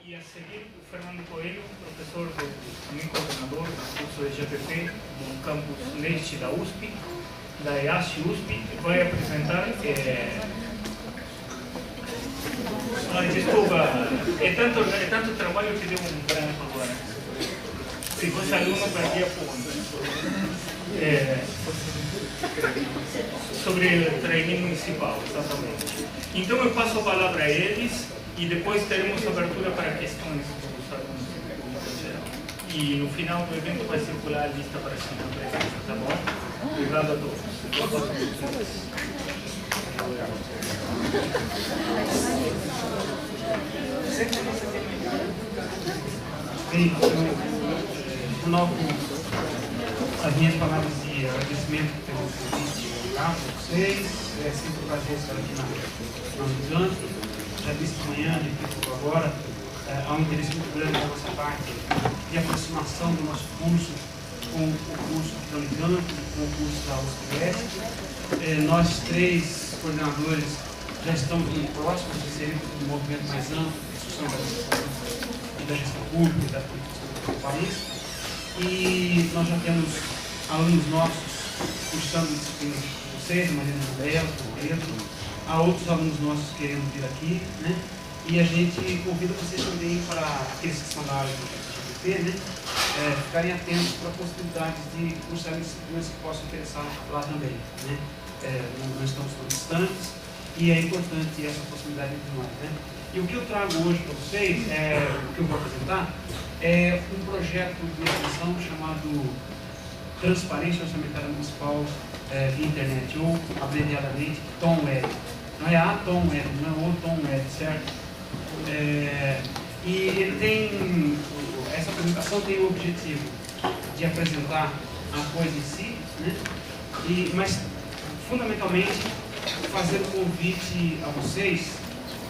E a seguir, o Fernando Coelho, professor também coordenador do curso de GPP no campus leste da USP, da EASE USP, vai apresentar. Desculpa, é tanto trabalho que deu branco agora. Se fosse aluno, perdia ponto. Sobre training municipal, exatamente. Então eu passo a palavra a eles e depois teremos abertura para questões dos alunos do público geral. E no final do evento vai circular a lista para a segunda presença, tá bom? Obrigado a todos. Bem, eu renovo as minhas palavras de agradecimento pelo convite para vocês. É sempre um prazer estar aqui na Unicamp. Já disse de manhã, repito agora, há um interesse muito grande da nossa parte de aproximação do nosso curso com o curso da Unicamp, com o curso da USP. Nós três coordenadores já estamos muito próximos de ser um movimento mais amplo de discussão da gestão pública e da política do país. E nós já temos alunos nossos cursando disciplinas com vocês, Marina Bela, com Pedro. Há outros alunos nossos querendo vir aqui, né? E a gente convida vocês também para aqueles que estão na área do GPP, né? Ficarem atentos para possibilidades de cursar disciplinas que possam interessar lá também, né? Não estamos tão distantes e é importante essa possibilidade entre nós, né? E o que eu trago hoje para vocês, o que eu vou apresentar, é um projeto de extensão chamado Transparência Orçamentária Municipal de Internet, ou abreviadamente TOMWeb. Não é a TOMWeb, não é o TOMWeb, certo? E ele tem, essa apresentação tem o objetivo de apresentar a coisa em si, né? Mas fundamentalmente fazer um convite a vocês,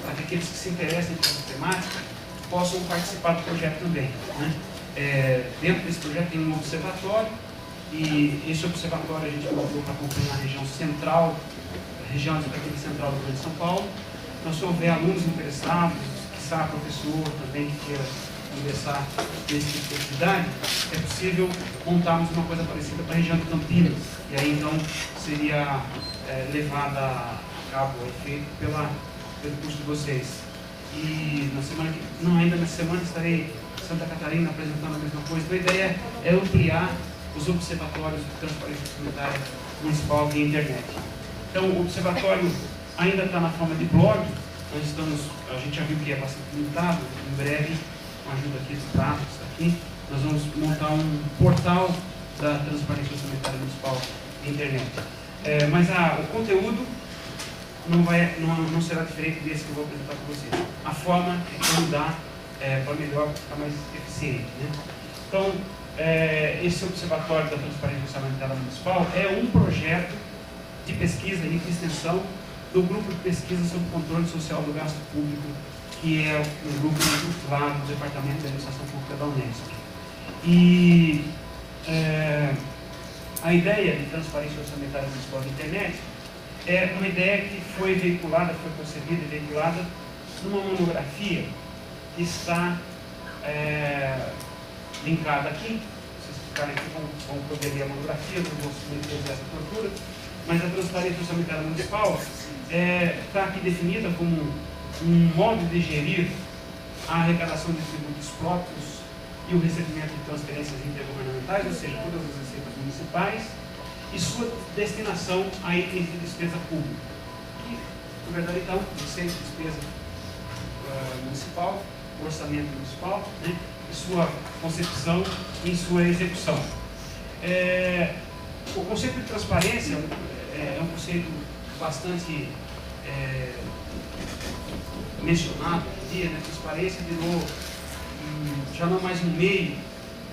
para que aqueles que se interessem por essa temática possam participar do projeto também, né? Dentro desse projeto tem um observatório, e esse observatório a gente colocou para acompanhar a região central, a região administrativa central do Rio de São Paulo. Então, se houver alunos interessados, quiçá professor também que queira ingressar nesse tipo de atividade, é possível montarmos uma coisa parecida para a região de Campinas. E aí, então, seria levada a cabo, feito pelo curso de vocês. E na semana que ainda nessa semana estarei em Santa Catarina apresentando a mesma coisa. Então, a ideia é ampliar os observatórios de transparência orçamentária municipal via internet. Então, o observatório ainda está na forma de blog. A gente já viu que é bastante limitado. Em breve, com a ajuda aqui do Tato, que está aqui, nós vamos montar um portal da transparência orçamentária municipal via internet. Mas o conteúdo não será diferente desse que eu vou apresentar para vocês. A forma é como dá para melhor, para ficar mais eficiente, né? Então, esse Observatório da Transparência Orçamentária Municipal é um projeto de pesquisa e de extensão do Grupo de Pesquisa sobre o Controle Social do Gasto Público, que é um grupo lá do Departamento de Administração Pública da Unesp. E a ideia de transparência orçamentária municipal da internet é uma ideia que foi veiculada, foi concebida e veiculada numa monografia que está linkada aqui. Vocês ficarem aqui vão poder ler a monografia, não vou submeter essa tortura, mas a transparência orçamentária municipal está aqui definida como um modo de gerir a arrecadação de tributos próprios e o recebimento de transferências intergovernamentais, ou seja, todas as receitas municipais, e sua destinação a itens de despesa pública. Que, na verdade, então, receita, despesa municipal, orçamento municipal, né, e sua concepção e sua execução. O conceito de transparência é um conceito bastante mencionado hoje em dia, né? Transparência virou já não mais um meio,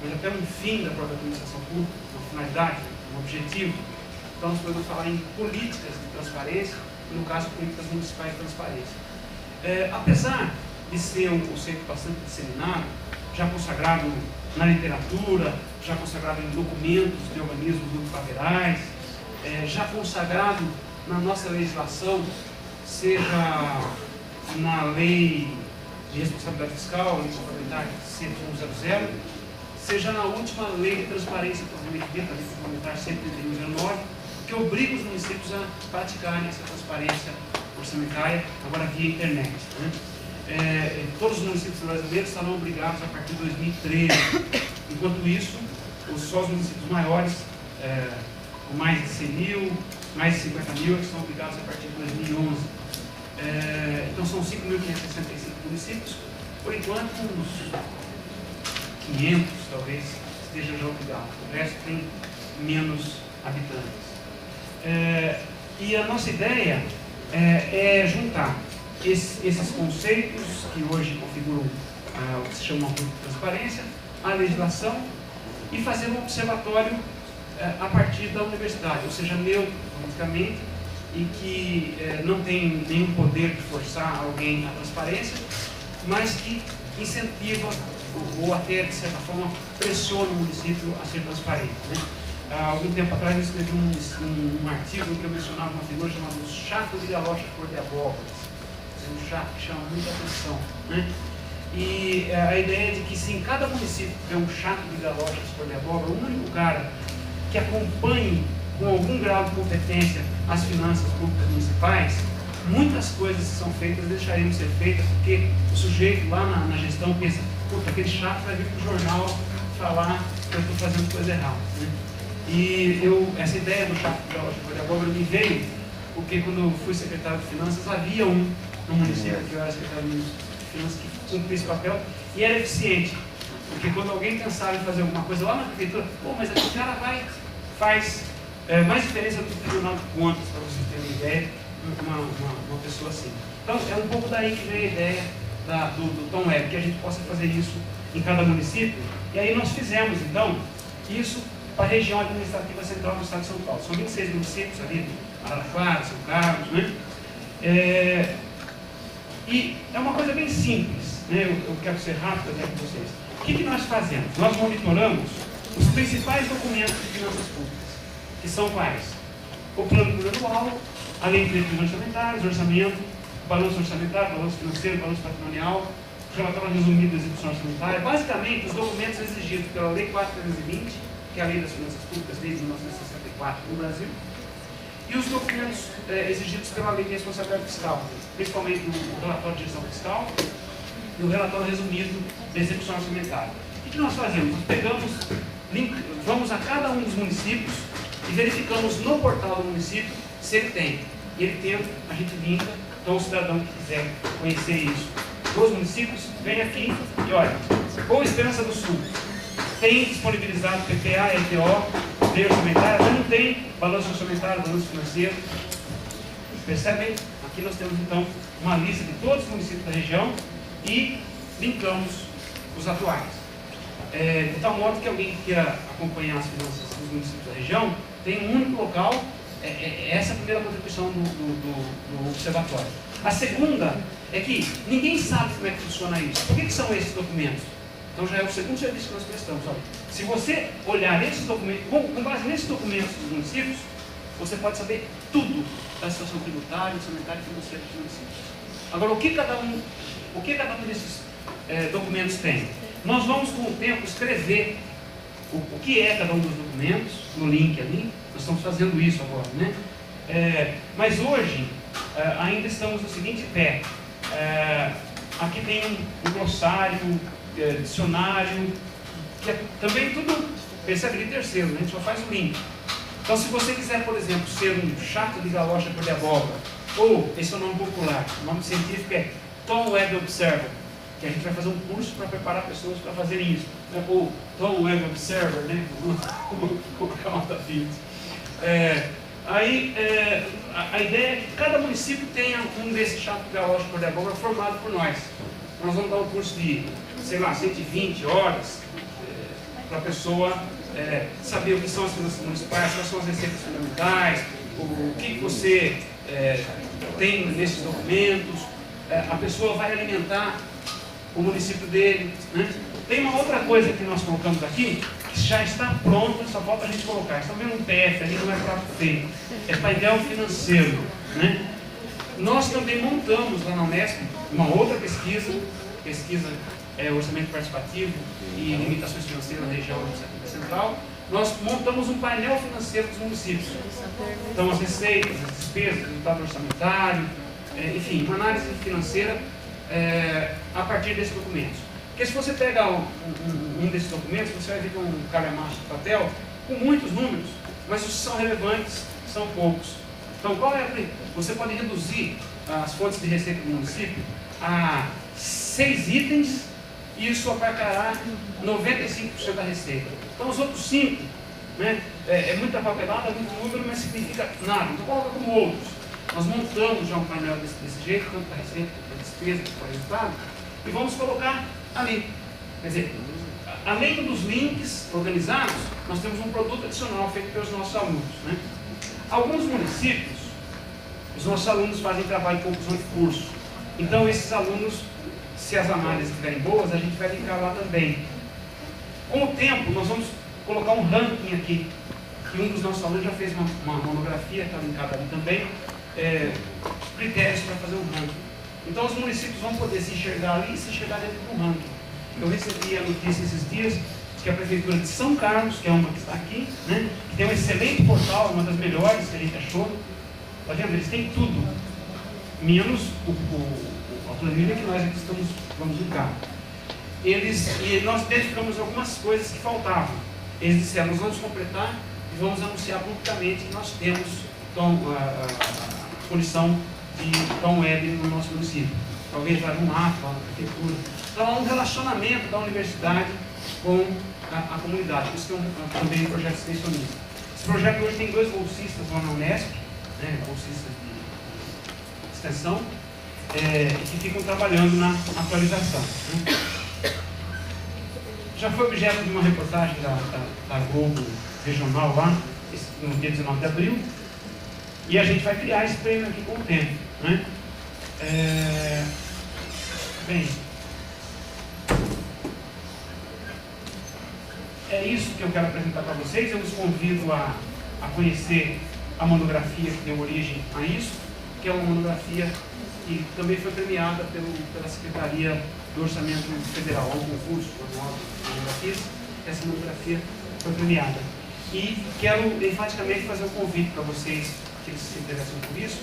mas até um fim da própria administração pública, uma finalidade, um objetivo. Então nós podemos falar em políticas de transparência, e no caso políticas municipais de transparência. Apesar de ser um conceito bastante disseminado, já consagrado na literatura, já consagrado em documentos de organismos multilaterais, já consagrado na nossa legislação, seja na lei de responsabilidade fiscal, lei complementar 10100, seja na última lei de transparência complementar, a lei complementar 13109, que obriga os municípios a praticarem essa transparência orçamentária, agora via internet. Todos os municípios brasileiros estarão obrigados a partir de 2013. Enquanto isso, só os municípios maiores, com mais de 100 mil, mais de 50 mil, estão obrigados a partir de 2011. Então são 5.565 municípios. Por enquanto, uns 500 talvez estejam já obrigados. O resto tem menos habitantes. E a nossa ideia é juntar esses conceitos que hoje configuram o que se chama de transparência, a legislação, e fazer um observatório a partir da universidade, ou seja, neutro politicamente, e que não tem nenhum poder de forçar alguém à transparência, mas que incentiva ou até, de certa forma, pressiona o município a ser transparente. Há algum tempo atrás eu escrevi um artigo que eu mencionava uma figura chamada o chato de galocha cor de abóboras. Um chato que chama muita atenção. E a ideia é de que se em cada município tiver um chato de galocha cor de abóbora, o único cara que acompanhe com algum grau de competência as finanças públicas municipais, muitas coisas que são feitas deixariam de ser feitas, porque o sujeito lá na gestão pensa, puta, aquele chato vai vir para o jornal falar que eu estou fazendo coisa errada. E essa ideia do chato de galocha cor de abóbora me veio, porque quando eu fui secretário de Finanças, havia um no município que eu era secretário de Finanças que cumpria esse papel, e era eficiente, porque quando alguém pensava em fazer alguma coisa lá na prefeitura, mas aquele cara faz mais diferença do que o Tribunal de Contas, para vocês terem uma ideia, uma pessoa assim. Então, é um pouco daí que vem a ideia do Tom Web, que a gente possa fazer isso em cada município, e aí nós fizemos, então, isso para a região administrativa central do estado de São Paulo. São 26 municípios ali, Araraquara, São Carlos, e é uma coisa bem simples, eu quero ser rápido até com vocês. O que nós fazemos? Nós monitoramos os principais documentos de finanças públicas, que são quais? O plano plurianual, a lei de direitos orçamentários, orçamento, balanço orçamentário, balanço financeiro, balanço patrimonial, relatório resumido da execução orçamentária, basicamente os documentos exigidos pela Lei 4.320, que é a Lei das Finanças Públicas desde 1964 no Brasil, e os documentos exigidos pela Lei de Responsabilidade Fiscal, principalmente o relatório de gestão fiscal e o relatório resumido da execução orçamentária. O que nós fazemos? Nós vamos a cada um dos municípios e verificamos no portal do município se ele tem. E ele tendo, a gente linka. Então o cidadão que quiser conhecer isso dos municípios, vem aqui e olha, Boa Esperança do Sul tem disponibilizado PPA, LTO, lei orçamentária, mas não tem balanço orçamentário, balanço financeiro. Percebem? Aqui nós temos então uma lista de todos os municípios da região e linkamos os atuais. De tal modo que alguém que queira acompanhar as finanças dos municípios da região tem um único local. Essa é a primeira contribuição do observatório. A segunda é que ninguém sabe como é que funciona isso. Por que são esses documentos? Então já é o segundo serviço que nós prestamos. Olha, se você olhar esses documentos, com base nesses documentos dos municípios, você pode saber tudo da situação tributária, orçamentária e financeira dos municípios. Agora, o que cada um desses documentos tem? Nós vamos, com o tempo, escrever o que é cada um dos documentos, no link ali. Nós estamos fazendo isso agora, mas hoje, ainda estamos no seguinte pé. Aqui tem um glossário, dicionário, que é também tudo, percebe, de terceiro, a gente só faz o link. Então, se você quiser, por exemplo, ser um chato de galocha cor de abóbora, ou, esse é o nome popular, o nome científico é Tom Web Observer, que a gente vai fazer um curso para preparar pessoas para fazerem isso, ou Tom Web Observer, o Calma Filhos. A ideia é que cada município tenha um desses chatos de galocha cor de abóbora formado por nós. Nós vamos dar um curso de, 120 horas para a pessoa saber o que são as finanças municipais, quais são as receitas fundamentais, o que você tem nesses documentos. A pessoa vai alimentar o município dele. Tem uma outra coisa que nós colocamos aqui, que já está pronta, só falta a gente colocar. Estão vendo um PF ali, não é prato feito, é painel financeiro. Nós também montamos lá na Unesp uma outra pesquisa pesquisa, orçamento participativo e limitações financeiras na região central, nós montamos um painel financeiro dos municípios. Então, as receitas, as despesas, o resultado orçamentário, enfim, uma análise financeira a partir desses documentos. Porque se você pegar um desses documentos, você vai ver que é um calhamaço de papel com muitos números, mas os que são relevantes são poucos. Então, você pode reduzir as fontes de receita do município a 6 itens e isso abarcará 95% da receita. Então, os outros 5, né, é muita papelada, muito número, mas significa nada. Então, coloca como outros. Nós montamos já um painel desse jeito, tanto da receita, da despesa, do resultado, e vamos colocar ali. Quer dizer, além dos links organizados, nós temos um produto adicional feito pelos nossos alunos, né? Alguns municípios, os nossos alunos fazem trabalho de conclusão de curso. Então, esses alunos, se as análises estiverem boas, a gente vai linkar lá também. Com o tempo, nós vamos colocar um ranking aqui. E um dos nossos alunos já fez uma monografia, está linkada ali também, critérios para fazer um ranking. Então, os municípios vão poder se enxergar ali e se enxergar dentro do ranking. Eu recebi a notícia esses dias que a Prefeitura de São Carlos, que é uma que está aqui, né, que tem um excelente portal, uma das melhores que a gente achou. Está vendo? Eles têm tudo, menos a planilha que nós aqui vamos linkar. E nós identificamos algumas coisas que faltavam. Eles disseram, nós vamos completar e vamos anunciar publicamente que nós temos a condição de Tom Web no nosso município. Talvez vai um mapa, a arquitetura. Então, há um relacionamento da universidade com a comunidade. Por isso que é também um projeto extensionista. Esse projeto hoje tem 2 bolsistas lá na Unesp, né, bolsistas de extensão, que ficam trabalhando na atualização. Né? Já foi objeto de uma reportagem da Globo regional lá, no dia 19 de abril, e a gente vai criar esse prêmio aqui com o tempo. Né? Bem, é isso que eu quero apresentar para vocês. Eu os convido a conhecer a monografia que deu origem a isso, que é uma monografia que também foi premiada pela Secretaria do Orçamento Federal, ao concurso de monografias. Essa monografia foi premiada. E quero enfaticamente fazer um convite para vocês que se interessam por isso,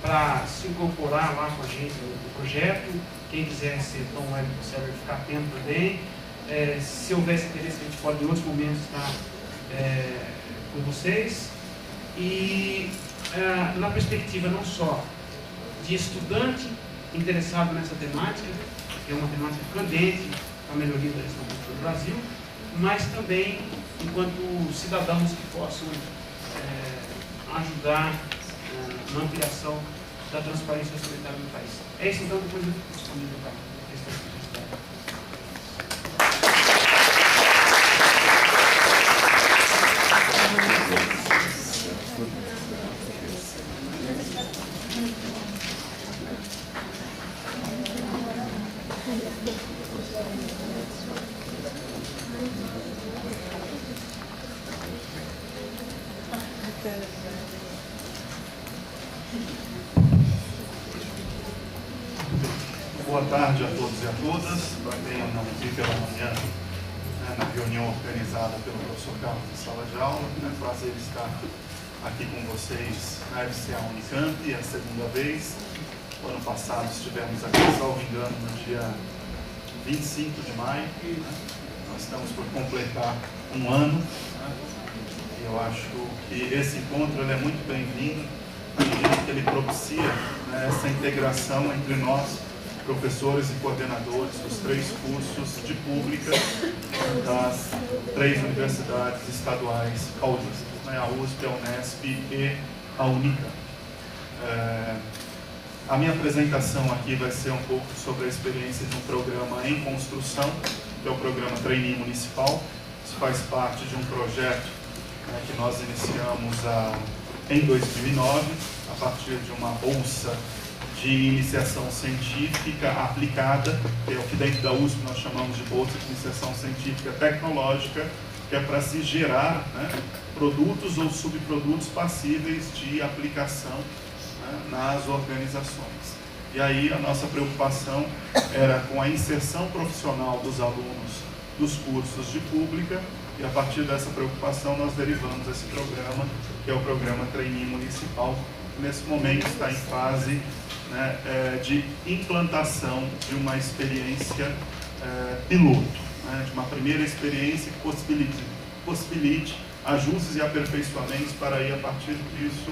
para se incorporar lá com a gente no projeto. Quem quiser ser Tom Web Seller, ficar atento também. Se houvesse interesse, a gente pode em outros momentos estar com vocês. E na perspectiva não só de estudante interessado nessa temática, que é uma temática candente para a melhoria da gestão pública do Brasil, mas também enquanto cidadãos que possam ajudar na ampliação da transparência orçamentária no país. É isso, então, depois eu fico disponível para questões que vocês tiverem. Boa tarde a todos e a todas. Para quem eu não vi pela manhã, na reunião organizada pelo professor Carlos em sala de aula, é um prazer estar aqui com vocês na FCA Unicamp, é a segunda vez. O ano passado estivemos aqui, salvo engano, no dia 25 de maio. Nós estamos por completar um ano. E eu acho que esse encontro ele é muito bem-vindo, à medida que ele propicia essa integração entre nós, professores e coordenadores dos 3 cursos de pública das 3 universidades estaduais paulistas, a USP, a Unesp e a Unicamp. A minha apresentação aqui vai ser um pouco sobre a experiência de um programa em construção, que é o programa Trainee Municipal. Isso faz parte de um projeto que nós iniciamos em 2009, a partir de uma bolsa de iniciação científica aplicada, que é o que dentro da USP nós chamamos de bolsa de iniciação científica tecnológica, que é para se gerar produtos ou subprodutos passíveis de aplicação nas organizações. E aí a nossa preocupação era com a inserção profissional dos alunos dos cursos de pública, e a partir dessa preocupação nós derivamos esse programa, que é o programa Trainee Municipal, que nesse momento está em fase, né, de implantação de uma experiência piloto, né, de uma primeira experiência que possibilite ajustes e aperfeiçoamentos para aí, a partir disso,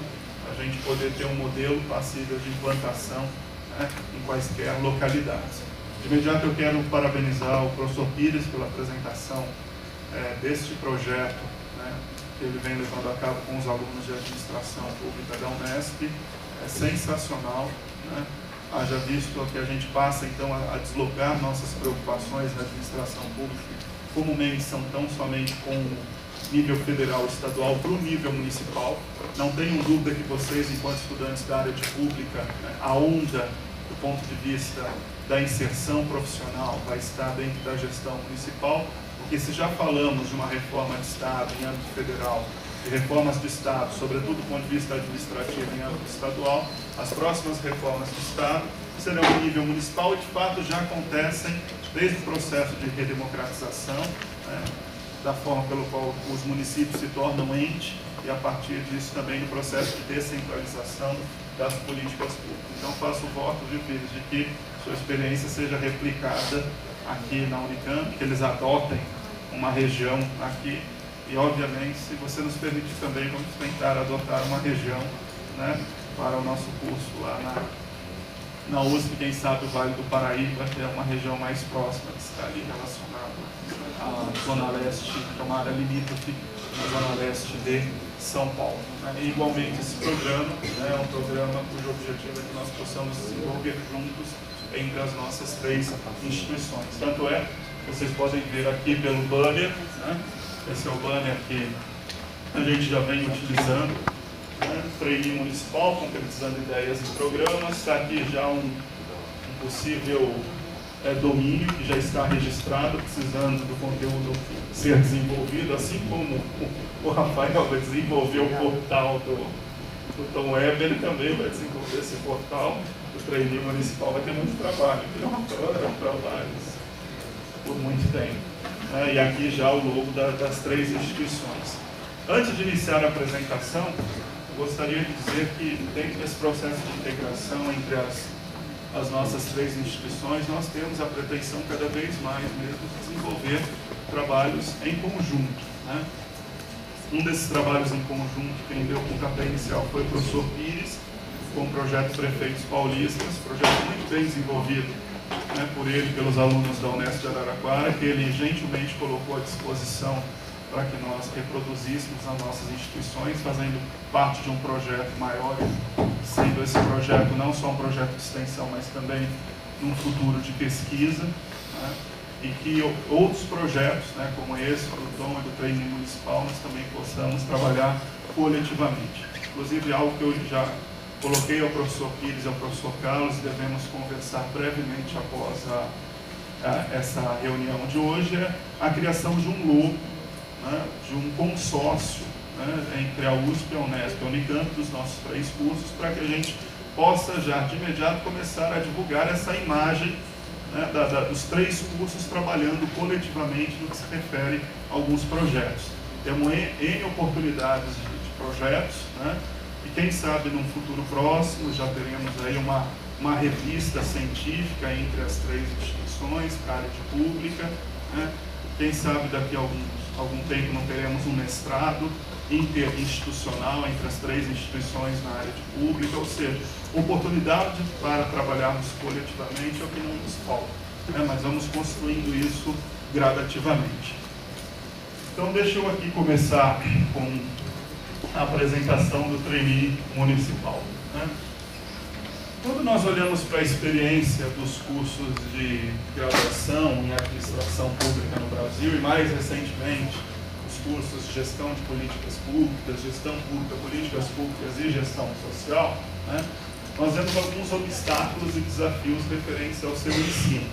a gente poder ter um modelo passível de implantação, né, em quaisquer localidades. De imediato eu quero parabenizar o professor Pires pela apresentação deste projeto, né, que ele vem levando a cabo com os alunos de administração pública da Unesp. É sensacional, né? Haja visto que a gente passa então a deslocar nossas preocupações na administração pública, que comumente são tão somente com o nível federal e estadual para o nível municipal. Não tenho dúvida que vocês, enquanto estudantes da área de pública, né, a onda do ponto de vista da inserção profissional vai estar dentro da gestão municipal, porque se já falamos de uma reforma de Estado em âmbito federal, de reformas de Estado, sobretudo do ponto de vista administrativo em âmbito estadual, as próximas reformas do Estado serão em nível municipal e, de fato, já acontecem desde o processo de redemocratização, né, da forma pelo qual os municípios se tornam ente, e a partir disso também no processo de descentralização das políticas públicas. Então faço o voto, viu, Pires, de que sua experiência seja replicada aqui na Unicamp, que eles adotem uma região aqui. E, obviamente, se você nos permitir também, vamos tentar adotar uma região, né, para o nosso curso lá na USP, quem sabe o Vale do Paraíba, que é uma região mais próxima, que está ali relacionada à Zona Leste, que é uma área limítrofe na Zona Leste de São Paulo. Né. E, igualmente, esse programa, né, é um programa cujo objetivo é que nós possamos desenvolver juntos entre as nossas 3 instituições. Tanto é, vocês podem ver aqui pelo banner, né, esse é o banner que a gente já vem utilizando, né? Trainee Municipal, concretizando ideias e programas. Está aqui já um possível domínio que já está registrado, precisando do conteúdo ser desenvolvido, assim como o Rafael vai desenvolver o portal do Tom Web, ele também vai desenvolver esse portal. O Trainee Municipal vai ter muito trabalho, trabalhos por muito tempo. E aqui já o logo das 3 instituições. Antes de iniciar a apresentação, gostaria de dizer que dentro desse processo de integração entre as nossas 3 instituições, nós temos a pretensão cada vez mais mesmo de desenvolver trabalhos em conjunto, né? Um desses trabalhos em conjunto, quem deu o pontapé inicial foi o professor Pires, com o projeto Prefeitos Paulistas, projeto muito bem desenvolvido, né, por ele, pelos alunos da Unesp de Araraquara, que ele gentilmente colocou à disposição para que nós reproduzíssemos as nossas instituições, fazendo parte de um projeto maior, sendo esse projeto não só um projeto de extensão, mas também num futuro de pesquisa, né, e que outros projetos, né, como esse, do Tom e do Trainee Municipal, nós também possamos trabalhar coletivamente. Inclusive, algo que eu já coloquei ao professor Pires e ao professor Carlos, e devemos conversar brevemente após essa reunião de hoje, é a criação de um logo, né, de um consórcio, né, entre a USP, a Unesp e a Unicamp, dos nossos 3 cursos, para que a gente possa já de imediato começar a divulgar essa imagem, né, dos 3 cursos trabalhando coletivamente no que se refere a alguns projetos. Temos N oportunidades de projetos, né, e quem sabe num futuro próximo já teremos aí uma revista científica entre as 3 instituições, para a área de pública, né? Quem sabe daqui a algum tempo não teremos um mestrado interinstitucional entre as 3 instituições na área de pública, ou seja, oportunidade para trabalharmos coletivamente é o que não nos falta, né? Mas vamos construindo isso gradativamente. Então deixa eu aqui começar com a apresentação do Trainee Municipal, né? Quando nós olhamos para a experiência dos cursos de graduação em administração pública no Brasil, e mais recentemente os cursos de gestão de políticas públicas, gestão pública, políticas públicas e gestão social, né, nós vemos alguns obstáculos e desafios referentes ao seu ensino,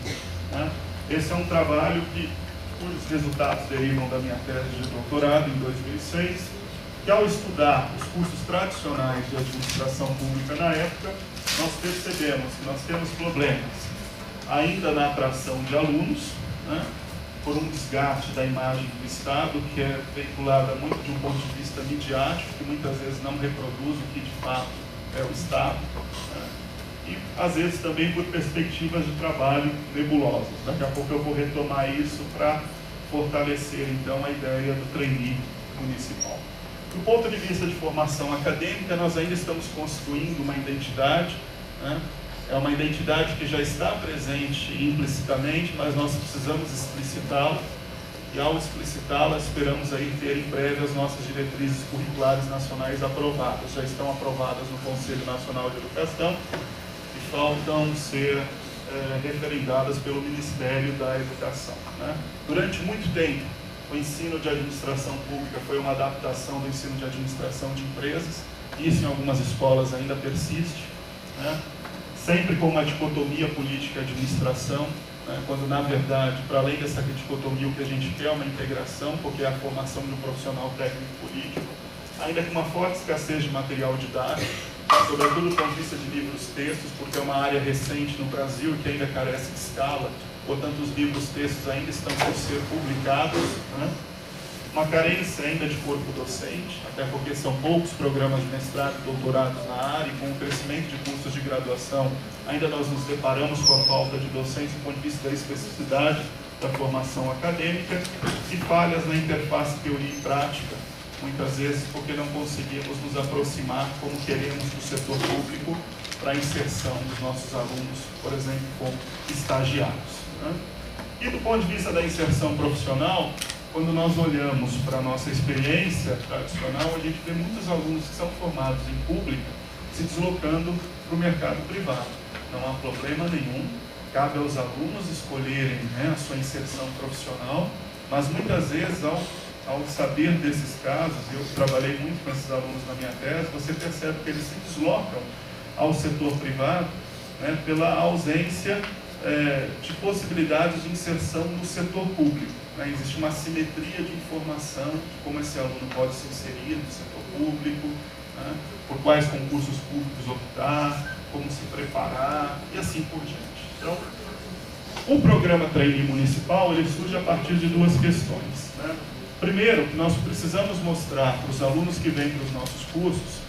né? Esse é um trabalho cujos resultados derivam da minha tese de doutorado em 2006, que ao estudar os cursos tradicionais de administração pública na época, nós percebemos que nós temos problemas ainda na atração de alunos, né, por um desgaste da imagem do Estado, que é veiculada muito de um ponto de vista midiático, que muitas vezes não reproduz o que de fato é o Estado, né, e às vezes também por perspectivas de trabalho nebulosas. Daqui a pouco eu vou retomar isso para fortalecer então a ideia do trainee municipal. Do ponto de vista de formação acadêmica, nós ainda estamos construindo uma identidade, né? É uma identidade que já está presente implicitamente, mas nós precisamos explicitá-la, e ao explicitá-la, esperamos aí ter em breve as nossas diretrizes curriculares nacionais aprovadas. Já estão aprovadas no Conselho Nacional de Educação e faltam ser referendadas pelo Ministério da Educação, né? Durante muito tempo, o ensino de administração pública foi uma adaptação do ensino de administração de empresas. Isso em algumas escolas ainda persiste, né? Sempre com uma dicotomia política-administração, né? Quando na verdade, para além dessa dicotomia, o que a gente quer é uma integração, porque é a formação de um profissional técnico-político, ainda com uma forte escassez de material didático, sobretudo do ponto de vista de livros-textos, porque é uma área recente no Brasil que ainda carece de escala. Portanto, os livros-textos ainda estão por ser publicados, né? Uma carência ainda de corpo docente, até porque são poucos programas de mestrado e doutorados na área, e com o crescimento de cursos de graduação, ainda nós nos deparamos com a falta de docência do ponto de vista da especificidade da formação acadêmica, e falhas na interface teoria e prática, muitas vezes porque não conseguimos nos aproximar como queremos do setor público para a inserção dos nossos alunos, por exemplo, como estagiários, né? E do ponto de vista da inserção profissional, quando nós olhamos para a nossa experiência tradicional, a gente vê muitos alunos que são formados em público se deslocando para o mercado privado. Não há problema nenhum, cabe aos alunos escolherem, né, a sua inserção profissional, mas muitas vezes, ao saber desses casos, eu trabalhei muito com esses alunos na minha tese, você percebe que eles se deslocam ao setor privado, né, pela ausência de possibilidades de inserção no setor público, né? Existe uma assimetria de informação de como esse aluno pode se inserir no setor público, né? Por quais concursos públicos optar, como se preparar e assim por diante. Então, o programa Trainee Municipal ele surge a partir de duas questões, né? Primeiro, nós precisamos mostrar para os alunos que vêm para os nossos cursos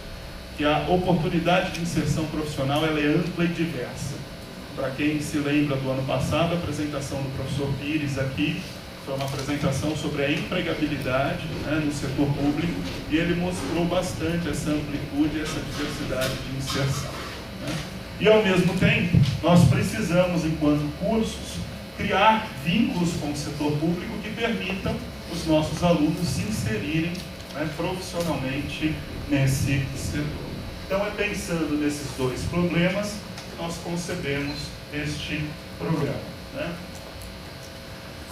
que a oportunidade de inserção profissional ela é ampla e diversa. Para quem se lembra do ano passado, a apresentação do professor Pires aqui foi uma apresentação sobre a empregabilidade, né, no setor público, e ele mostrou bastante essa amplitude e essa diversidade de inserção, né? E ao mesmo tempo, nós precisamos, enquanto cursos, criar vínculos com o setor público que permitam os nossos alunos se inserirem, né, profissionalmente nesse setor. Então, é pensando nesses dois problemas, nós concebemos este programa, né?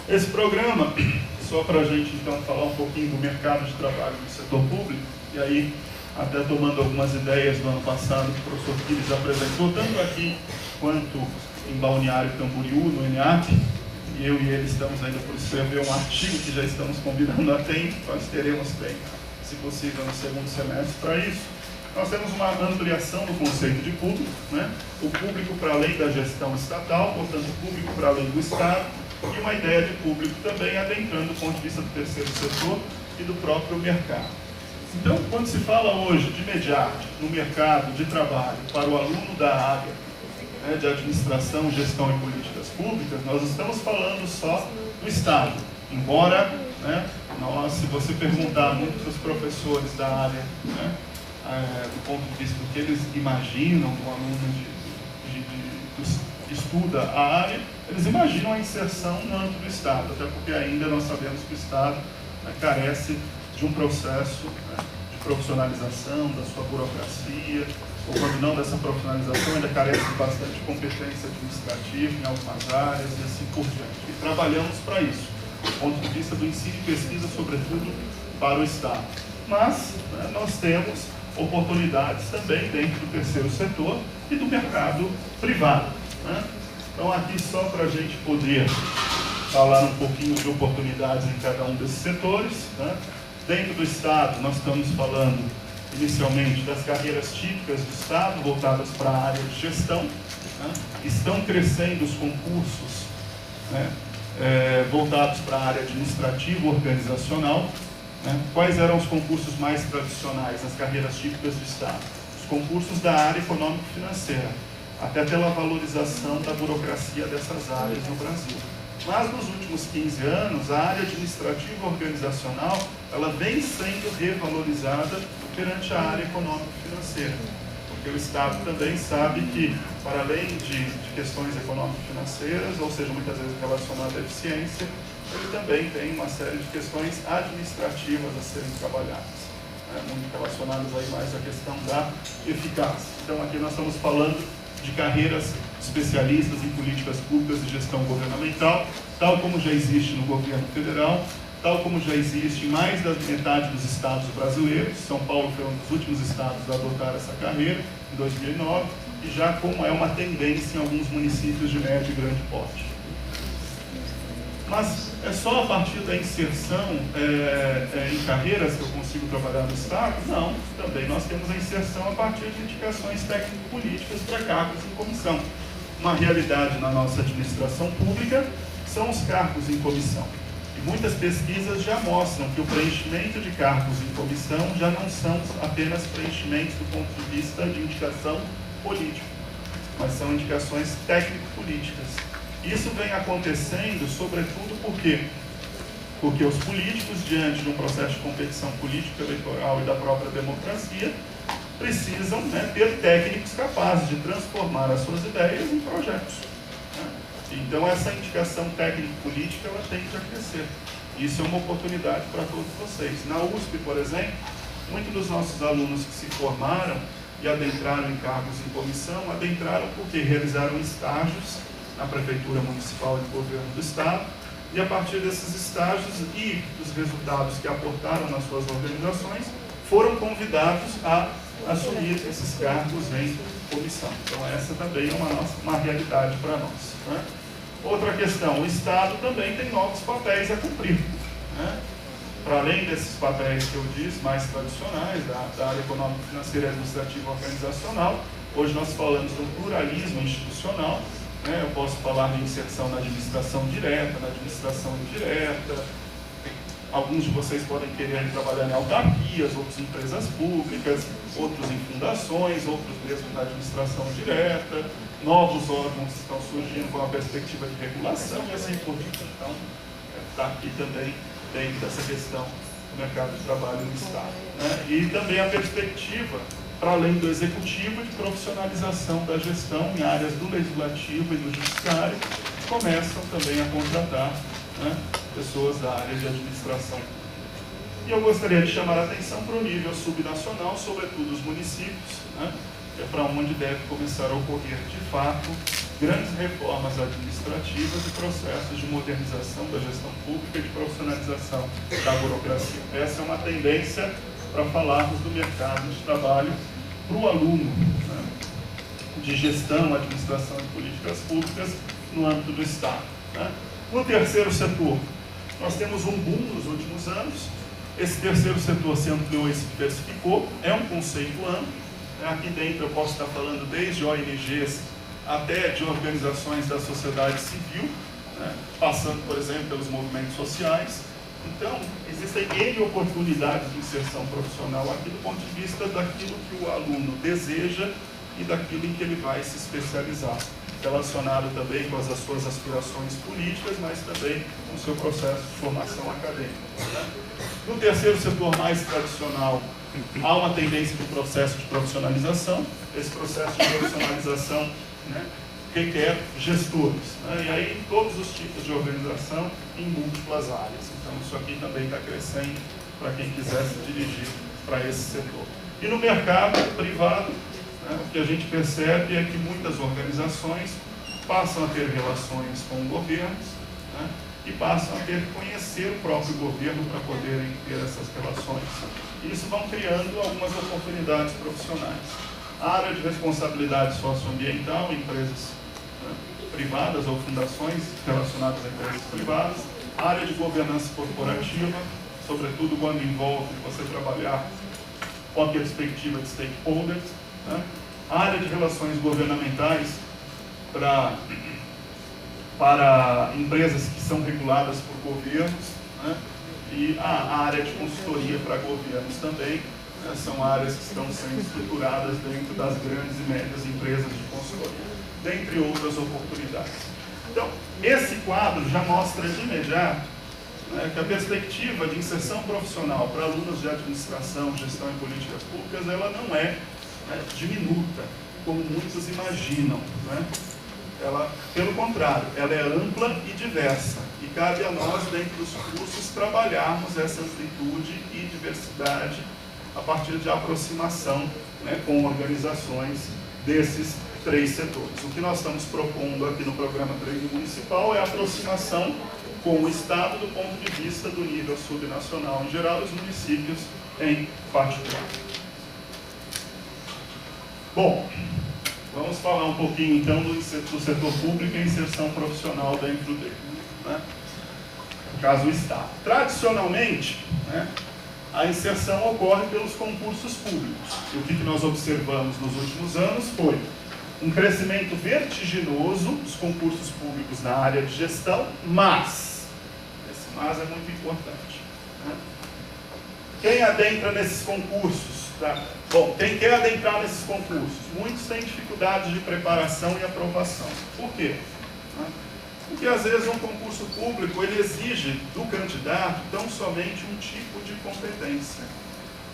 Esse programa, só para a gente então falar um pouquinho do mercado de trabalho no setor público, e aí até tomando algumas ideias do ano passado que o professor Pires apresentou, tanto aqui quanto em Balneário Camboriú, no ENEAC, e eu e ele estamos ainda por escrever um artigo que já estamos combinando a tempo, nós teremos tempo, se possível, no segundo semestre para isso. Nós temos uma ampliação do conceito de público, né? O público para além da gestão estatal, portanto, o público para além do Estado, e uma ideia de público também adentrando do ponto de vista do terceiro setor e do próprio mercado. Então, quando se fala hoje de imediato no mercado de trabalho para o aluno da área, né, de administração, gestão e políticas públicas, nós estamos falando só do Estado, embora, né, se você perguntar muito para os professores da área, né, do ponto de vista do que eles imaginam do aluno que estuda a área, eles imaginam a inserção no âmbito do Estado, até porque ainda nós sabemos que o Estado, né, carece de um processo, né, de profissionalização da sua burocracia, ou quando não dessa profissionalização, ainda carece de bastante competência administrativa em algumas áreas e assim por diante. E trabalhamos para isso, do ponto de vista do ensino e pesquisa, sobretudo para o Estado. Mas, né, nós temos oportunidades também dentro do terceiro setor e do mercado privado, né? Então, aqui só para a gente poder falar um pouquinho de oportunidades em cada um desses setores, né? Dentro do Estado, nós estamos falando inicialmente das carreiras típicas do Estado, voltadas para a área de gestão, né? Estão crescendo os concursos, né? Voltados para a área administrativa, organizacional, né? Quais eram os concursos mais tradicionais nas carreiras típicas do Estado? Os concursos da área econômico-financeira, até pela valorização da burocracia dessas áreas no Brasil. Mas nos últimos 15 anos, a área administrativa organizacional ela vem sendo revalorizada perante a área econômico-financeira. Porque o Estado também sabe que, para além de questões econômico-financeiras, ou seja, muitas vezes relacionadas à eficiência, ele também tem uma série de questões administrativas a serem trabalhadas, né, muito relacionadas aí mais à questão da eficácia. Então, aqui nós estamos falando de carreiras especialistas em políticas públicas e gestão governamental, tal como já existe no governo federal, tal como já existe em mais da metade dos estados brasileiros. São Paulo foi um dos últimos estados a adotar essa carreira, em 2009, e já como é uma tendência em alguns municípios de médio e grande porte. Mas é só a partir da inserção em carreiras que eu consigo trabalhar no Estado? Não, também nós temos a inserção a partir de indicações técnico-políticas para cargos em comissão. Uma realidade na nossa administração pública são os cargos em comissão. E muitas pesquisas já mostram que o preenchimento de cargos em comissão já não são apenas preenchimentos do ponto de vista de indicação política, mas são indicações técnico-políticas. Isso vem acontecendo, sobretudo, por quê? Porque os políticos, diante de um processo de competição política, eleitoral e da própria democracia, precisam, né, ter técnicos capazes de transformar as suas ideias em projetos, né? Então, essa indicação técnico-política ela tende a crescer. Isso é uma oportunidade para todos vocês. Na USP, por exemplo, muitos dos nossos alunos que se formaram e adentraram em cargos em comissão, adentraram porque realizaram estágios na Prefeitura Municipal e no Governo do Estado, e a partir desses estágios e dos resultados que aportaram nas suas organizações, foram convidados a assumir esses cargos em comissão. Então essa também é uma realidade para nós, né? Outra questão, o Estado também tem novos papéis a cumprir, né? Para além desses papéis que eu disse, mais tradicionais, da área econômica, financeira, administrativa e organizacional, hoje nós falamos do pluralismo institucional, né? Eu posso falar de inserção na administração direta, na administração indireta. Alguns de vocês podem querer trabalhar em autarquias, outros em empresas públicas, outros em fundações, outros mesmo na administração direta. Novos órgãos estão surgindo com a perspectiva de regulação e assim por diante. Então, está aqui também dentro dessa questão do mercado de trabalho no Estado, né? E também a perspectiva, para além do executivo, de profissionalização da gestão em áreas do legislativo e do judiciário, começam também a contratar, né, pessoas da área de administração. E eu gostaria de chamar a atenção para o nível subnacional, sobretudo os municípios, né, que é para onde deve começar a ocorrer, de fato, grandes reformas administrativas e processos de modernização da gestão pública e de profissionalização da burocracia. Essa é uma tendência para falarmos do mercado de trabalho para o aluno, né, de gestão, administração e políticas públicas no âmbito do Estado, né. No terceiro setor, nós temos um boom nos últimos anos. Esse terceiro setor se ampliou e se diversificou, é um conceito amplo. Aqui dentro eu posso estar falando desde ONGs até de organizações da sociedade civil, né, passando, por exemplo, pelos movimentos sociais. Então, existem N oportunidades de inserção profissional aqui do ponto de vista daquilo que o aluno deseja e daquilo em que ele vai se especializar, relacionado também com as suas aspirações políticas, mas também com o seu processo de formação acadêmica, né? No terceiro setor mais tradicional, há uma tendência de processo de profissionalização. Esse processo de profissionalização, né, requer gestores, né? E aí em todos os tipos de organização, em múltiplas áreas. Então isso aqui também está crescendo para quem quiser se dirigir para esse setor. E no mercado privado, o que a gente percebe é que muitas organizações passam a ter relações com governos, né, e passam a ter que conhecer o próprio governo para poderem ter essas relações. E isso vão criando algumas oportunidades profissionais. A área de responsabilidade socioambiental, empresas, né, privadas ou fundações relacionadas a empresas privadas. A área de governança corporativa, sobretudo quando envolve você trabalhar com a perspectiva de stakeholders, né? A área de relações governamentais para empresas que são reguladas por governos, né? E a área de consultoria para governos também, né? São áreas que estão sendo estruturadas dentro das grandes e médias empresas de consultoria, dentre outras oportunidades. Então, esse quadro já mostra de imediato, né, que a perspectiva de inserção profissional para alunos de administração, gestão e políticas públicas, ela não é, né, diminuta, como muitos imaginam, né? Ela, pelo contrário, ela é ampla e diversa, e cabe a nós, dentro dos cursos, trabalharmos essa amplitude e diversidade a partir de aproximação, né, com organizações desses 3 setores. O que nós estamos propondo aqui no programa Treino Municipal é a aproximação com o Estado do ponto de vista do nível subnacional em geral e os municípios em particular. Bom, vamos falar um pouquinho então do setor público e inserção profissional dentro dele, né? No caso, o Estado. Tradicionalmente, né, a inserção ocorre pelos concursos públicos. E o que nós observamos nos últimos anos foi um crescimento vertiginoso dos concursos públicos na área de gestão, mas, esse mas é muito importante, né? Quem adentra nesses concursos, tá? Bom, quem quer adentrar nesses concursos, muitos têm dificuldades de preparação e aprovação. Por quê? Porque às vezes um concurso público ele exige do candidato tão somente um tipo de competência.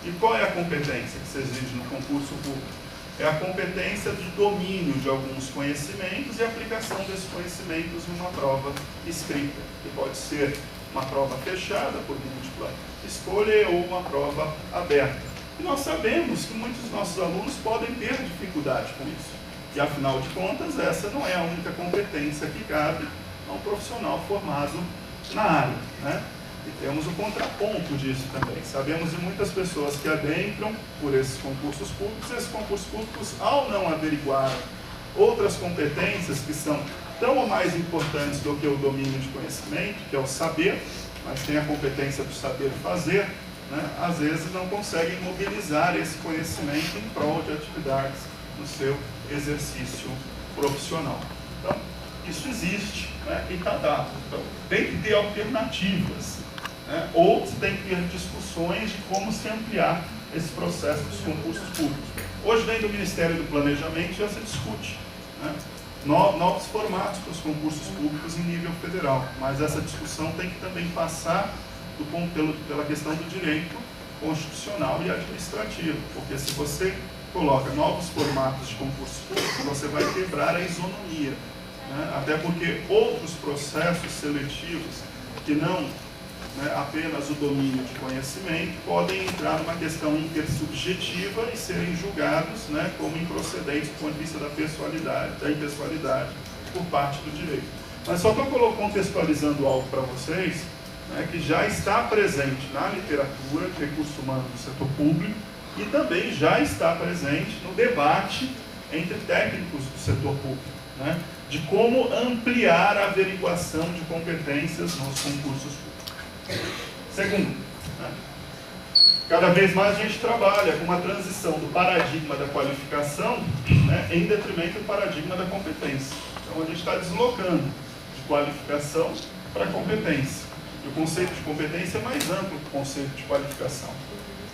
E qual é a competência que se exige no concurso público? É a competência de domínio de alguns conhecimentos e aplicação desses conhecimentos em uma prova escrita, que pode ser uma prova fechada por múltipla escolha ou uma prova aberta. E nós sabemos que muitos dos nossos alunos podem ter dificuldade com isso. E afinal de contas, essa não é a única competência que cabe a um profissional formado na área, né? E temos o contraponto disso também. Sabemos de muitas pessoas que adentram por esses concursos públicos, e esses concursos públicos, ao não averiguar outras competências que são tão ou mais importantes do que o domínio de conhecimento, que é o saber, mas tem a competência do saber fazer, né? Às vezes não conseguem mobilizar esse conhecimento em prol de atividades no seu exercício profissional. Então, isso existe, né? E está dado. Então, tem que ter alternativas, né? Ou se tem que ter discussões de como se ampliar esse processo dos concursos públicos. Hoje, dentro do Ministério do Planejamento, já se discute, né, novos formatos para os concursos públicos em nível federal, mas essa discussão tem que também passar pela questão do direito constitucional e administrativo, porque se você coloca novos formatos de concursos públicos, você vai quebrar a isonomia, né? Até porque outros processos seletivos que não, né, apenas o domínio de conhecimento podem entrar numa questão intersubjetiva e serem julgados, né, como improcedentes do ponto de vista da impessoalidade por parte do direito. Mas só estou contextualizando algo para vocês, né, que já está presente na literatura de recursos humanos do setor público e também já está presente no debate entre técnicos do setor público, né, de como ampliar a averiguação de competências nos concursos públicos. Segundo, né, cada vez mais a gente trabalha com uma transição do paradigma da qualificação, né, em detrimento do paradigma da competência. Então a gente está deslocando de qualificação para competência. E o conceito de competência é mais amplo que o conceito de qualificação.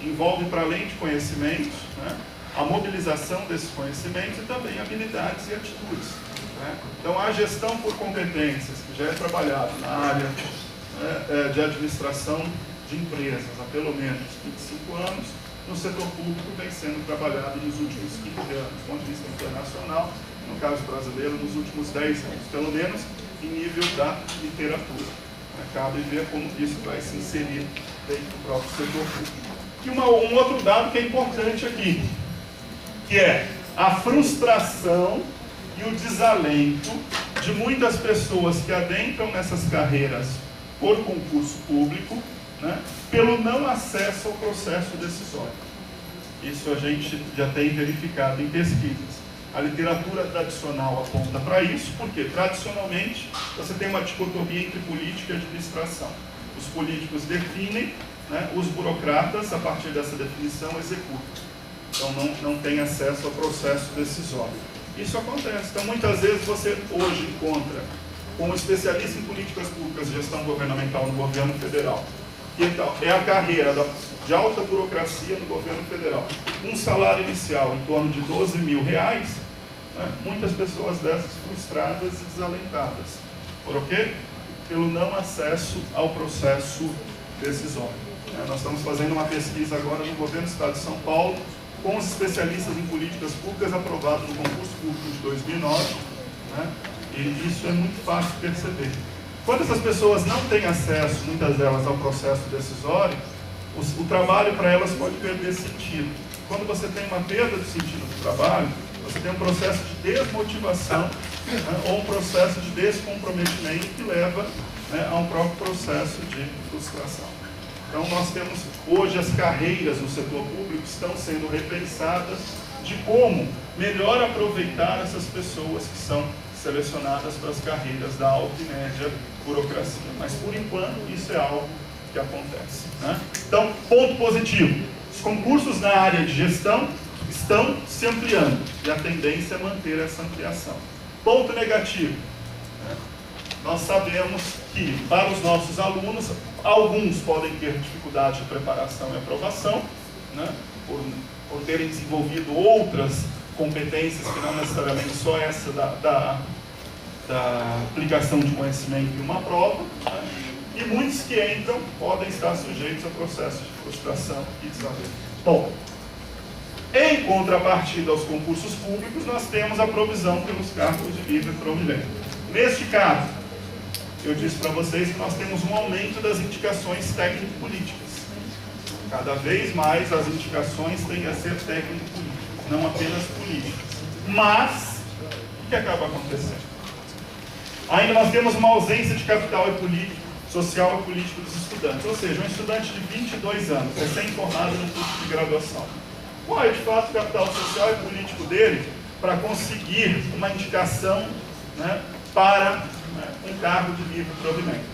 Envolve, para além de conhecimentos, né, a mobilização desses conhecimentos e também habilidades e atitudes, né? Então, a gestão por competências, que já é trabalhado na área, né, de administração de empresas há pelo menos 25 anos, no setor público vem sendo trabalhado nos últimos 15 anos, do ponto de vista internacional, no caso brasileiro, nos últimos 10 anos, pelo menos em nível da literatura. Cabe ver como isso vai se inserir dentro do próprio setor público. E um outro dado que é importante aqui, que é a frustração e o desalento de muitas pessoas que adentram nessas carreiras por concurso público, né, pelo não acesso ao processo decisório. Isso a gente já tem verificado em pesquisas. A literatura tradicional aponta para isso, porque tradicionalmente você tem uma dicotomia entre política e administração. Os políticos definem né, os burocratas, a partir dessa definição, executam. Então não tem acesso ao processo decisório. Isso acontece. Então muitas vezes você hoje encontra um especialista em políticas públicas e gestão governamental no governo federal, que então, é a carreira de alta burocracia no governo federal, um salário inicial em torno de R$12.000, né, muitas pessoas dessas frustradas e desalentadas. Por quê? Pelo não acesso ao processo decisório. Nós estamos fazendo uma pesquisa agora no governo do Estado de São Paulo, com os especialistas em políticas públicas aprovados no concurso público de 2009, né? E isso é muito fácil de perceber. Quando essas pessoas não têm acesso, muitas delas, ao processo decisório, o trabalho para elas pode perder sentido. Quando você tem uma perda de sentido do trabalho, você tem um processo de desmotivação, né, ou um processo de descomprometimento que leva, né, a um próprio processo de frustração. Então nós temos hoje as carreiras no setor público estão sendo repensadas de como melhor aproveitar essas pessoas que são selecionadas para as carreiras da alta e média burocracia. Mas por enquanto isso é algo que acontece, né? Então, ponto positivo, os concursos na área de gestão estão se ampliando e a tendência é manter essa ampliação. Ponto negativo, né? Nós sabemos que para os nossos alunos, alguns podem ter dificuldade de preparação e aprovação, né, por terem desenvolvido outras competências que não necessariamente só essa da aplicação de conhecimento em uma prova, né, e muitos que entram podem estar sujeitos a processo de frustração e desalento. Bom, em contrapartida aos concursos públicos, nós temos a provisão pelos cargos de livre provimento. Neste caso, eu disse para vocês que nós temos um aumento das indicações técnico-políticas. Cada vez mais as indicações têm a ser técnico-políticas, não apenas políticas. Mas, o que acaba acontecendo? Ainda nós temos uma ausência de capital social e político dos estudantes. Ou seja, um estudante de 22 anos, recém-formado no curso de graduação. Qual é, de fato, o capital social e político dele para conseguir uma indicação, né, para um cargo de livre provimento?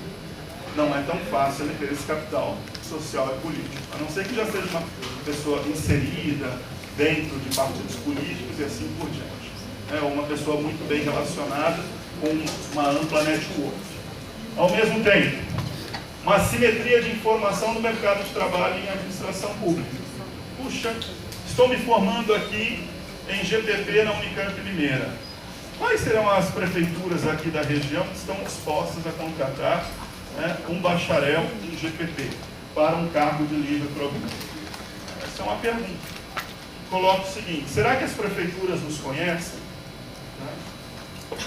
Não é tão fácil ele ter esse capital social e político, a não ser que já seja uma pessoa inserida dentro de partidos políticos e assim por diante, ou uma pessoa muito bem relacionada com uma ampla network. Ao mesmo tempo, uma assimetria de informação no mercado de trabalho em administração pública. Puxa, estou me formando aqui em GPP na Unicamp Limeira. Quais serão as prefeituras aqui da região que estão dispostas a contratar, né, um bacharel em GPP para um cargo de livre provimento? Essa é uma pergunta. Coloco o seguinte: será que as prefeituras nos conhecem?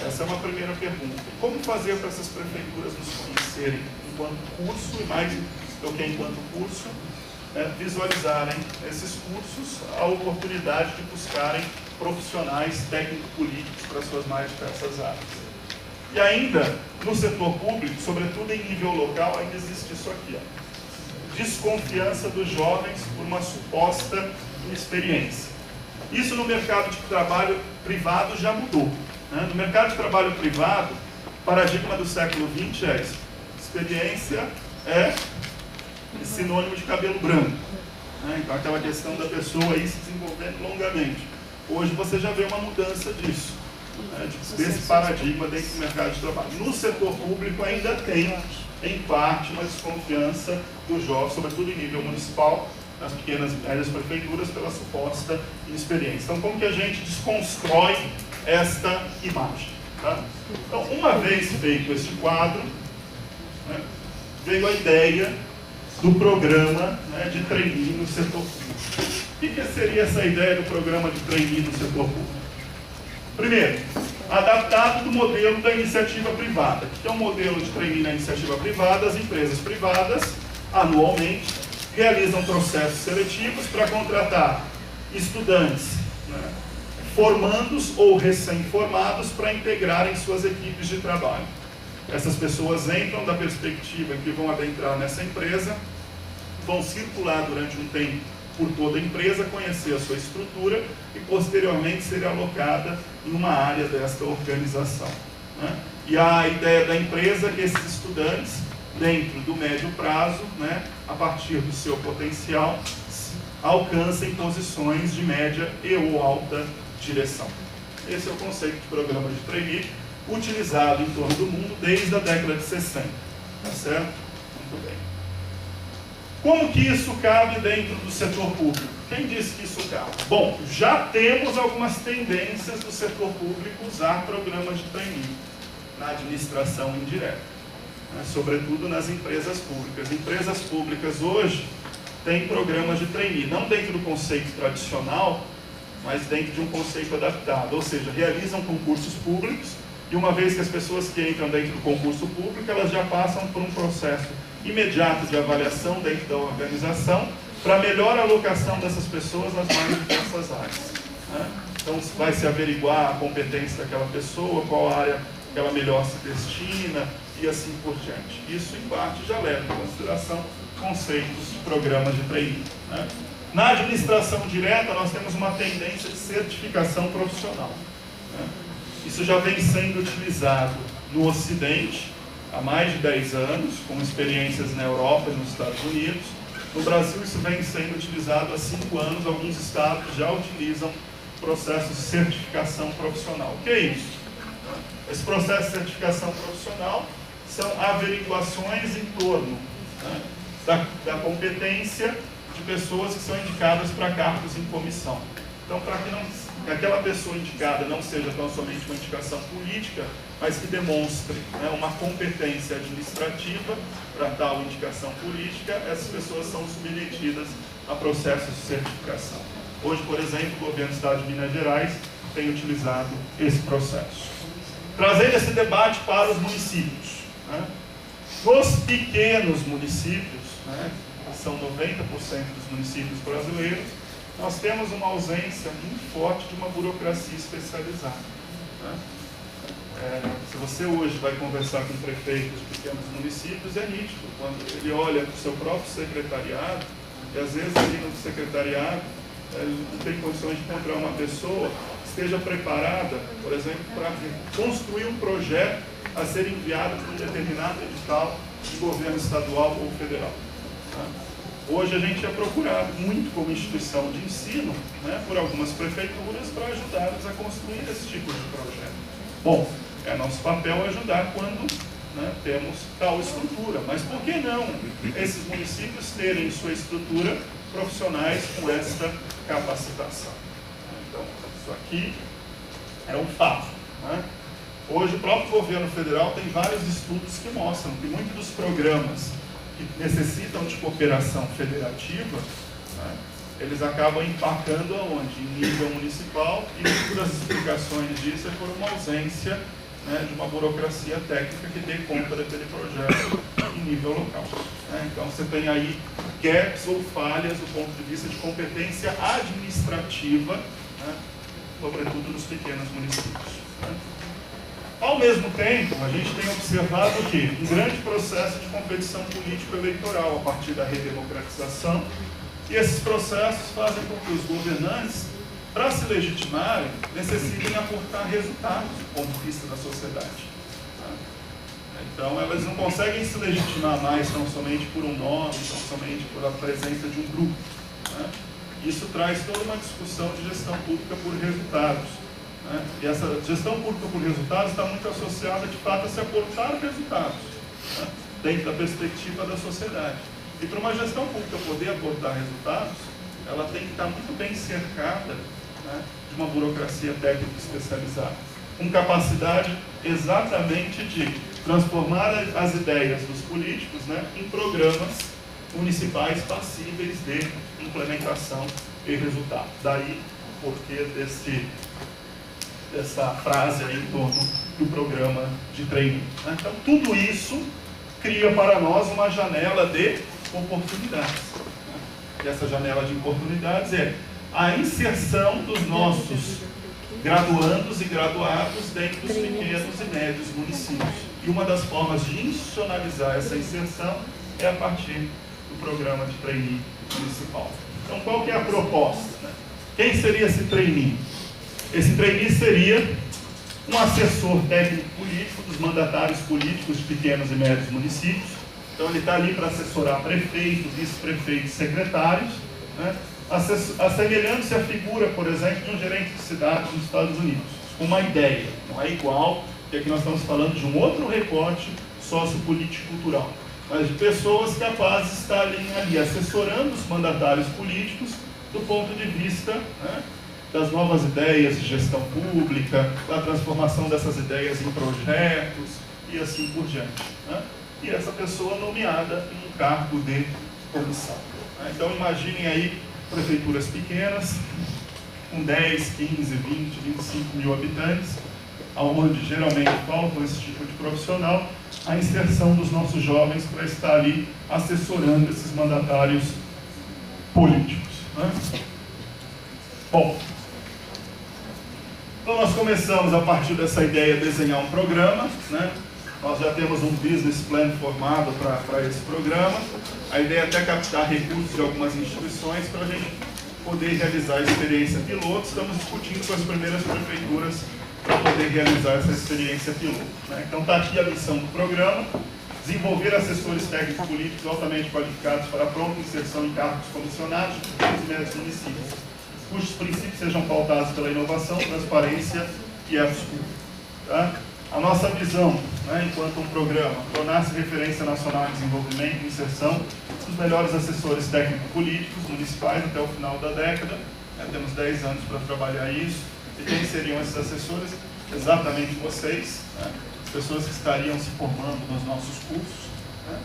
Essa é uma primeira pergunta. Como fazer para essas prefeituras nos conhecerem enquanto curso e, mais do que enquanto curso, visualizarem esses cursos a oportunidade de buscarem profissionais técnico-políticos para suas mais diversas áreas. E ainda, no setor público, sobretudo em nível local, ainda existe isso aqui, desconfiança dos jovens por uma suposta inexperiência. Isso no mercado de trabalho privado já mudou, né? No mercado de trabalho privado, o paradigma do século XX é isso. Experiência é sinônimo de cabelo branco, né? Então aquela questão da pessoa aí se desenvolvendo longamente. Hoje você já vê uma mudança disso, né, desse paradigma dentro do mercado de trabalho. No setor público ainda tem, em parte, uma desconfiança dos jovens, sobretudo em nível municipal, nas pequenas e médias prefeituras, pela suposta inexperiência. Então, como que a gente desconstrói esta imagem? Tá? Então, uma vez feito esse quadro, né, veio a ideia do programa, né, de trainee no setor público. O que seria essa ideia do programa de trainee no setor público? Primeiro, adaptado do modelo da iniciativa privada. Que é um modelo de trainee na iniciativa privada. As empresas privadas, anualmente, realizam processos seletivos para contratar estudantes, né, formandos ou recém-formados para integrarem suas equipes de trabalho. Essas pessoas entram da perspectiva que vão adentrar nessa empresa, vão circular durante um tempo por toda a empresa, conhecer a sua estrutura e posteriormente ser alocada em uma área desta organização, né? E a ideia da empresa é que esses estudantes dentro do médio prazo, né, a partir do seu potencial, alcancem posições de média e ou alta direção. Esse é o conceito de programa de trainee, utilizado em torno do mundo desde a década de 60. Tá certo? Muito bem. Como que isso cabe dentro do setor público? Quem disse que isso cabe? Bom, já temos algumas tendências do setor público usar programas de trainee na administração indireta, né, sobretudo nas empresas públicas. Empresas públicas hoje têm programas de trainee, não dentro do conceito tradicional, mas dentro de um conceito adaptado, ou seja, realizam concursos públicos e uma vez que as pessoas que entram dentro do concurso público, elas já passam por um processo imediato de avaliação dentro da organização para melhor alocação dessas pessoas nas mais diversas áreas, né? Então vai se averiguar a competência daquela pessoa, qual área que ela melhor se destina e assim por diante. Isso em parte já leva em consideração conceitos de programas de trainee, né? Na administração direta nós temos uma tendência de certificação profissional, né? Isso já vem sendo utilizado no Ocidente há mais de 10 anos, com experiências na Europa e nos Estados Unidos. No Brasil isso vem sendo utilizado há 5 anos, alguns estados já utilizam processos de certificação profissional. O que é isso? Esse processo de certificação profissional são averiguações em torno, né, da competência de pessoas que são indicadas para cargos em comissão. Então, para que aquela pessoa indicada não seja tão somente uma indicação política, mas que demonstre, né, uma competência administrativa para tal indicação política, essas pessoas são submetidas a processos de certificação. Hoje, por exemplo, o governo do Estado de Minas Gerais tem utilizado esse processo. Trazendo esse debate para os municípios, né? Nos pequenos municípios, né, que são 90% dos municípios brasileiros, nós temos uma ausência muito forte de uma burocracia especializada, né? Se você hoje vai conversar com prefeitos de pequenos municípios, é nítido, quando ele olha para o seu próprio secretariado, e às vezes ali no secretariado não tem condições de encontrar uma pessoa que esteja preparada, por exemplo, para construir um projeto a ser enviado para um determinado edital de governo estadual ou federal, né? Hoje a gente é procurado muito como instituição de ensino, né, por algumas prefeituras para ajudá-los a construir esse tipo de projeto. Bom, é nosso papel ajudar quando, né, temos tal estrutura, mas por que não esses municípios terem em sua estrutura profissionais com esta capacitação? Então, isso aqui é um fato, né? Hoje o próprio governo federal tem vários estudos que mostram que muitos dos programas que necessitam de cooperação federativa, né, eles acabam empacando aonde? Em nível municipal, e uma das explicações disso é por uma ausência, né, de uma burocracia técnica que dê conta daquele projeto em nível local, né? Então você tem aí gaps ou falhas do ponto de vista de competência administrativa, né, sobretudo nos pequenos municípios, né? Ao mesmo tempo, a gente tem observado que um grande processo de competição político-eleitoral a partir da redemocratização, e esses processos fazem com que os governantes, para se legitimarem, necessitem aportar resultados do ponto de vista da sociedade, né? Então, elas não conseguem se legitimar mais tão somente por um nome, tão somente por a presença de um grupo, né? Isso traz toda uma discussão de gestão pública por resultados. E essa gestão pública por resultados está muito associada, de fato, a se aportar resultados, né, dentro da perspectiva da sociedade. E para uma gestão pública poder aportar resultados, ela tem que estar muito bem cercada, né, de uma burocracia técnica especializada, com capacidade exatamente de transformar as ideias dos políticos, né, em programas municipais passíveis de implementação e resultado. Daí o porquê dessa frase aí em torno do programa de trainee, né? Então, tudo isso cria para nós uma janela de oportunidades, né? E essa janela de oportunidades é a inserção dos nossos graduandos e graduados dentro dos pequenos e médios municípios. E uma das formas de institucionalizar essa inserção é a partir do programa de trainee municipal. Então, qual que é a proposta, né? Quem seria esse trainee? Esse trainee seria um assessor técnico político dos mandatários políticos de pequenos e médios municípios, Então ele está ali para assessorar prefeito, vice-prefeito e secretários, né? Assemelhando-se à figura, por exemplo, de um gerente de cidade nos Estados Unidos. Uma ideia, não é igual, porque aqui nós estamos falando de um outro recorte sociopolítico-cultural, mas de pessoas capazes de estar ali assessorando os mandatários políticos do ponto de vista, né, das novas ideias de gestão pública, da transformação dessas ideias em projetos e assim por diante, né? E essa pessoa nomeada em um cargo de comissão, né? Então imaginem aí prefeituras pequenas, com 10, 15, 20, 25 mil habitantes, onde geralmente faltam esse tipo de profissional, a inserção dos nossos jovens para estar ali assessorando esses mandatários políticos, né? Bom, então nós começamos a partir dessa ideia a desenhar um programa, né? Nós já temos um business plan formado para esse programa. A ideia é até captar recursos de algumas instituições para a gente poder realizar a experiência piloto. Estamos discutindo com as primeiras prefeituras para poder realizar essa experiência piloto, né? Então está aqui a missão do programa: desenvolver assessores técnicos políticos altamente qualificados para a pronta inserção em cargos comissionados de pequenos e médios municípios, cujos princípios sejam pautados pela inovação, transparência e etos públicos, tá? A nossa visão, né, enquanto um programa, tornar-se referência nacional em desenvolvimento e inserção dos melhores assessores técnico-políticos municipais até o final da década, né? Temos 10 anos para trabalhar isso. E quem seriam esses assessores? Exatamente vocês, né? Pessoas que estariam se formando nos nossos cursos, né?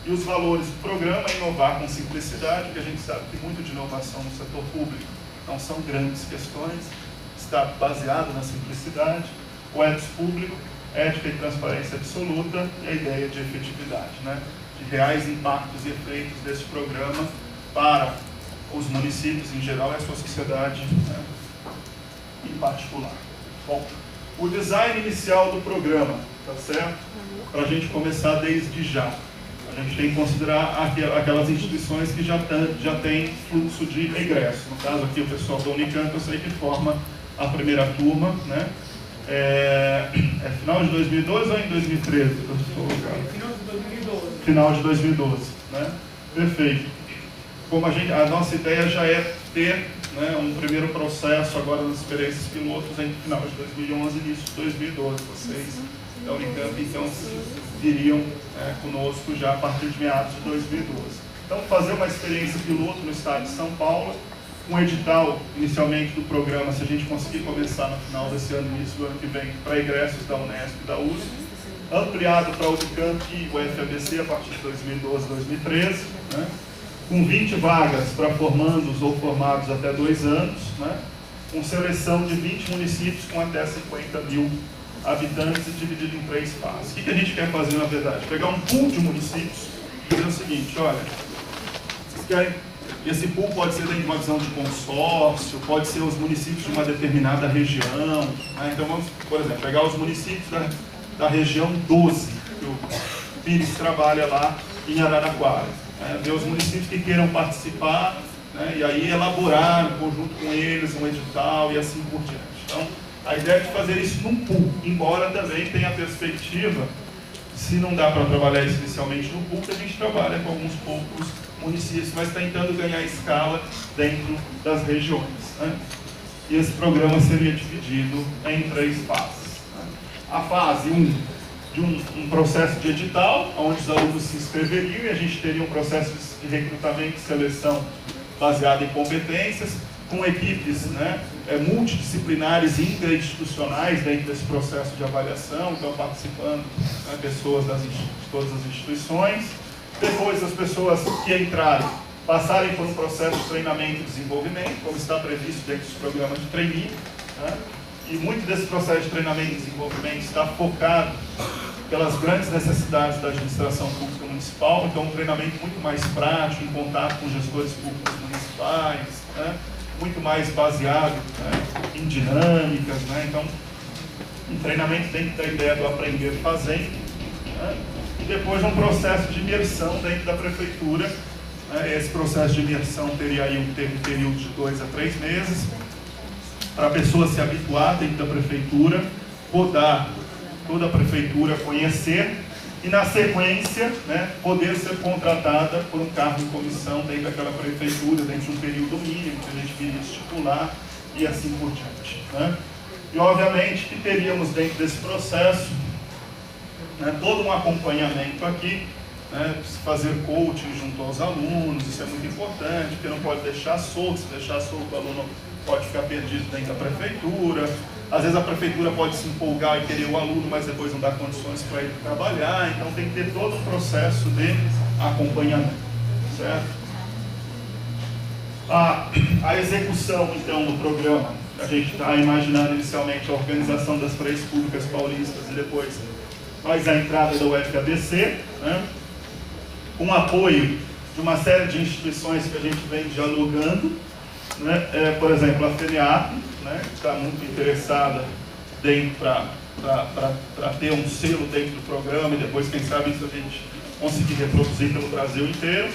E os valores do programa: inovar com simplicidade, porque a gente sabe que muito de inovação no setor público não são grandes questões, está baseado na simplicidade. O etos público, ética e transparência absoluta, e a ideia de efetividade, né? De reais impactos e efeitos desse programa para os municípios em geral e a sua sociedade, né, em particular. Bom, o design inicial do programa, tá certo? Para a gente começar desde já. A gente tem que considerar aquelas instituições que já têm fluxo de egresso. No caso aqui, o pessoal da Unicamp, eu sei que forma a primeira turma, né? É final de 2012 ou em 2013? Final de 2012. Final de 2012, né? Perfeito. Como a nossa ideia já é ter, né, um primeiro processo agora nas experiências pilotos entre final de 2011 e início de 2012. Vocês da Unicamp, então, viriam conosco já a partir de meados de 2012. Então, fazer uma experiência piloto no estado de São Paulo, um edital, inicialmente, do programa, se a gente conseguir começar no final desse ano, início do ano que vem, para egressos da Unesp e da USP, ampliado para a Unicamp e o FABC a partir de 2012, 2013, né? Com 20 vagas para formandos ou formados até 2 anos, né? Com seleção de 20 municípios com até 50 mil habitantes e dividido em 3 fases. O que a gente quer fazer, na verdade? Pegar um pool de municípios e dizer o seguinte: olha, vocês querem... Esse pool pode ser dentro de uma visão de consórcio, pode ser os municípios de uma determinada região, né? Então vamos, por exemplo, pegar os municípios da região 12, que o Pires trabalha lá em Araraquara, né? Ver os municípios que queiram participar, né? E aí elaborar, em conjunto com eles, um edital e assim por diante. Então, a ideia é de fazer isso num pool, embora também tenha a perspectiva, se não dá para trabalhar isso inicialmente no pool, que a gente trabalha com alguns poucos municípios, mas tentando ganhar escala dentro das regiões, né? E esse programa seria dividido em 3 fases, né? A fase 1, de um processo de edital, onde os alunos se inscreveriam e a gente teria um processo de recrutamento e seleção baseado em competências, com equipes, né, multidisciplinares e interinstitucionais dentro desse processo de avaliação, então participando, né, pessoas de todas as instituições. Depois, as pessoas que entrarem passarem por um processo de treinamento e desenvolvimento, como está previsto dentro dos programas de trainee, né? E muito desse processo de treinamento e desenvolvimento está focado pelas grandes necessidades da administração pública municipal, então um treinamento muito mais prático, em contato com gestores públicos municipais, né? Muito mais baseado, né, em dinâmicas, né? Então, um treinamento dentro da ideia do aprender fazendo, né? E depois um processo de imersão dentro da prefeitura, né? Esse processo de imersão teria aí um período de 2 a 3 meses, para a pessoa se habituar dentro da prefeitura, rodar toda a prefeitura, conhecer e na sequência, né, poder ser contratada por um cargo em comissão dentro daquela prefeitura, dentro de um período mínimo que a gente viria estipular e assim por diante, né? E obviamente que teríamos dentro desse processo, né, todo um acompanhamento aqui, né, fazer coaching junto aos alunos, isso é muito importante, porque não pode deixar solto, se deixar solto o aluno pode ficar perdido dentro da prefeitura, às vezes a prefeitura pode se empolgar e querer o aluno, mas depois não dá condições para ele trabalhar, então tem que ter todo um processo de acompanhamento, certo? A execução, então, do programa, a gente está imaginando inicialmente a organização das 3 públicas paulistas e depois faz a entrada da UFABC, né, com apoio de uma série de instituições que a gente vem dialogando, né, por exemplo, a FENEAP, né, que está muito interessada para ter um selo dentro do programa e depois, quem sabe, isso a gente conseguir reproduzir pelo Brasil inteiro.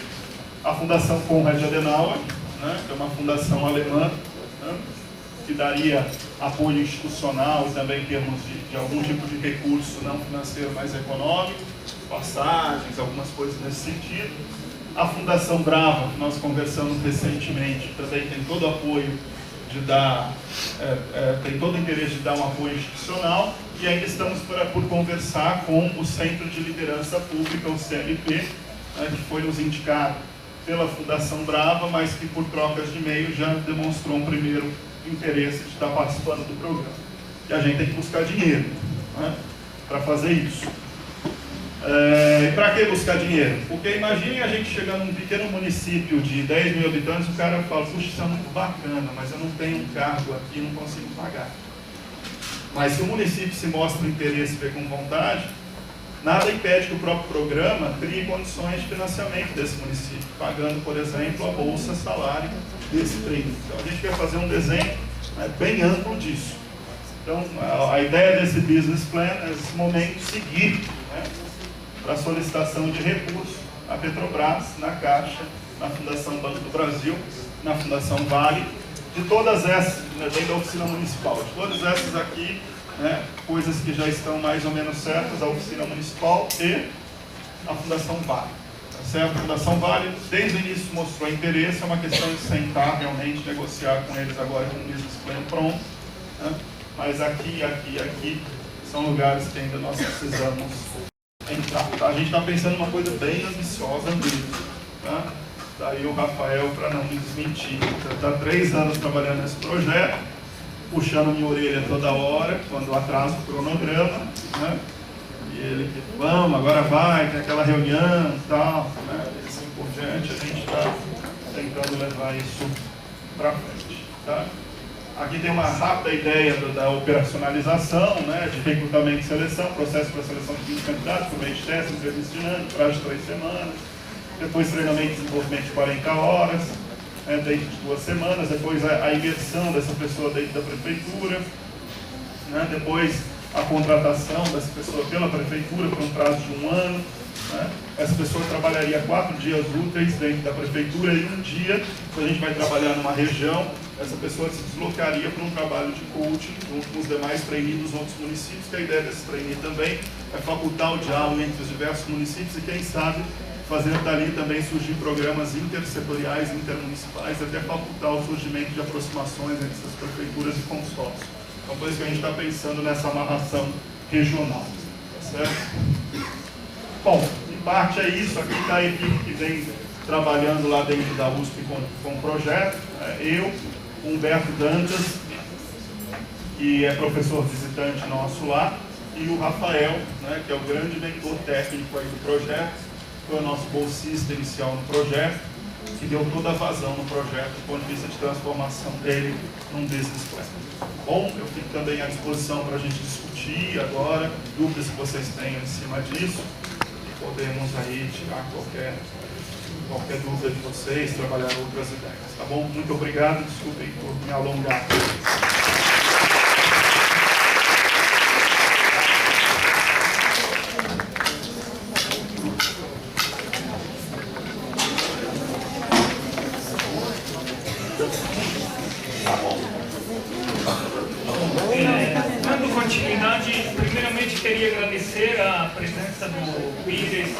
A Fundação Konrad Adenauer, né, que é uma fundação alemã, né, que daria apoio institucional e também em termos de algum tipo de recurso não financeiro, mas econômico, passagens, algumas coisas nesse sentido. A Fundação Brava, que nós conversamos recentemente, também tem todo o apoio de dar, tem todo o interesse de dar um apoio institucional, e ainda estamos por conversar com o Centro de Liderança Pública, o CLP, né, que foi nos indicado pela Fundação Brava, mas que por trocas de e-mail já demonstrou um primeiro interesse de estar participando do programa. E a gente tem que buscar dinheiro, né, para fazer isso. E para que buscar dinheiro? Porque imagine a gente chegando num pequeno município de 10 mil habitantes, o cara fala, puxa, isso é muito bacana, mas eu não tenho um cargo aqui, não consigo pagar. Mas se o município se mostra interesse e vê com vontade, nada impede que o próprio programa crie condições de financiamento desse município, pagando, por exemplo, a bolsa salário desse treino. Então a gente quer fazer um desenho, né, bem amplo disso. Então a ideia desse business plan é, nesse momento, seguir, né, para solicitação de recursos à Petrobras, na Caixa, na Fundação Banco do Brasil, na Fundação Vale, de todas essas, né, dentro da oficina municipal, de todas essas aqui, né, coisas que já estão mais ou menos certas, a oficina municipal e a Fundação Vale. Tá certo? A Fundação Vale, desde o início, mostrou interesse, é uma questão de sentar realmente, negociar com eles agora com o business plan pronto, né? Mas aqui são lugares que ainda nós precisamos entrar. Tá? A gente está pensando uma coisa bem ambiciosa mesmo. Tá? Daí o Rafael, para não me desmentir, está 3 anos trabalhando nesse projeto, puxando minha orelha toda hora, quando atrasa o cronograma, né? E ele, vamos, agora vai, tem aquela reunião e tal, né? E assim por diante, a gente está tentando levar isso para frente. Tá? Aqui tem uma rápida ideia da operacionalização, né, de recrutamento e seleção, processo para seleção de 20 candidatos, por meio de teste, entrevista dinâmica, prazo de 3 semanas, depois treinamento e desenvolvimento de 40 horas, né, dentro de 2 semanas, depois a imersão dessa pessoa dentro da prefeitura, né, depois a contratação dessa pessoa pela prefeitura por um prazo de 1 ano, né. Essa pessoa trabalharia 4 dias úteis dentro da prefeitura e 1 dia, a gente vai trabalhar numa região, essa pessoa se deslocaria para um trabalho de coaching junto com os demais trainees dos outros municípios, que a ideia desse trainee também é facultar o diálogo entre os diversos municípios e, quem sabe, fazer dali também surgir programas intersetoriais, intermunicipais, até facultar o surgimento de aproximações entre essas prefeituras e consórcios. Então, por isso que a gente está pensando nessa amarração regional. Tá certo? Bom, em parte é isso. Aqui está a equipe que vem trabalhando lá dentro da USP com o projeto. Eu, Humberto Dantas, que é professor visitante nosso lá, e o Rafael, né, que é o grande mentor técnico aí do projeto, foi o nosso bolsista inicial no projeto, que deu toda a vazão no projeto do ponto de vista de transformação dele num business plan. Bom, eu fico também à disposição para a gente discutir agora, dúvidas que vocês tenham em cima disso, e podemos aí tirar qualquer dúvida de vocês, trabalhar outras ideias, tá bom? Muito obrigado, desculpem por me alongar. Dando continuidade, primeiramente queria agradecer a presença do Pires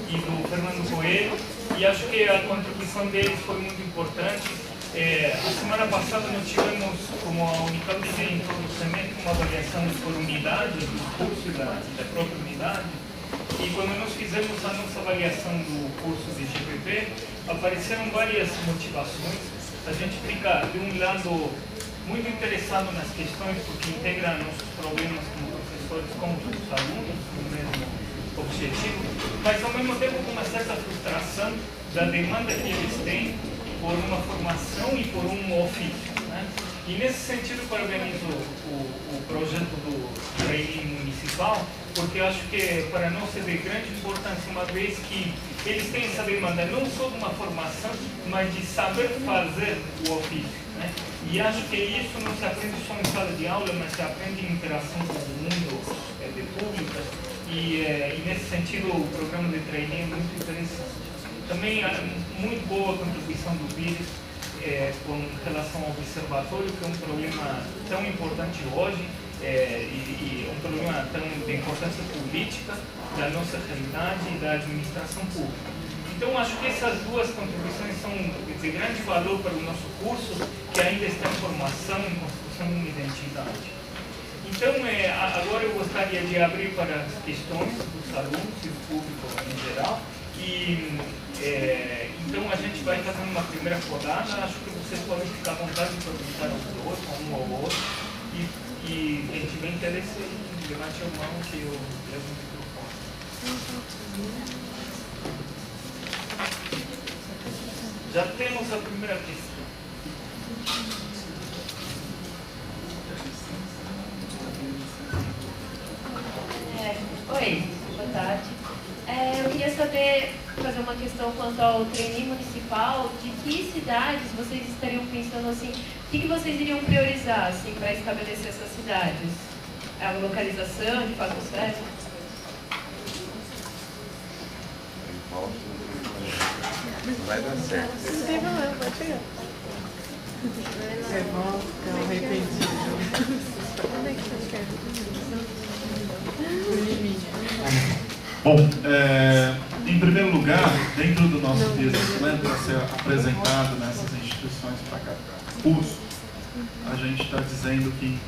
e do Fernando Coelho, e acho que a contribuição deles foi muito importante. A semana passada nós tivemos, como a Unicamp tem todo o semestre, uma avaliação por unidade do curso e da própria unidade, e quando nós fizemos a nossa avaliação do curso de GPP, apareceram várias motivações. A gente fica, de um lado, muito interessado nas questões, porque integra nossos problemas como professores, como os alunos, no mesmo objetivo, mas ao mesmo tempo com uma certa frustração da demanda que eles têm por uma formação e por um ofício, né? E nesse sentido parabenizo o projeto do trainee municipal, porque acho que para nós é de grande importância, uma vez que eles têm essa demanda não só de uma formação, mas de saber fazer o ofício, né? E acho que isso não se aprende só em sala de aula, mas se aprende em interação com o mundo de pública, e nesse sentido o programa de trainee é muito interessante. Também muito boa a contribuição do Pires com relação ao observatório, que é um problema tão importante hoje, e um problema tão de importância política da nossa realidade e da administração pública. Então, acho que essas duas contribuições são de grande valor para o nosso curso, que ainda está em formação, em construção de uma identidade. Então, agora eu gostaria de abrir para as questões dos alunos e do público em geral. Então a gente vai fazendo uma primeira rodada. Acho que vocês podem ficar à vontade de perguntar aos dois, a um ao outro, e quem tiver interesse, levante a mão que eu levo o microfone. Já temos a primeira questão. Oi, boa tarde. Eu queria fazer uma questão quanto ao trainee municipal. De que cidades vocês estariam pensando assim, o que vocês iriam priorizar assim, para estabelecer essas cidades? A localização, de fato certo? Vai dar certo. Não tem problema, pode chegar. Revolta, arrependido. Onde é que você quer? Bom, em primeiro lugar, dentro do nosso business plan, para ser apresentado nessas instituições para cada curso, a gente está dizendo que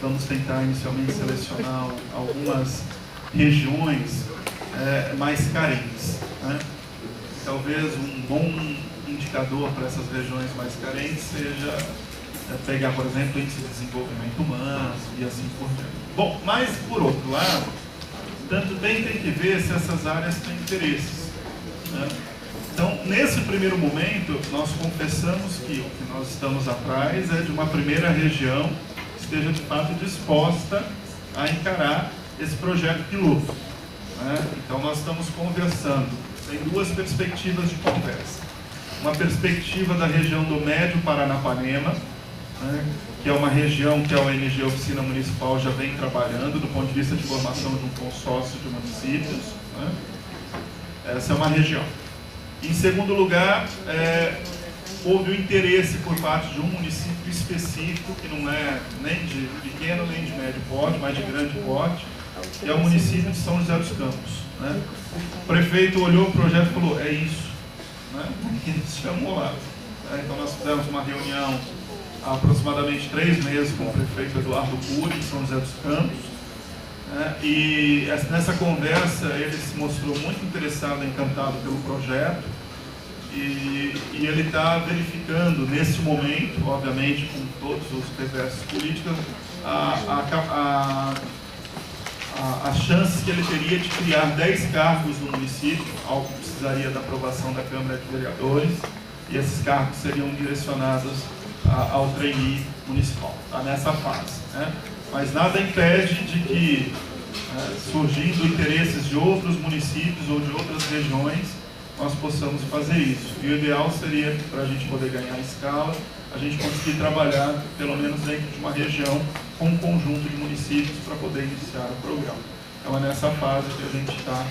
vamos tentar inicialmente selecionar algumas regiões mais carentes, né? Talvez um bom indicador para essas regiões mais carentes seja pegar, por exemplo, índice de desenvolvimento humano e assim por diante. Bom, mas por outro lado, também tem que ver se essas áreas têm interesses, né? Então, nesse primeiro momento, nós confessamos que o que nós estamos atrás é de uma primeira região que esteja de fato disposta a encarar esse projeto piloto, né? Então, nós estamos conversando, tem duas perspectivas de conversa. Uma perspectiva da região do Médio Paranapanema, né, que é uma região que a ONG Oficina Municipal já vem trabalhando do ponto de vista de formação de um consórcio de municípios, né? Essa é uma região. Em segundo lugar, houve o interesse por parte de um município específico, que não é nem de pequeno nem de médio porte, mas de grande porte, que é o município de São José dos Campos, né? O prefeito olhou o projeto e falou, é isso, né? E nos chamou lá. Então nós fizemos uma reunião há aproximadamente 3 meses com o prefeito Eduardo Cury, de São José dos Campos, né? E nessa conversa ele se mostrou muito interessado, encantado pelo projeto, e ele está verificando nesse momento, obviamente com todos os reversos políticos, as chances que ele teria de criar 10 cargos no município, algo que precisaria da aprovação da Câmara de Vereadores, e esses cargos seriam direcionados ao trainee municipal. Está nessa fase, né? Mas nada impede de que, surgindo interesses de outros municípios ou de outras regiões, nós possamos fazer isso. E o ideal seria, para a gente poder ganhar escala, a gente conseguir trabalhar, pelo menos dentro de uma região, com um conjunto de municípios para poder iniciar o programa. Então é nessa fase que a gente está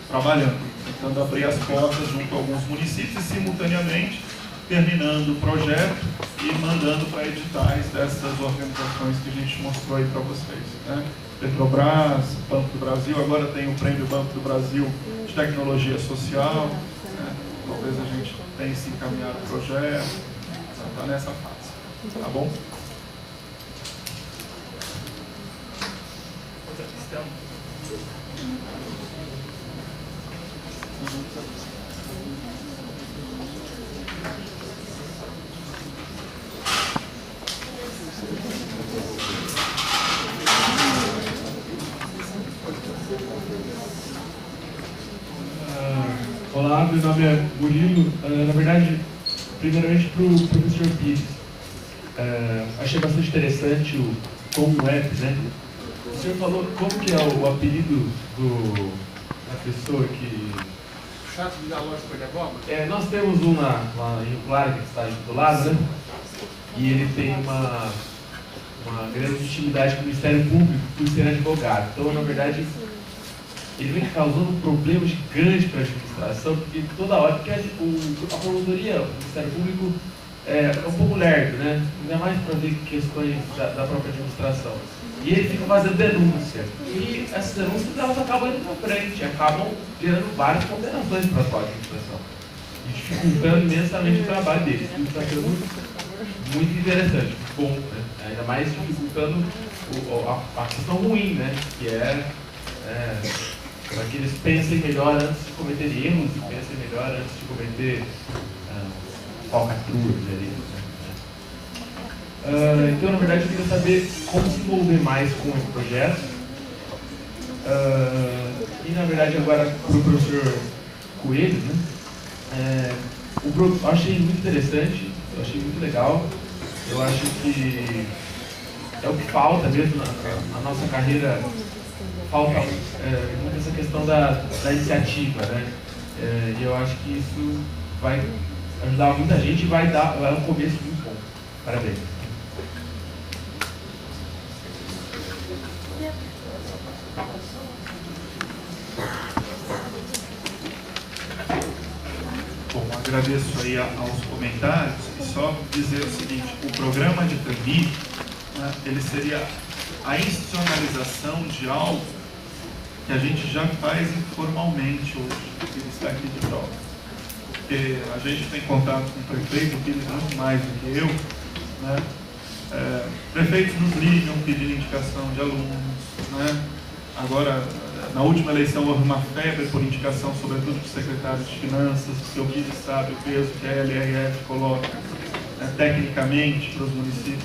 trabalhando, tentando abrir as portas junto a alguns municípios e, simultaneamente, terminando o projeto e mandando para editais dessas organizações que a gente mostrou aí para vocês, né? Petrobras, Banco do Brasil, agora tem o Prêmio Banco do Brasil de Tecnologia Social, né? Talvez a gente tenha se encaminhado o projeto, está nessa fase, tá bom? Outra questão? Olá, meu nome é Murilo. Na verdade, primeiramente para o professor Pires. Achei bastante interessante o Como Web, né? O senhor falou como que é o apelido da pessoa que... Chato de dar loja de abóbora? Nós temos um lá em Rio Claro, que está aí do lado, né? E ele tem uma grande intimidade com o Ministério Público por ser advogado. Então, na verdade, ele vem causando problemas gigantes para a administração, porque toda hora, porque a promotoria, o Ministério Público é um pouco lerdo, né? Ainda mais para ver questões da própria administração. E ele fica fazendo denúncia. E essas denúncias elas acabam indo para frente, acabam gerando várias condenações para a atual administração. E dificultando imensamente o trabalho deles. Isso está sendo muito interessante, muito bom, né? Ainda mais dificultando a questão ruim, né? Que para que eles pensem melhor antes de cometer erros e pensem melhor antes de cometer falcatruas ali. Então, na verdade, eu queria saber como se envolver mais com esse projeto. E, na verdade, agora para o professor Coelho, né? Eu achei muito interessante, eu achei muito legal. Eu acho que é o que falta mesmo na nossa carreira. Falta muito essa questão da iniciativa, né? E eu acho que isso vai ajudar muita gente e vai dar um começo muito bom. Parabéns. Bom, agradeço aí aos comentários e só dizer o seguinte: o programa de TAMI, né, ele seria a institucionalização de algo que a gente já faz informalmente hoje, que ele está aqui de prova. Porque a gente tem contato com o prefeito, que ele muito mais do que eu, né? Prefeitos nos ligam pedindo indicação de alunos, né? Agora, na última eleição houve uma febre por indicação, sobretudo dos secretários de finanças, porque o Pires sabe o peso que a LRF coloca, né, tecnicamente para os municípios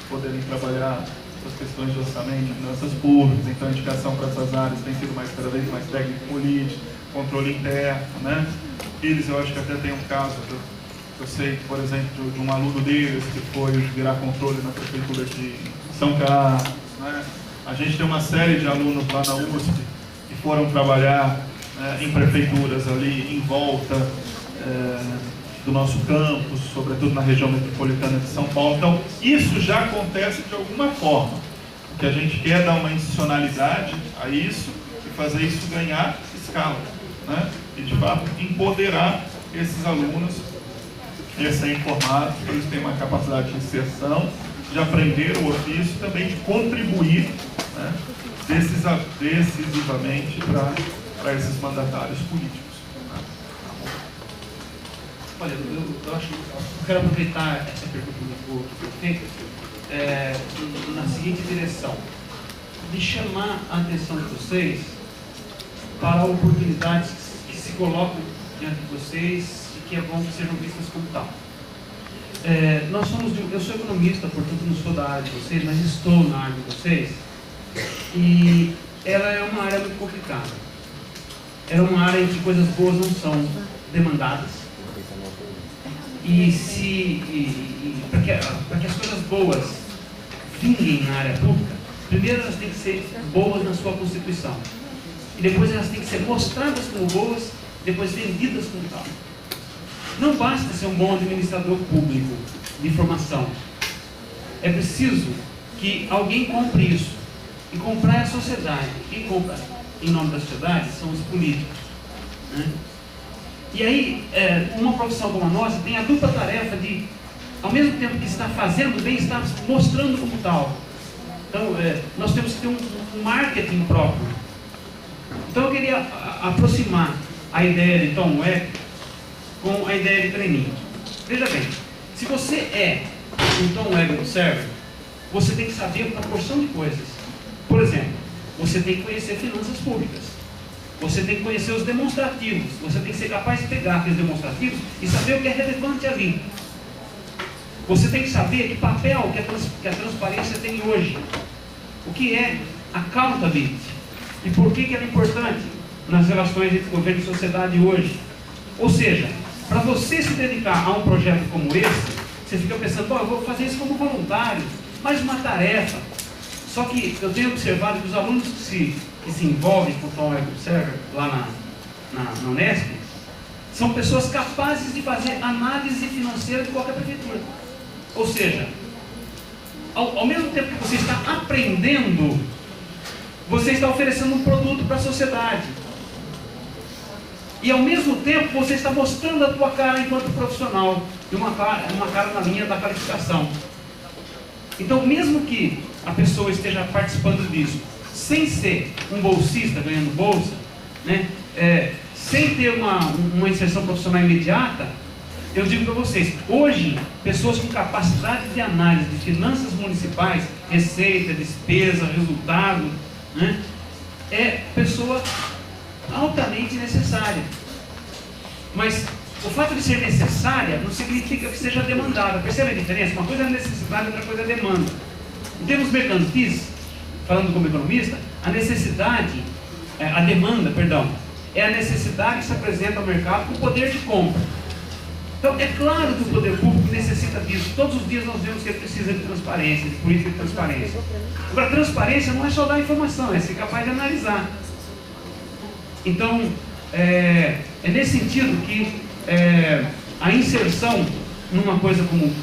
poderem trabalhar as questões de orçamento, de finanças públicas. Então a indicação para essas áreas tem sido cada vez mais técnico-político, controle interno, né? Eles, eu acho que até tem um caso que eu sei, por exemplo, de um aluno deles que foi virar controle na prefeitura de São Carlos, né? A gente tem uma série de alunos lá na USP que foram trabalhar em prefeituras ali em volta do nosso campus, sobretudo na região metropolitana de São Paulo. Então, isso já acontece de alguma forma. O que a gente quer é dar uma institucionalidade a isso e fazer isso ganhar escala, né? E, de fato, empoderar esses alunos recém-formados, para eles terem uma capacidade de inserção, de aprender o ofício e também de contribuir, né, decisivamente para esses mandatários políticos. Olha, eu quero aproveitar essa pergunta do prefeito na seguinte direção: de chamar a atenção de vocês para oportunidades que se colocam diante de vocês e que é bom que sejam vistas como tal. Eu sou economista, portanto não sou da área de vocês, mas estou na área de vocês, e ela é uma área muito complicada. É uma área em que coisas boas não são demandadas. Para que as coisas boas vinguem na área pública, primeiro elas têm que ser boas na sua Constituição. E depois elas têm que ser mostradas como boas, depois vendidas como tal. Não basta ser um bom administrador público de informação. É preciso que alguém compre isso. E comprar é a sociedade. Quem compra em nome da sociedade são os políticos, né? E aí, uma profissão como a nossa tem a dupla tarefa de, ao mesmo tempo que está fazendo bem, está mostrando como tal. Então, nós temos que ter um marketing próprio. Então, eu queria aproximar a ideia de Tom Webb com a ideia de treininho. Veja bem, se você é um Tom Webb Observer, você tem que saber uma porção de coisas. Por exemplo, você tem que conhecer finanças públicas. Você tem que conhecer os demonstrativos. Você tem que ser capaz de pegar aqueles demonstrativos e saber o que é relevante ali. Você tem que saber que papel que a transparência tem hoje. O que é accountability. E por que ela é importante nas relações entre governo e sociedade hoje. Ou seja, para você se dedicar a um projeto como esse, você fica pensando, eu vou fazer isso como voluntário, mais uma tarefa. Só que eu tenho observado que os alunos que se envolvem com o Tom Webb Observer lá na Unesp, são pessoas capazes de fazer análise financeira de qualquer prefeitura. Ou seja, ao mesmo tempo que você está aprendendo, você está oferecendo um produto para a sociedade. E ao mesmo tempo você está mostrando a tua cara enquanto profissional, e uma cara na linha da qualificação. Então, mesmo que a pessoa esteja participando disso, sem ser um bolsista ganhando bolsa, né, sem ter uma inserção profissional imediata, eu digo para vocês, hoje, pessoas com capacidade de análise de finanças municipais, receita, despesa, resultado, né, é pessoa altamente necessária. Mas o fato de ser necessária não significa que seja demandada. Percebe a diferença? Uma coisa é necessidade, outra coisa é demanda. Em termos mercantis, falando como economista, a demanda, é a necessidade que se apresenta ao mercado com o poder de compra. Então, é claro que o poder público necessita disso. Todos os dias nós vemos que ele precisa de transparência, de política de transparência. Agora, transparência não é só dar informação, é ser capaz de analisar. Então, é nesse sentido que a inserção numa coisa como o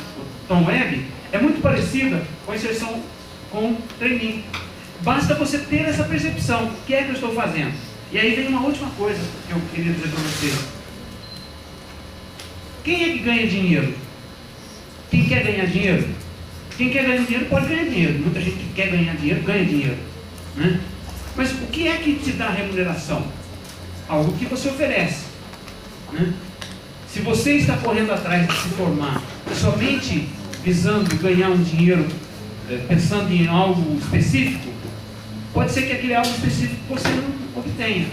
Tom Webb é muito parecida com a inserção com trainee. Basta você ter essa percepção, o que é que eu estou fazendo? E aí vem uma última coisa que eu queria dizer para vocês. Quem é que ganha dinheiro? Quem quer ganhar dinheiro? Quem quer ganhar dinheiro pode ganhar dinheiro. Muita gente que quer ganhar dinheiro, ganha dinheiro, né? Mas o que é que te dá remuneração? Algo que você oferece, né? Se você está correndo atrás de se formar somente visando ganhar um dinheiro, pensando em algo específico, pode ser que aquele algo específico você não obtenha.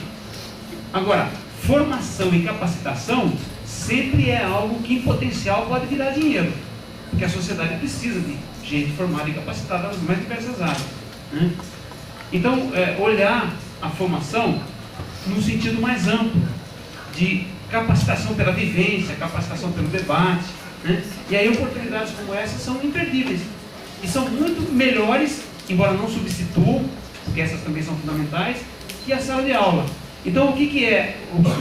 Agora, formação e capacitação sempre é algo que em potencial pode virar dinheiro, porque a sociedade precisa de gente formada e capacitada nas mais diversas áreas, né? Então, olhar a formação num sentido mais amplo, de capacitação pela vivência, capacitação pelo debate, né? E aí oportunidades como essa são imperdíveis e são muito melhores, embora não substituam, porque essas também são fundamentais, que a sala de aula. Então, o que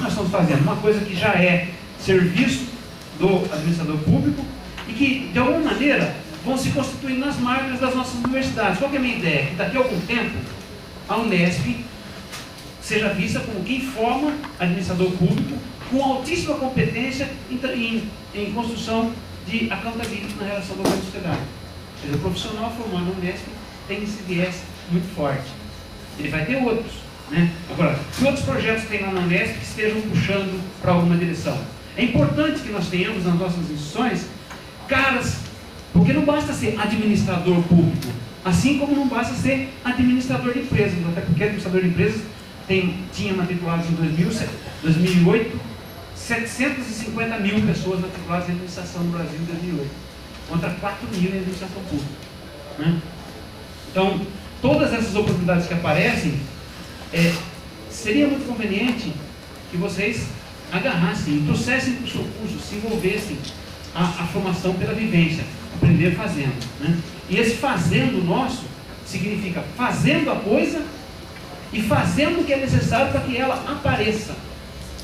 nós estamos fazendo? Uma coisa que já é serviço do administrador público e que, de alguma maneira, vão se constituindo nas marcas das nossas universidades. Qual que é a minha ideia? Que daqui a algum tempo, a Unesp seja vista como quem forma administrador público com altíssima competência em construção de accountability na relação do governo e sociedade. Ou seja, o profissional formado na Unesp tem esse viés muito forte. Ele vai ter outros, né? Agora, que outros projetos tem lá na Unesp que estejam puxando para alguma direção? É importante que nós tenhamos nas nossas instituições caras, porque não basta ser administrador público, assim como não basta ser administrador de empresas, até porque administrador de empresas tinha matriculados em 2008, 750 mil pessoas matriculadas em administração no Brasil em 2008, contra 4 mil em administração pública, né? Então, todas essas oportunidades que aparecem, seria muito conveniente que vocês agarrassem, trouxessem para o seu curso, se envolvessem a formação pela vivência, aprender fazendo, né? E esse fazendo nosso significa fazendo a coisa e fazendo o que é necessário para que ela apareça,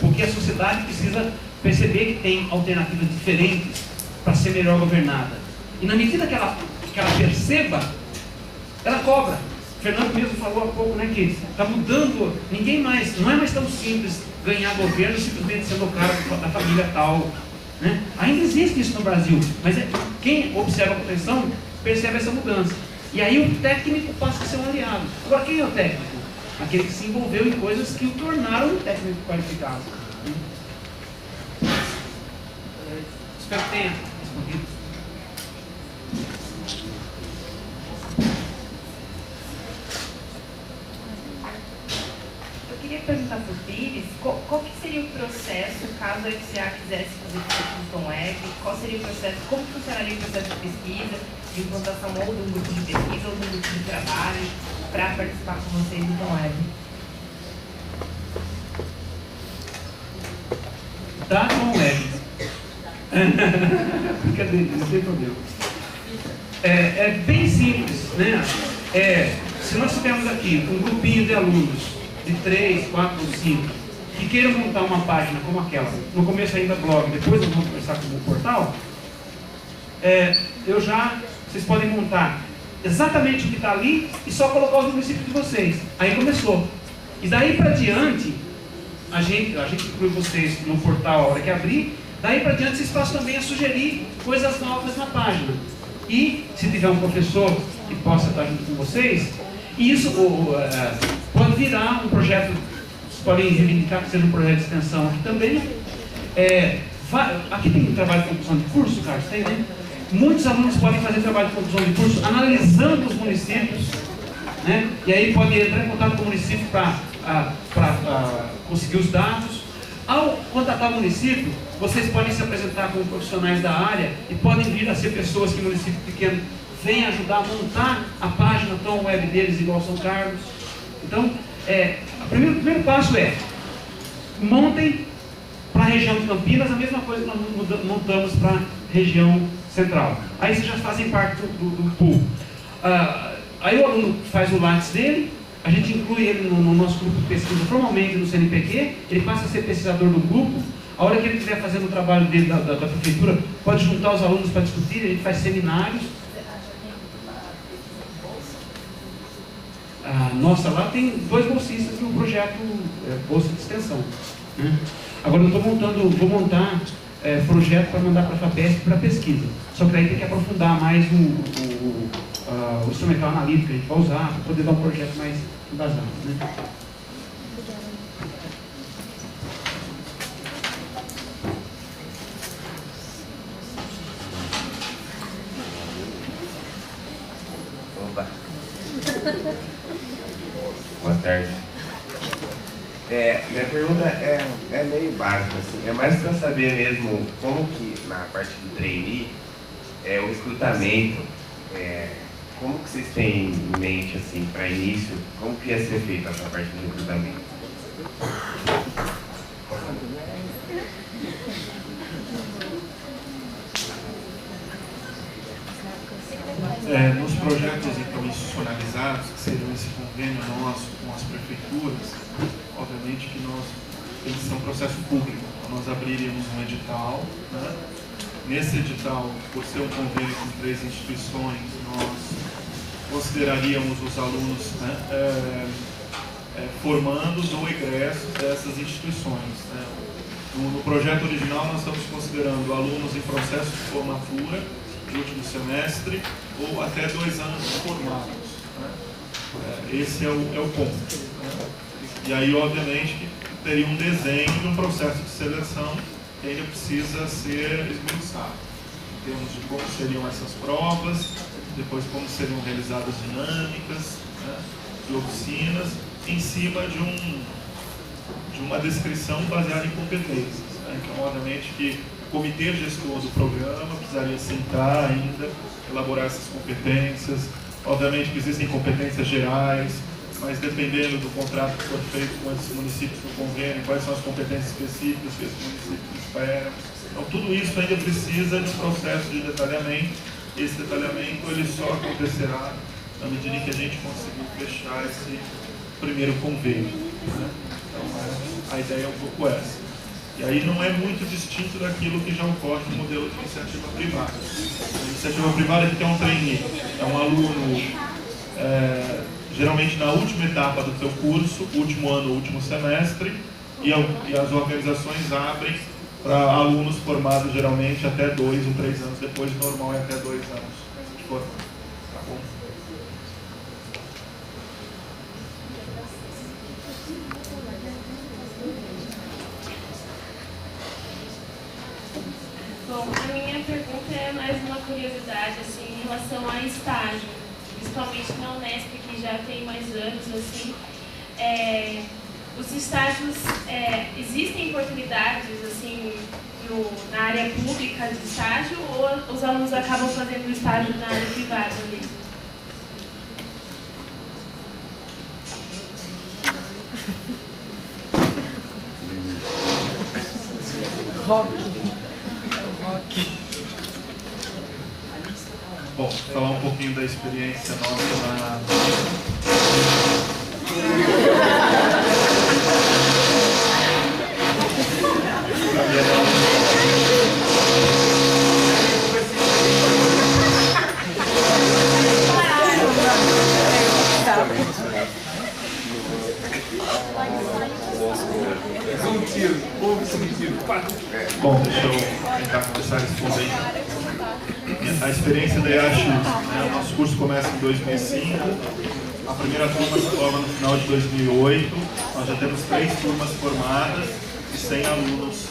porque a sociedade precisa perceber que tem alternativas diferentes para ser melhor governada, e na medida que ela perceba, ela cobra. O Fernando mesmo falou há pouco, né, que está mudando, não é mais tão simples ganhar governo simplesmente sendo o cara da família tal. Né? Ainda existe isso no Brasil, mas quem observa com atenção percebe essa mudança. E aí o técnico passa a ser um aliado. Agora, quem é o técnico? Aquele que se envolveu em coisas que o tornaram um técnico qualificado. Espero que tenha respondido. Eu queria perguntar para o Pires, qual que seria o processo caso a FCA quisesse fazer pesquisa web? Qual seria o processo, como funcionaria o processo de pesquisa, de implantação ou de um grupo de pesquisa ou de um grupo de trabalho para participar com vocês do Tom Web? Da Tom Web. Brincadeira, não tem problema. É bem simples, né? Se nós tivermos aqui um grupinho de alunos de 3, 4 ou 5 que queiram montar uma página como aquela, no começo ainda blog, depois eu vou começar como portal, vocês podem montar exatamente o que está ali e só colocar os municípios de vocês. Aí começou. E daí para diante, a gente inclui vocês no portal a hora que abrir, daí para diante vocês passam também a sugerir coisas novas na página. E se tiver um professor que possa estar junto com vocês, e isso pode virar um projeto, vocês podem reivindicar que seja um projeto de extensão aqui também. Aqui tem um trabalho de conclusão de curso, Carlos? Tem, né? Muitos alunos podem fazer trabalho de conclusão de curso analisando os municípios, né? E aí pode entrar em contato com o município para conseguir os dados. Ao contatar o município, vocês podem se apresentar como profissionais da área e podem vir a ser pessoas que o município pequeno vem ajudar a montar a página Tom Web deles igual São Carlos. Então, o primeiro passo montem para a região de Campinas a mesma coisa que nós montamos para a região central. Aí vocês já fazem parte do pool. Aí o aluno faz o Lattes dele, a gente inclui ele no nosso grupo de pesquisa formalmente no CNPq, ele passa a ser pesquisador do grupo. A hora que ele estiver fazendo o trabalho dele da prefeitura, pode juntar os alunos para discutir, a gente faz seminários. Nossa, lá tem 2 bolsistas no projeto Bolsa de Extensão. Né? Agora eu vou montar projeto para mandar para a FAPESP para pesquisa. Só que aí tem que aprofundar mais o instrumental analítico que a gente vai usar para poder dar um projeto mais embasado. Né? Opa. Boa tarde. Minha pergunta é meio básica, assim. É mais para saber mesmo como que na parte do trainee, o recrutamento, como que vocês têm em mente, assim, para início, como que ia ser feita essa parte do recrutamento? Nos projetos então institucionalizados, que seriam esse convênio nosso com as prefeituras, obviamente que eles são processo público, então nós abriríamos um edital, né? Nesse edital, por ser um convênio com 3 instituições, nós consideraríamos os alunos, né, formandos ou egressos dessas instituições. Né? No projeto original, nós estamos considerando alunos em processo de formatura, de último semestre, ou até 2 anos de formados. Né? Esse é o ponto. Né? E aí, obviamente, que teria um desenho de um processo de seleção que ainda precisa ser esmiuçado, em termos de como seriam essas provas, depois como seriam realizadas dinâmicas, né, de oficinas, em cima de uma descrição baseada em competências. Né? Então, obviamente que o comitê gestor do programa precisaria sentar ainda, elaborar essas competências. Obviamente que existem competências gerais, mas dependendo do contrato que for feito com esses municípios no convênio, quais são as competências específicas que esses municípios esperam. Então, tudo isso ainda precisa de um processo de detalhamento. Esse detalhamento ele só acontecerá na medida em que a gente conseguir fechar esse primeiro convênio. Né? Então, a ideia é um pouco essa. E aí não é muito distinto daquilo que já ocorre no modelo de iniciativa privada. A iniciativa privada que tem um trainee, é um aluno, geralmente na última etapa do seu curso, último ano, último semestre, e as organizações abrem para alunos formados geralmente até 2 ou 3 anos depois, normal é até 2 anos de formação. Tá bom? Bom, a minha pergunta é mais uma curiosidade, assim, em relação a estágio, principalmente na Unesp, que já tem mais anos, assim, os estágios, existem oportunidades, assim, na área pública de estágio, ou os alunos acabam fazendo estágio na área privada mesmo? Bom, falar um pouquinho da experiência nossa na... Bom, deixa eu tentar começar a responder. A experiência da EAX, o nosso curso começa em 2005, a primeira turma se forma no final de 2008, nós já temos 3 turmas formadas e 100 alunos.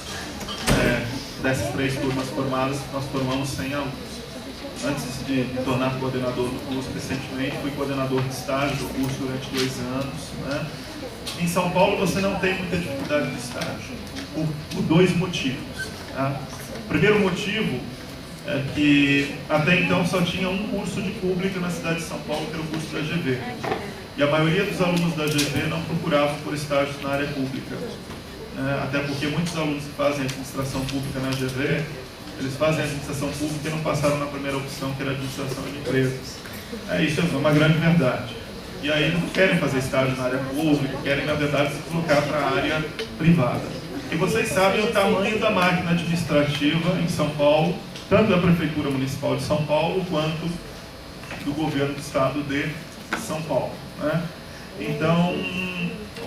Dessas 3 turmas formadas, nós formamos 100 alunos. Antes de me tornar coordenador do curso, recentemente fui coordenador de estágio do curso durante 2 anos. Né? Em São Paulo você não tem muita dificuldade de estágio, por 2 motivos. Tá? O primeiro motivo é que até então só tinha um curso de pública na cidade de São Paulo, que era o curso da GV. E a maioria dos alunos da GV não procuravam por estágios na área pública. Até porque muitos alunos que fazem administração pública na GV, eles fazem administração pública e não passaram na primeira opção, que era administração de empresas. Isso é uma grande verdade. E aí eles não querem fazer estágio na área pública, querem, na verdade, se colocar para a área privada. E vocês sabem o tamanho da máquina administrativa em São Paulo, tanto da Prefeitura Municipal de São Paulo, quanto do Governo do Estado de São Paulo. Né? Então,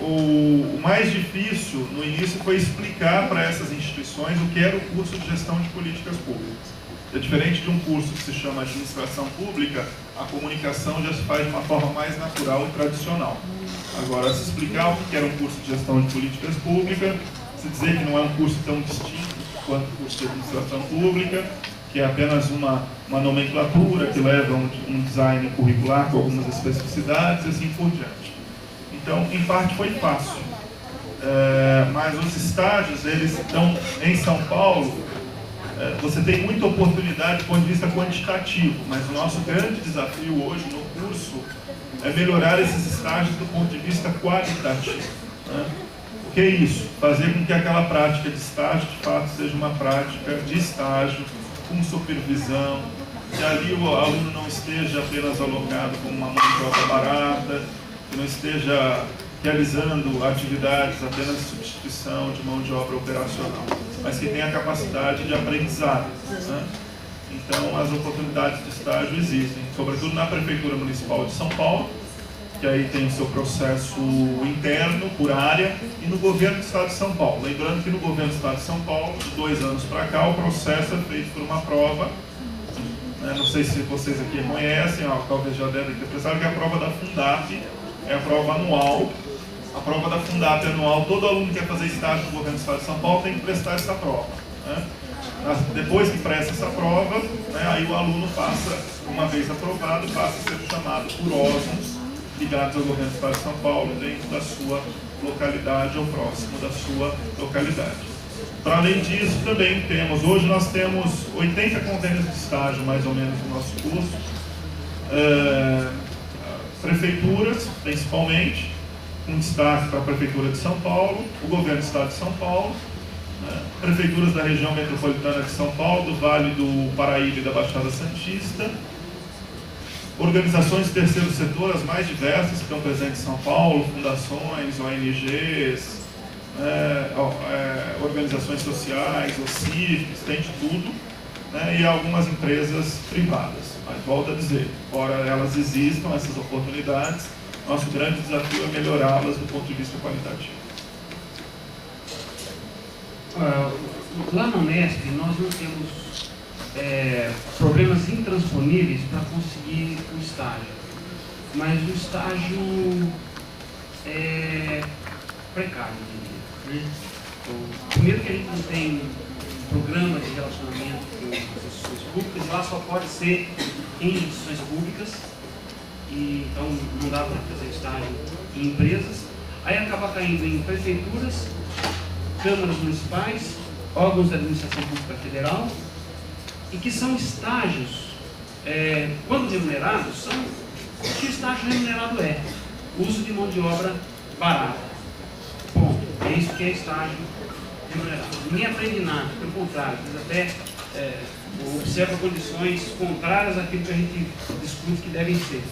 o mais difícil no início foi explicar para essas instituições o que era o curso de gestão de políticas públicas. É diferente de um curso que se chama administração pública, a comunicação já se faz de uma forma mais natural e tradicional. Agora, se explicar o que era um curso de gestão de políticas públicas, se dizer que não é um curso tão distinto quanto o curso de administração pública, que é apenas uma nomenclatura que leva um design curricular com algumas especificidades e assim por diante. Então, em parte foi fácil, mas os estágios, eles estão em São Paulo, você tem muita oportunidade do ponto de vista quantitativo, mas o nosso grande desafio hoje no curso é melhorar esses estágios do ponto de vista qualitativo. Né? O que é isso? Fazer com que aquela prática de estágio, de fato, seja uma prática de estágio, com supervisão, que ali o aluno não esteja apenas alocado como uma mão de obra barata, que não esteja realizando atividades apenas de substituição de mão de obra operacional, mas que tenha a capacidade de aprendizado. Né? Então, as oportunidades de estágio existem, sobretudo na Prefeitura Municipal de São Paulo, que aí tem o seu processo interno, por área, e no Governo do Estado de São Paulo. Lembrando que no Governo do Estado de São Paulo, de 2 anos para cá, o processo é feito por uma prova, não sei se vocês aqui conhecem, talvez já devem ter pensado que a prova da Fundap é a prova anual. A prova da Fundap anual, todo aluno que quer fazer estágio no Governo do Estado de São Paulo tem que prestar essa prova. Né? Depois que presta essa prova, aí o aluno passa, uma vez aprovado, passa a ser chamado por órgãos ligados ao Governo do Estado de São Paulo dentro da sua localidade ou próximo da sua localidade. Para além disso, também hoje nós temos 80 convênios de estágio, mais ou menos, no nosso curso. Prefeituras, principalmente, com destaque para a Prefeitura de São Paulo, o Governo do Estado de São Paulo, prefeituras da região metropolitana de São Paulo, do Vale do Paraíba e da Baixada Santista, organizações do terceiro setor, as mais diversas que estão presentes em São Paulo, fundações, ONGs, organizações sociais, OCIFs, tem de tudo, e algumas empresas privadas. Mas volto a dizer, embora elas existam, essas oportunidades, nosso grande desafio é melhorá-las do ponto de vista qualitativo. Lá na Unesp nós não temos problemas intransponíveis para conseguir o estágio, mas o estágio é precário, eu diria, né? Primeiro que a gente não tem um programa de relacionamento com as instituições públicas, lá só pode ser em instituições públicas, e então não dá para fazer estágio em empresas. Aí acaba caindo em prefeituras, câmaras municipais, órgãos da administração pública federal, e que são estágios, quando remunerados, são o que o estágio remunerado é: uso de mão de obra barata. Bom, é isso que é estágio remunerado. Ninguém aprende nada, pelo contrário, até observa condições contrárias àquilo que a gente discute que devem ser.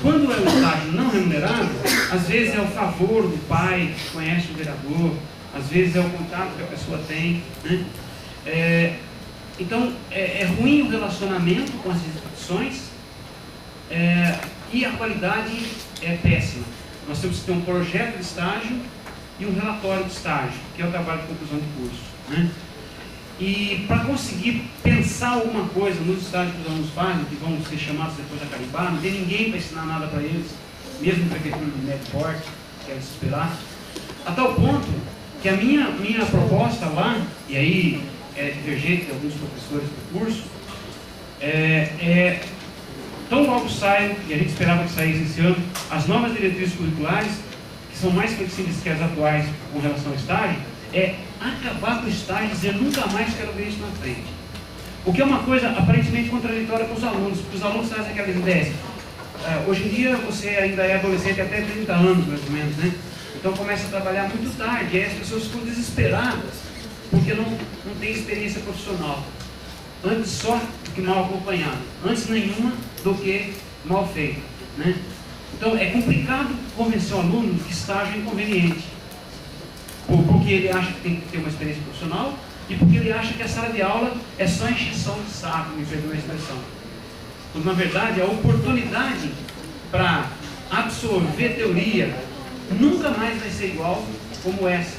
Quando é um estágio não remunerado, às vezes é o favor do pai que conhece o vereador, às vezes é o contato que a pessoa tem, né? Então, é ruim o relacionamento com as instituições e a qualidade é péssima. Nós temos que ter um projeto de estágio e um relatório de estágio, que é o trabalho de conclusão de curso, né? E para conseguir pensar alguma coisa nos estágios que os alunos fazem, que vão ser chamados depois a carimbar, não tem ninguém para ensinar nada para eles, mesmo a prefeitura de médio porte, quer se esperar, a tal ponto que a minha proposta lá, e aí é divergente de alguns professores do curso, tão logo saem, e a gente esperava que saísse esse ano, as novas diretrizes curriculares, que são mais flexíveis que as atuais com relação ao estágio, acabar com o estágio e dizer nunca mais quero ver isso na frente. O que é uma coisa aparentemente contraditória com os alunos, porque os alunos trazem aquelas ideias. Hoje em dia você ainda é adolescente até 30 anos, mais ou menos, né? Então começa a trabalhar muito tarde, e aí as pessoas ficam desesperadas, porque não tem experiência profissional. Antes só do que mal acompanhado, antes nenhuma do que mal feita, né? Então é complicado convencer o aluno que estágio é inconveniente, porque ele acha que tem que ter uma experiência profissional e porque ele acha que a sala de aula é só encheção de saco, me perdoe a expressão. Quando na verdade a oportunidade para absorver teoria nunca mais vai ser igual como essa,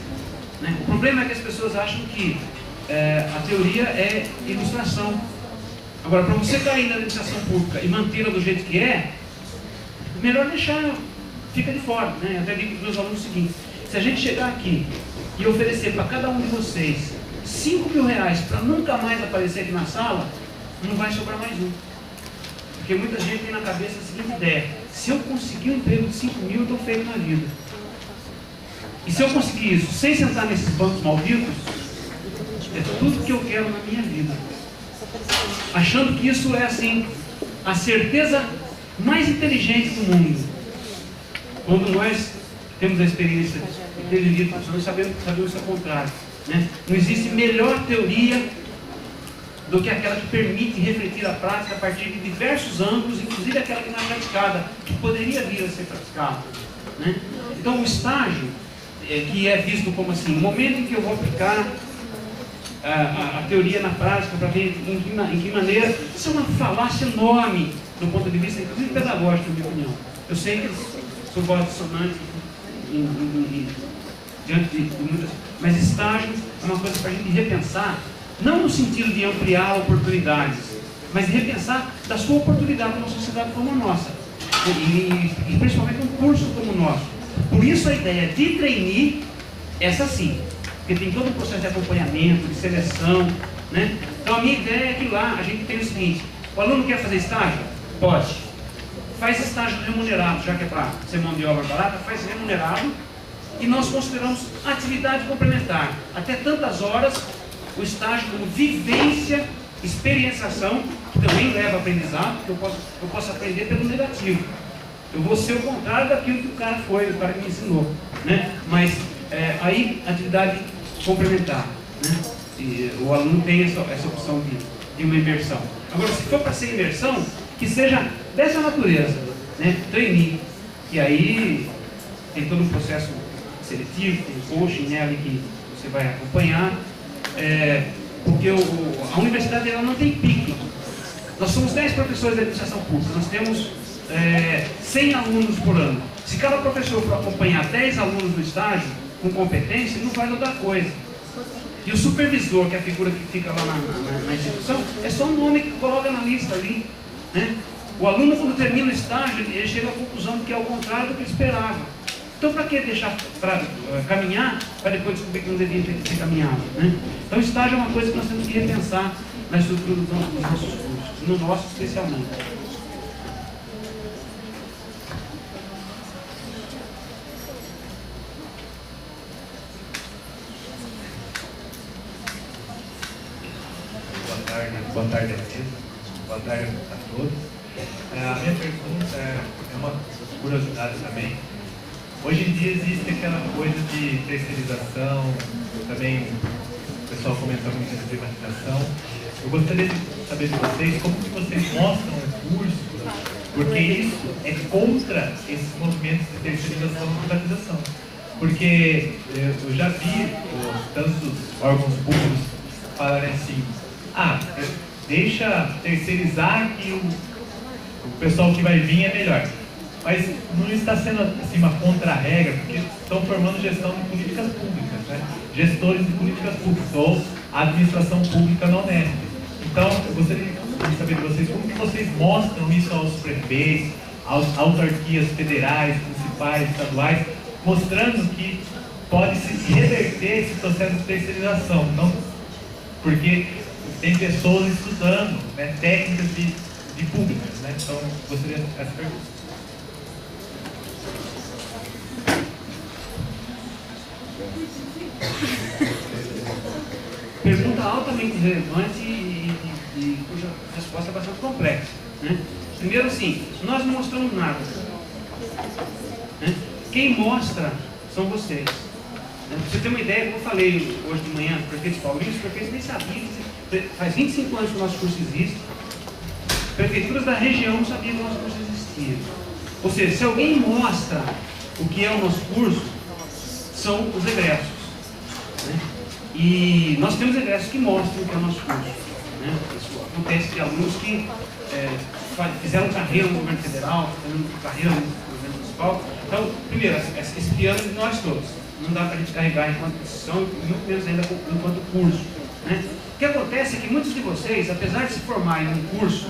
né? O problema é que as pessoas acham que a teoria é ilustração. Agora, para você cair na administração pública e mantê-la do jeito que é, melhor deixar, fica de fora, né? Eu até digo para os meus alunos o seguinte: se a gente chegar aqui e oferecer para cada um de vocês R$5.000 para nunca mais aparecer aqui na sala, não vai sobrar mais um. Porque muita gente tem na cabeça a seguinte ideia: se eu conseguir um emprego de 5.000, eu estou feito na vida. E se eu conseguir isso sem sentar nesses bancos malditos, é tudo que eu quero na minha vida. Achando que isso é assim, a certeza mais inteligente do mundo. Quando nós temos a experiência de ter vivido, nós sabemos isso ao contrário, né? Não existe melhor teoria do que aquela que permite refletir a prática a partir de diversos ângulos, inclusive aquela que não é praticada, que poderia vir a ser praticada, né? Então o estágio, que é visto como assim, o momento em que eu vou aplicar a teoria na prática para ver em que maneira, isso é uma falácia enorme do ponto de vista, inclusive pedagógico, na minha opinião. Eu sei que sou voz dissonante diante de muitas, mas estágio é uma coisa para a gente repensar, não no sentido de ampliar oportunidades, mas de repensar da sua oportunidade numa sociedade como a nossa, e principalmente um curso como o nosso. Por isso a ideia de trainee, essa sim, porque tem todo um processo de acompanhamento, de seleção, né? Então a minha ideia é que lá a gente tem o seguinte: o aluno quer fazer estágio? Pode. Faz estágio remunerado, já que é para ser mão de obra barata, faz remunerado, e nós consideramos atividade complementar. Até tantas horas, o estágio como vivência, experienciação, que também leva a aprendizado, porque eu posso aprender pelo negativo. Eu vou ser o contrário daquilo que o cara me ensinou, né? Mas aí, atividade complementar, né? E o aluno tem essa opção de uma imersão. Agora, se for para ser imersão, que seja dessa natureza, né? Trainee. E aí tem todo um processo seletivo, tem coaching, né, ali que você vai acompanhar, porque a universidade ela não tem pico. Nós somos 10 professores de administração pública, nós temos 100 alunos por ano. Se cada professor for acompanhar 10 alunos no estágio com competência, não faz outra coisa. E o supervisor, que é a figura que fica lá na instituição, é só um nome que coloca na lista ali, né? O aluno, quando termina o estágio, ele chega à conclusão que é o contrário do que ele esperava. Então, para que deixar para caminhar, para depois descobrir que não devia ter caminhado, né? Então, o estágio é uma coisa que nós temos que repensar na estrutura dos nossos cursos, no nosso especialmente. Boa tarde, boa tarde a todos. A minha pergunta é uma curiosidade também. Hoje em dia existe aquela coisa de terceirização, também o pessoal comenta muito de privatização. Eu gostaria de saber de vocês como que vocês mostram o curso, porque isso é contra esses movimentos de terceirização e privatização. Porque eu já vi tantos órgãos públicos falarem assim, deixa terceirizar que o pessoal que vai vir é melhor. Mas não está sendo assim uma contra-regra, porque estão formando gestão de políticas públicas, né? Gestores de políticas públicas, ou administração pública na Unesp. Então, eu gostaria de saber de vocês, como que vocês mostram isso aos prefeitos, às autarquias federais, municipais, estaduais, mostrando que pode-se reverter esse processo de terceirização, não? Porque tem pessoas estudando, né, técnicas de públicas, né? Então, gostaria dessa pergunta. Pergunta altamente relevante e cuja resposta é bastante complexa, né? Primeiro, assim, nós não mostramos nada, né? Quem mostra são vocês. Pra você ter uma ideia, como eu falei hoje de manhã, prefeitos paulistas, os prefeitos nem sabiam, faz 25 anos que o nosso curso existe, prefeituras da região não sabiam que o nosso curso existia. Ou seja, se alguém mostra o que é o nosso curso, são os egressos, né? E nós temos egressos que mostram o que é o nosso curso, né? Isso acontece de alunos que fizeram carreira no governo federal, fizeram carreira no governo municipal. Então, primeiro, esse piano é de nós todos. Não dá para a gente carregar enquanto instituição e muito menos ainda enquanto curso, né? O que acontece é que muitos de vocês, apesar de se formarem em um curso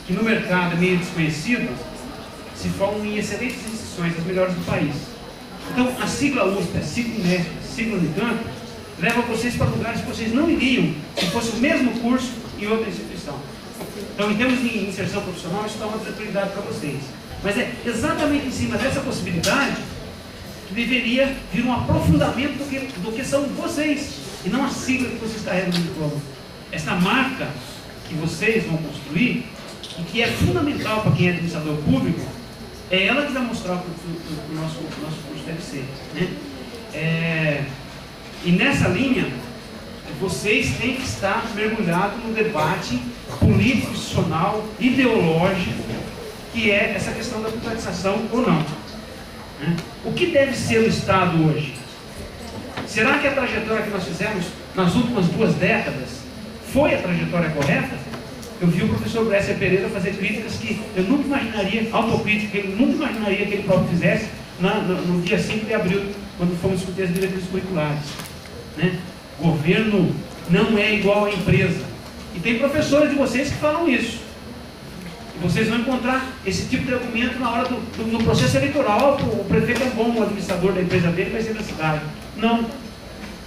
que no mercado é meio desconhecido, se formam em excelentes instituições, as melhores do país. Então, a sigla USP, a sigla Unesp, a sigla Unicamp, leva vocês para lugares que vocês não iriam se fosse o mesmo curso em outra instituição. Então, em termos de inserção profissional, isso dá uma tranquilidade para vocês. Mas é exatamente em cima dessa possibilidade que deveria vir um aprofundamento do que são vocês, e não a sigla que vocês carregam no diploma. Essa marca que vocês vão construir, e que é fundamental para quem é administrador público, é ela que vai mostrar o que o nosso curso deve ser, né? E nessa linha, vocês têm que estar mergulhados no debate político, institucional, ideológico, que é essa questão da privatização ou não, né? O que deve ser o Estado hoje? Será que a trajetória que nós fizemos nas últimas 2 décadas foi a trajetória correta? Eu vi o professor Brescia Pereira fazer críticas que eu nunca imaginaria, autocrítica, que ele nunca imaginaria que ele próprio fizesse no dia 5 de abril, quando fomos discutir as diretrizes curriculares, né? Governo não é igual à empresa. E tem professores de vocês que falam isso. E vocês vão encontrar esse tipo de argumento na hora no processo eleitoral. O prefeito é bom, o administrador da empresa dele vai ser da cidade. Não,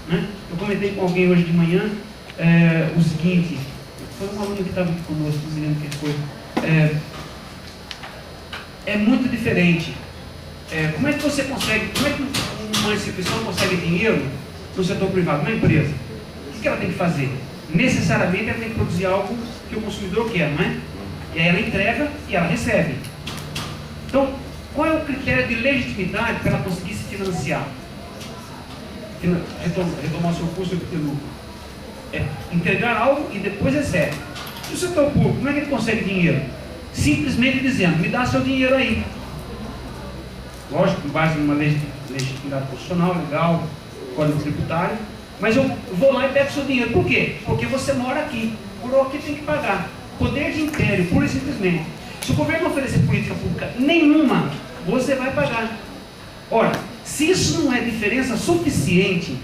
né? Eu comentei com alguém hoje de manhã o seguinte. Foi um aluno que estava aqui conosco, não me lembro quem foi. É muito diferente. Como é que uma instituição consegue dinheiro no setor privado, na empresa? O que ela tem que fazer? Necessariamente ela tem que produzir algo que o consumidor quer, não é? E aí ela entrega e ela recebe. Então, qual é o critério de legitimidade para ela conseguir se financiar? Retomar o seu custo de lucro. É entregar algo e depois recebe. E o setor público, como é que ele consegue dinheiro? Simplesmente dizendo, me dá seu dinheiro aí. Lógico, com base numa legitimidade constitucional, legal, código tributário, mas eu vou lá e pego seu dinheiro. Por quê? Porque você mora aqui. Morou aqui, tem que pagar. Poder de império, pura e simplesmente. Se o governo oferecer política pública nenhuma, você vai pagar. Ora, se isso não é diferença suficiente,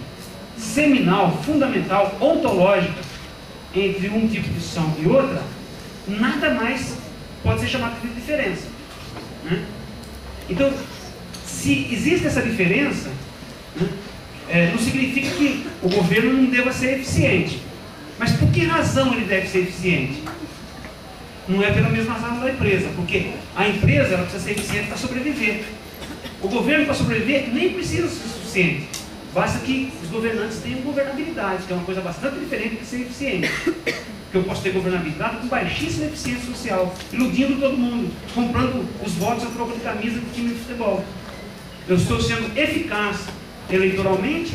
seminal, fundamental, ontológica entre um tipo de instituição e outra, nada mais pode ser chamado de diferença, né? Então, se existe essa diferença, né, não significa que o governo não deva ser eficiente. Mas por que razão ele deve ser eficiente? Não é pela mesma razão da empresa, porque a empresa ela precisa ser eficiente para sobreviver. O governo, para sobreviver, nem precisa ser suficiente. Basta que os governantes tenham governabilidade, que é uma coisa bastante diferente de ser eficiente. Porque eu posso ter governabilidade com baixíssima eficiência social, iludindo todo mundo, comprando os votos a troca de camisa do time de futebol. Eu estou sendo eficaz eleitoralmente,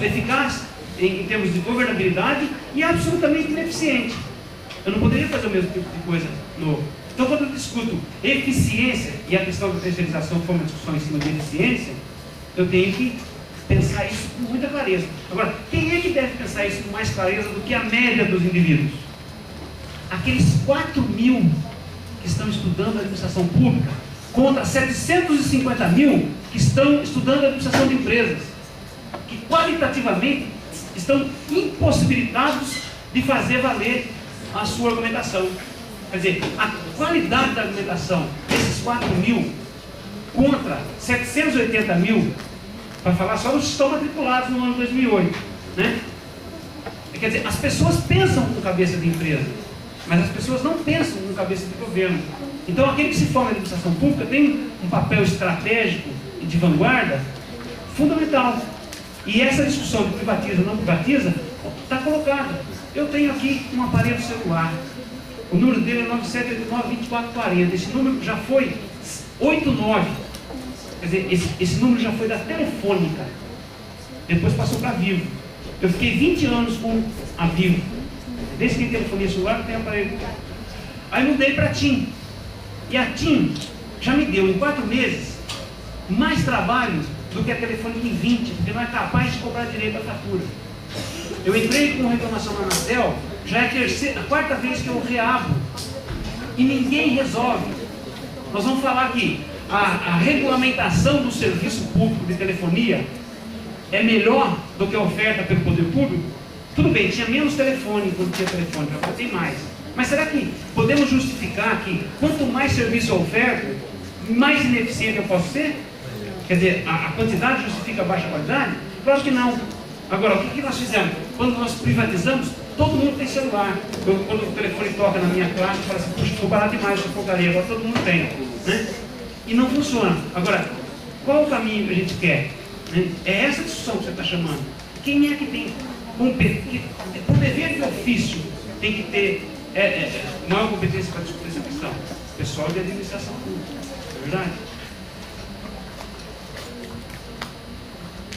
eficaz em termos de governabilidade e absolutamente ineficiente. Eu não poderia fazer o mesmo tipo de coisa novo. Então, quando eu discuto eficiência, e a questão da terceirização foi uma discussão em cima de eficiência, eu tenho que pensar isso com muita clareza. Agora, quem é que deve pensar isso com mais clareza do que a média dos indivíduos? Aqueles 4.000 que estão estudando a administração pública contra 750.000 que estão estudando a administração de empresas, que qualitativamente estão impossibilitados de fazer valer a sua argumentação. Quer dizer, a qualidade da argumentação desses 4.000 contra 780.000, para falar só dos que estão matriculados no ano 2008, né? Quer dizer, as pessoas pensam com cabeça de empresa, mas as pessoas não pensam com cabeça de governo. Então, aquele que se forma na administração pública tem um papel estratégico e de vanguarda fundamental. E essa discussão de privatiza ou não privatiza está colocada. Eu tenho aqui um aparelho celular. O número dele é 9789-2440. Esse número já foi 89. Quer dizer, esse número já foi da Telefônica. Depois passou para a Vivo. Eu fiquei 20 anos com a Vivo. Desde que tem telefonia celular, tem aparelho. Aí mudei para a TIM. E a TIM já me deu, em 4 meses, mais trabalho do que a Telefônica em 20, porque não é capaz de cobrar direito à fatura. Eu entrei com reclamação na Anatel, já é a 4ª vez que eu reabro, e ninguém resolve. Nós vamos falar que a regulamentação do serviço público de telefonia é melhor do que a oferta pelo poder público. Tudo bem, tinha menos telefone quando tinha telefone, agora tem mais. Mas será que podemos justificar que quanto mais serviço eu oferto, mais ineficiente eu posso ser? Quer dizer, a quantidade justifica a baixa qualidade? Claro que não. Agora, o que nós fizemos? Quando nós privatizamos, todo mundo tem celular. Quando o telefone toca na minha classe, eu falo assim, puxa, ficou barato demais essa porcaria, agora todo mundo tem, né? E não funciona. Agora, qual o caminho que a gente quer? Né? É essa discussão que você está chamando. Quem é que tem por dever de ofício tem que ter maior competência para discutir essa questão? Pessoal de administração pública, é verdade?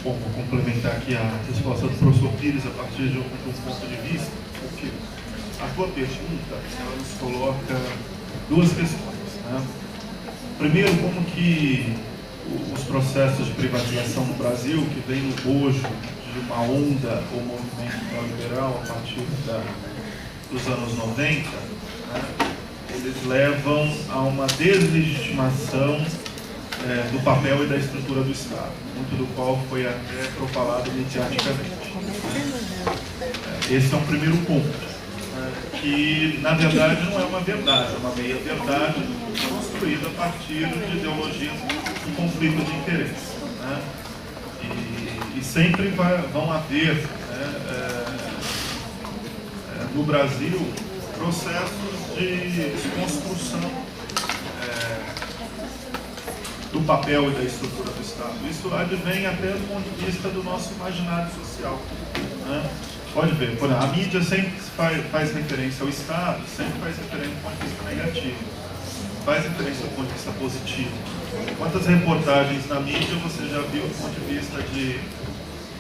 Bom, vou complementar aqui a resposta do professor Pires a partir de um ponto de vista, porque a tua pergunta ela nos coloca 2 questões, né? Primeiro, como que os processos de privatização no Brasil, que vem no bojo de uma onda ou movimento neoliberal a partir dos anos 90, né, eles levam a uma deslegitimação do papel e da estrutura do Estado, muito do qual foi até propalado mediaticamente. Esse é um primeiro ponto, que na verdade não é uma verdade, é uma meia-verdade construída a partir de ideologias de conflito de interesse, né? E sempre vão haver, né, no Brasil processos de desconstrução do papel e da estrutura do Estado. Isso advém até do ponto de vista do nosso imaginário social, né? Pode ver, a mídia sempre faz referência ao Estado, sempre faz referência do ponto de vista negativo, faz referência do ponto de vista positivo. Quantas reportagens na mídia você já viu do ponto de vista de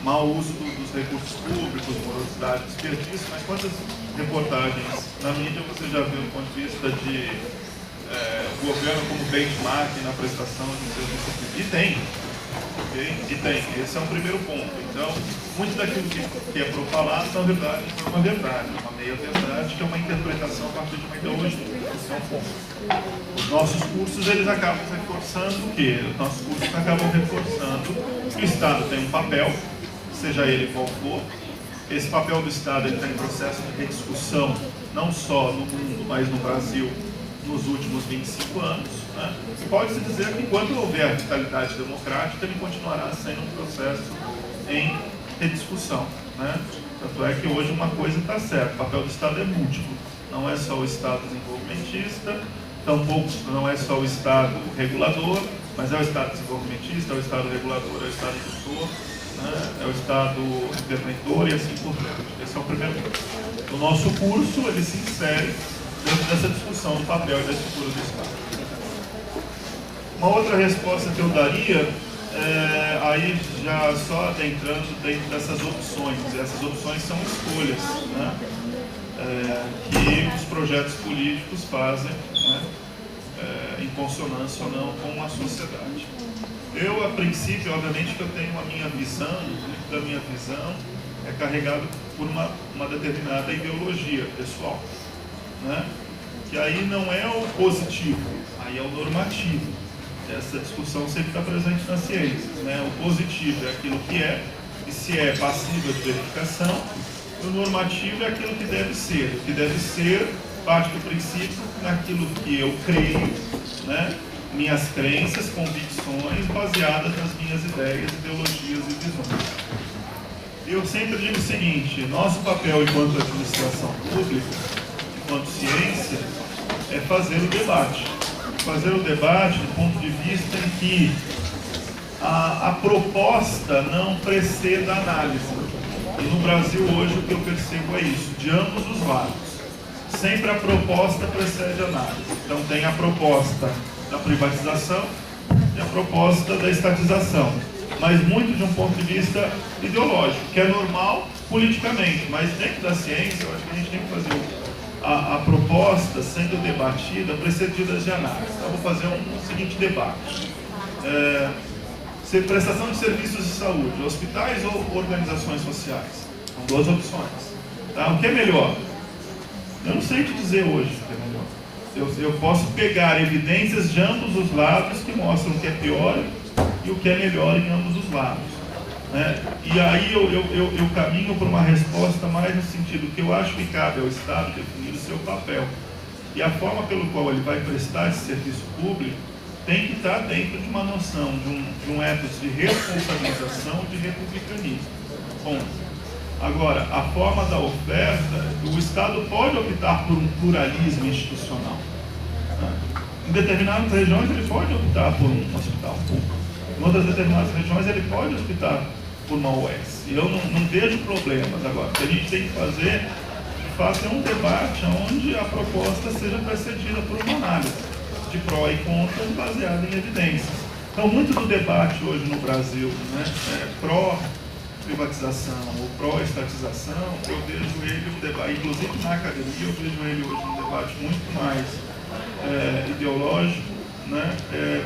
mau uso dos recursos públicos, morosidade, desperdício, mas quantas reportagens na mídia você já viu do ponto de vista de governo como benchmark na prestação de serviço público? E tem. Okay? E tem. Esse é um primeiro ponto. Então, muito daquilo que é propalado, na verdade, não é uma verdade, é uma meia-verdade, que é uma interpretação a partir de uma ideologia. Esse é um ponto. Os nossos cursos, eles acabam reforçando o quê? Os nossos cursos acabam reforçando que o Estado tem um papel seja ele qual for. Esse papel do Estado está em processo de rediscussão, não só no mundo, mas no Brasil, nos últimos 25 anos. Né? Pode-se dizer que enquanto houver vitalidade democrática, ele continuará sendo um processo em rediscussão. Né? Tanto é que hoje uma coisa está certa, o papel do Estado é múltiplo. Não é só o Estado desenvolvimentista, tampouco não é só o Estado regulador, mas é o Estado desenvolvimentista, é o Estado regulador, é o Estado tutor, né? É o Estado interventor e assim por diante. Esse é o primeiro ponto. O nosso curso, ele se insere dentro dessa discussão do papel e da estrutura do Estado. Uma outra resposta que eu daria, aí já só adentrando dentro dessas opções, e essas opções são escolhas, né? Que os projetos políticos fazem, né? Em consonância ou não com a sociedade. Eu, a princípio, obviamente que eu tenho a minha visão, muito da minha visão é carregado por uma determinada ideologia pessoal, né? Que aí não é o positivo, aí é o normativo. Essa discussão sempre está presente nas ciências, né? O positivo é aquilo que é, e se é passível de verificação, e o normativo é aquilo que deve ser. O que deve ser parte do princípio naquilo que eu creio, né? Minhas crenças, convicções baseadas nas minhas ideias, ideologias e visões. Eu sempre digo o seguinte: nosso papel enquanto administração pública, enquanto ciência, é fazer o debate. Fazer o debate do ponto de vista em que a proposta não preceda a análise. E no Brasil hoje o que eu percebo é isso, de ambos os lados. Sempre a proposta precede a análise. Então tem a proposta da privatização e a proposta da estatização. Mas muito de um ponto de vista ideológico, que é normal politicamente, mas dentro da ciência eu acho que a gente tem que fazer a proposta sendo debatida, precedida de análise. Então, vou fazer um seguinte debate. Prestação de serviços de saúde, hospitais ou organizações sociais? São duas opções. Tá? O que é melhor? Eu não sei te dizer hoje o que é melhor. Eu posso pegar evidências de ambos os lados que mostram o que é pior e o que é melhor em ambos os lados. Né? E aí eu caminho para uma resposta mais no sentido que eu acho que cabe ao Estado definir o seu papel. E a forma pelo qual ele vai prestar esse serviço público tem que estar dentro de uma noção, de um ethos de responsabilização e de republicanismo. Bom, agora, a forma da oferta, o Estado pode optar por um pluralismo institucional. Né? Em determinadas regiões ele pode optar por um hospital público. Em outras determinadas regiões ele pode optar por uma UES. E eu não vejo problemas. Agora, o que a gente tem que fazer, de fato, é um debate onde a proposta seja precedida por uma análise de pró e contra baseada em evidências. Então, muito do debate hoje no Brasil, né, pró-privatização ou pró-estatização, eu vejo ele um debate, inclusive na academia, eu vejo ele hoje um debate muito mais ideológico, né,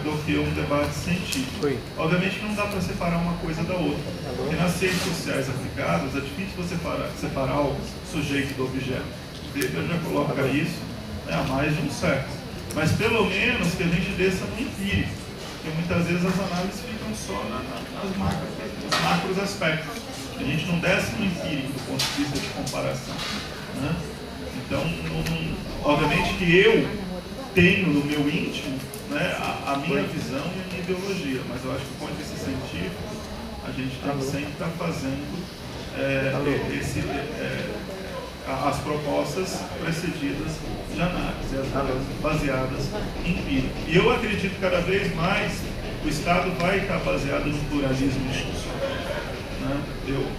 do que um debate científico. Obviamente que não dá para separar uma coisa da outra. Porque nas ciências sociais aplicadas é difícil você separar o sujeito do objeto. O Weber já coloca isso, né, há mais de um século. Mas pelo menos que a gente desça no empírico, porque muitas vezes as análises ficam só nos macros aspectos. A gente não desce no empírico do ponto de vista de comparação. Né? Então, obviamente que eu tenho no meu íntimo, né, a minha visão e a minha ideologia, mas eu acho que do ponto de vista científico a gente tem que sempre estar fazendo as propostas precedidas de análise, as análises baseadas em empírico. E eu acredito que cada vez mais o Estado vai estar baseado no pluralismo institucional. Né?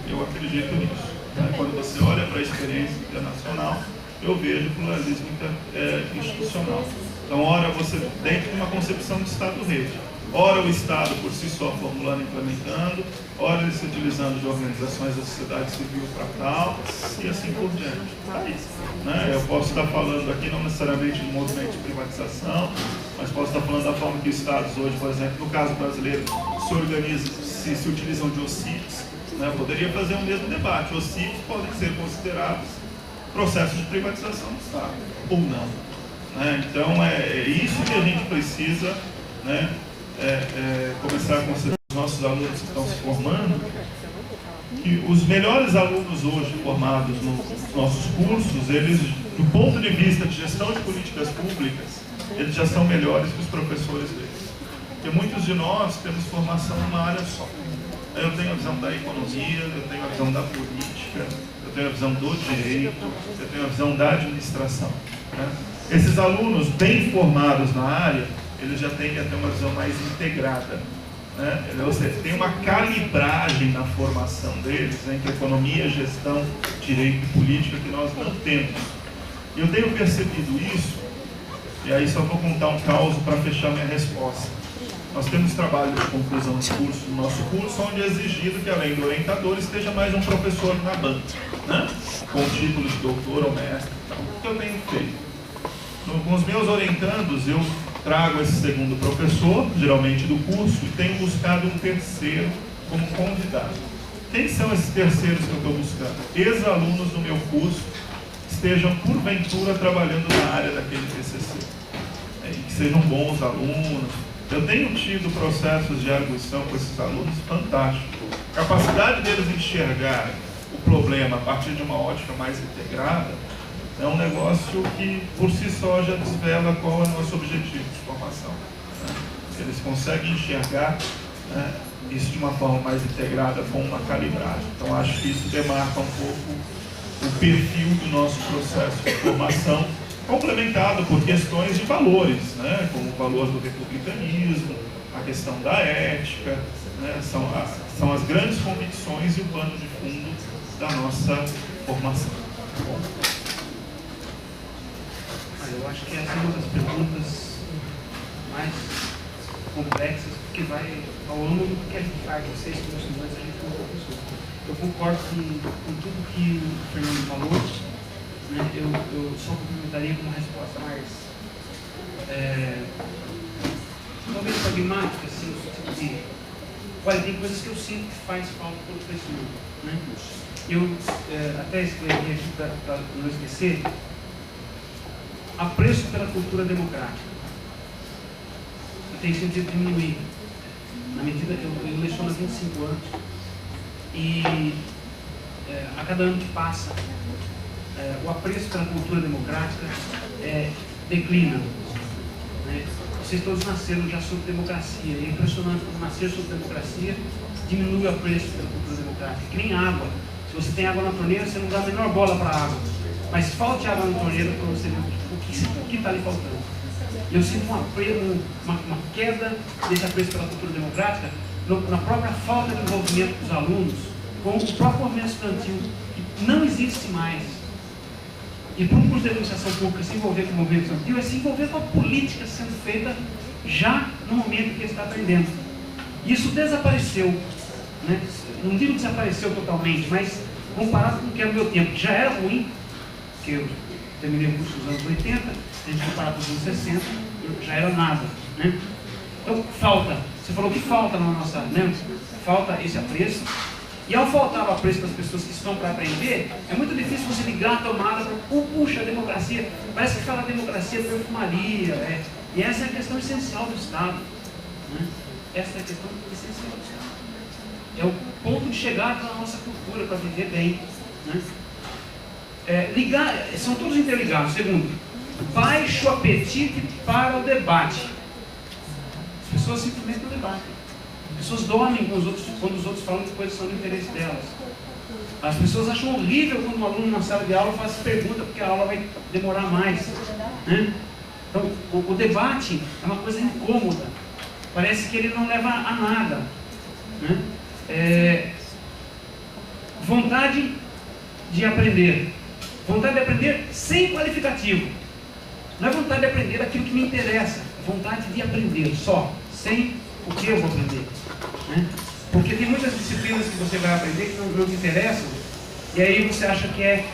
Eu acredito nisso. Né? Quando você olha para a experiência internacional, eu vejo pluralismo institucional. Então, ora você, dentro de uma concepção de Estado-rede, ora o Estado por si só formulando e implementando, ora ele se utilizando de organizações da sociedade civil para tal, e assim por diante. Né? Eu posso estar falando aqui não necessariamente de movimento de privatização, mas posso estar falando da forma que os Estados hoje, por exemplo, no caso brasileiro, se organizam, se utilizam de OCIPs. Né? Eu poderia fazer o mesmo debate. OCIPs podem ser considerados processos de privatização do Estado, ou não. Né? Então, é isso que a gente precisa, né, começar a considerar os nossos alunos que estão se formando, que os melhores alunos hoje formados nos nossos cursos, eles, do ponto de vista de gestão de políticas públicas, eles já são melhores que os professores deles. Porque muitos de nós temos formação numa área só. Eu tenho a visão da economia, eu tenho a visão da política, eu tenho a visão do direito, eu tenho a visão da administração, né? Esses alunos bem formados na área, eles já tendem a ter uma visão mais integrada, né? Ou seja, tem uma calibragem na formação deles entre economia, gestão, direito e política que nós não temos. E eu tenho percebido isso, e aí só vou contar um caso para fechar minha resposta. Nós temos trabalho de conclusão de curso no nosso curso, onde é exigido que, além do orientador, esteja mais um professor na banca, né? Com o título de doutor ou mestre. Então, o que eu tenho feito? Com os meus orientandos, eu trago esse segundo professor, geralmente do curso, e tenho buscado um terceiro como convidado. Quem são esses terceiros que eu estou buscando? Ex-alunos do meu curso, estejam, porventura, trabalhando na área daquele TCC. E que sejam bons alunos. Eu tenho tido processos de arguição com esses alunos fantásticos. A capacidade deles enxergar o problema a partir de uma ótica mais integrada é um negócio que, por si só, já desvela qual é o nosso objetivo de formação, né? Eles conseguem enxergar, né, isso de uma forma mais integrada, com uma calibragem. Então, acho que isso demarca um pouco o perfil do nosso processo de formação, complementado por questões de valores, né, como o valor do republicanismo, a questão da ética, né, são as grandes convicções e o pano de fundo da nossa formação. Tá bom? Eu acho que essa é uma das perguntas mais complexas, porque vai ao longo do que a gente faz, vocês como estudantes, a gente como professor. Eu concordo com tudo que o Fernando falou, né? Eu só complementaria com uma resposta mais talvez pragmática, assim, no sentido de, olha, tem coisas que eu sinto que faz falta para o crescimento, né? Eu até escrevi aqui para não esquecer: apreço pela cultura democrática. Tem sentido diminuir. Na medida que eu leciono há 25 anos e a cada ano que passa, o apreço pela cultura democrática declina, né? Vocês todos nasceram já sob democracia, e é impressionante como nascer sob democracia diminui o apreço pela cultura democrática. Que nem água. Se você tem água na torneira, você não dá a menor bola para a água. Mas falte água na torneira para você ver o que está ali faltando. Eu sinto uma queda desse apreço pela cultura democrática na própria falta de envolvimento dos alunos com o próprio movimento estudantil, que não existe mais. E para um curso de administração pública se envolver com o movimento estudantil é se envolver com a política sendo feita já no momento que ele está aprendendo. Isso desapareceu, né? Não digo que desapareceu totalmente, mas comparado com o que era o meu tempo, que já era ruim, que eu terminei o curso nos anos 80, a gente comparar com os anos 60, já era nada, né? Então, falta. Você falou que falta na nossa, né? Falta esse apreço. E ao faltar o apreço das pessoas que estão para aprender, é muito difícil você ligar a tomada para, puxa, a democracia. Parece que fala democracia perfumaria. E essa é a questão essencial do Estado, né? Essa é a questão essencial do Estado. É o ponto de chegada da nossa cultura para viver bem, né? São todos interligados. Segundo, baixo apetite para o debate. As pessoas simplesmente não debatem. As pessoas dormem com os outros, quando os outros falam de coisas que são do interesse delas. As pessoas acham horrível quando um aluno na sala de aula faz pergunta, porque a aula vai demorar mais, né? Então, o debate é uma coisa incômoda. Parece que ele não leva a nada, né? Vontade de aprender. Vontade de aprender sem qualificativo. Não é vontade de aprender aquilo que me interessa. É vontade de aprender só, sem o que eu vou aprender, né? Porque tem muitas disciplinas que você vai aprender que não te interessam, e aí você acha que é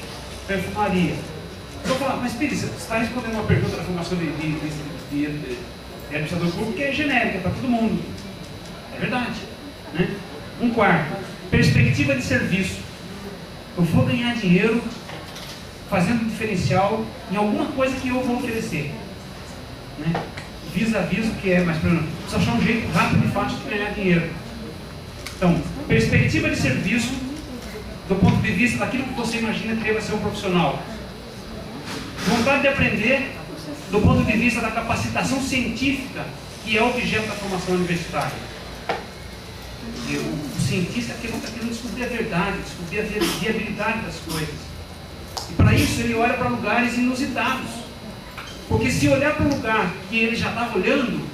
perfumaria. Eu vou falar, mas Pires, você está respondendo uma pergunta da formação de administrador público que é genérica para todo mundo. É verdade, né? Um quarto, perspectiva de serviço. Eu vou ganhar dinheiro fazendo diferencial em alguma coisa que eu vou oferecer, né? Vis-a-vis o que é, mas precisa achar um jeito rápido e fácil de ganhar dinheiro. Então, perspectiva de serviço do ponto de vista daquilo que você imagina que deva ser um profissional. Vontade de aprender do ponto de vista da capacitação científica, que é objeto da formação universitária. O cientista está querendo descobrir a verdade, descobrir a viabilidade das coisas. E para isso ele olha para lugares inusitados. Porque se olhar para um lugar que ele já estava olhando,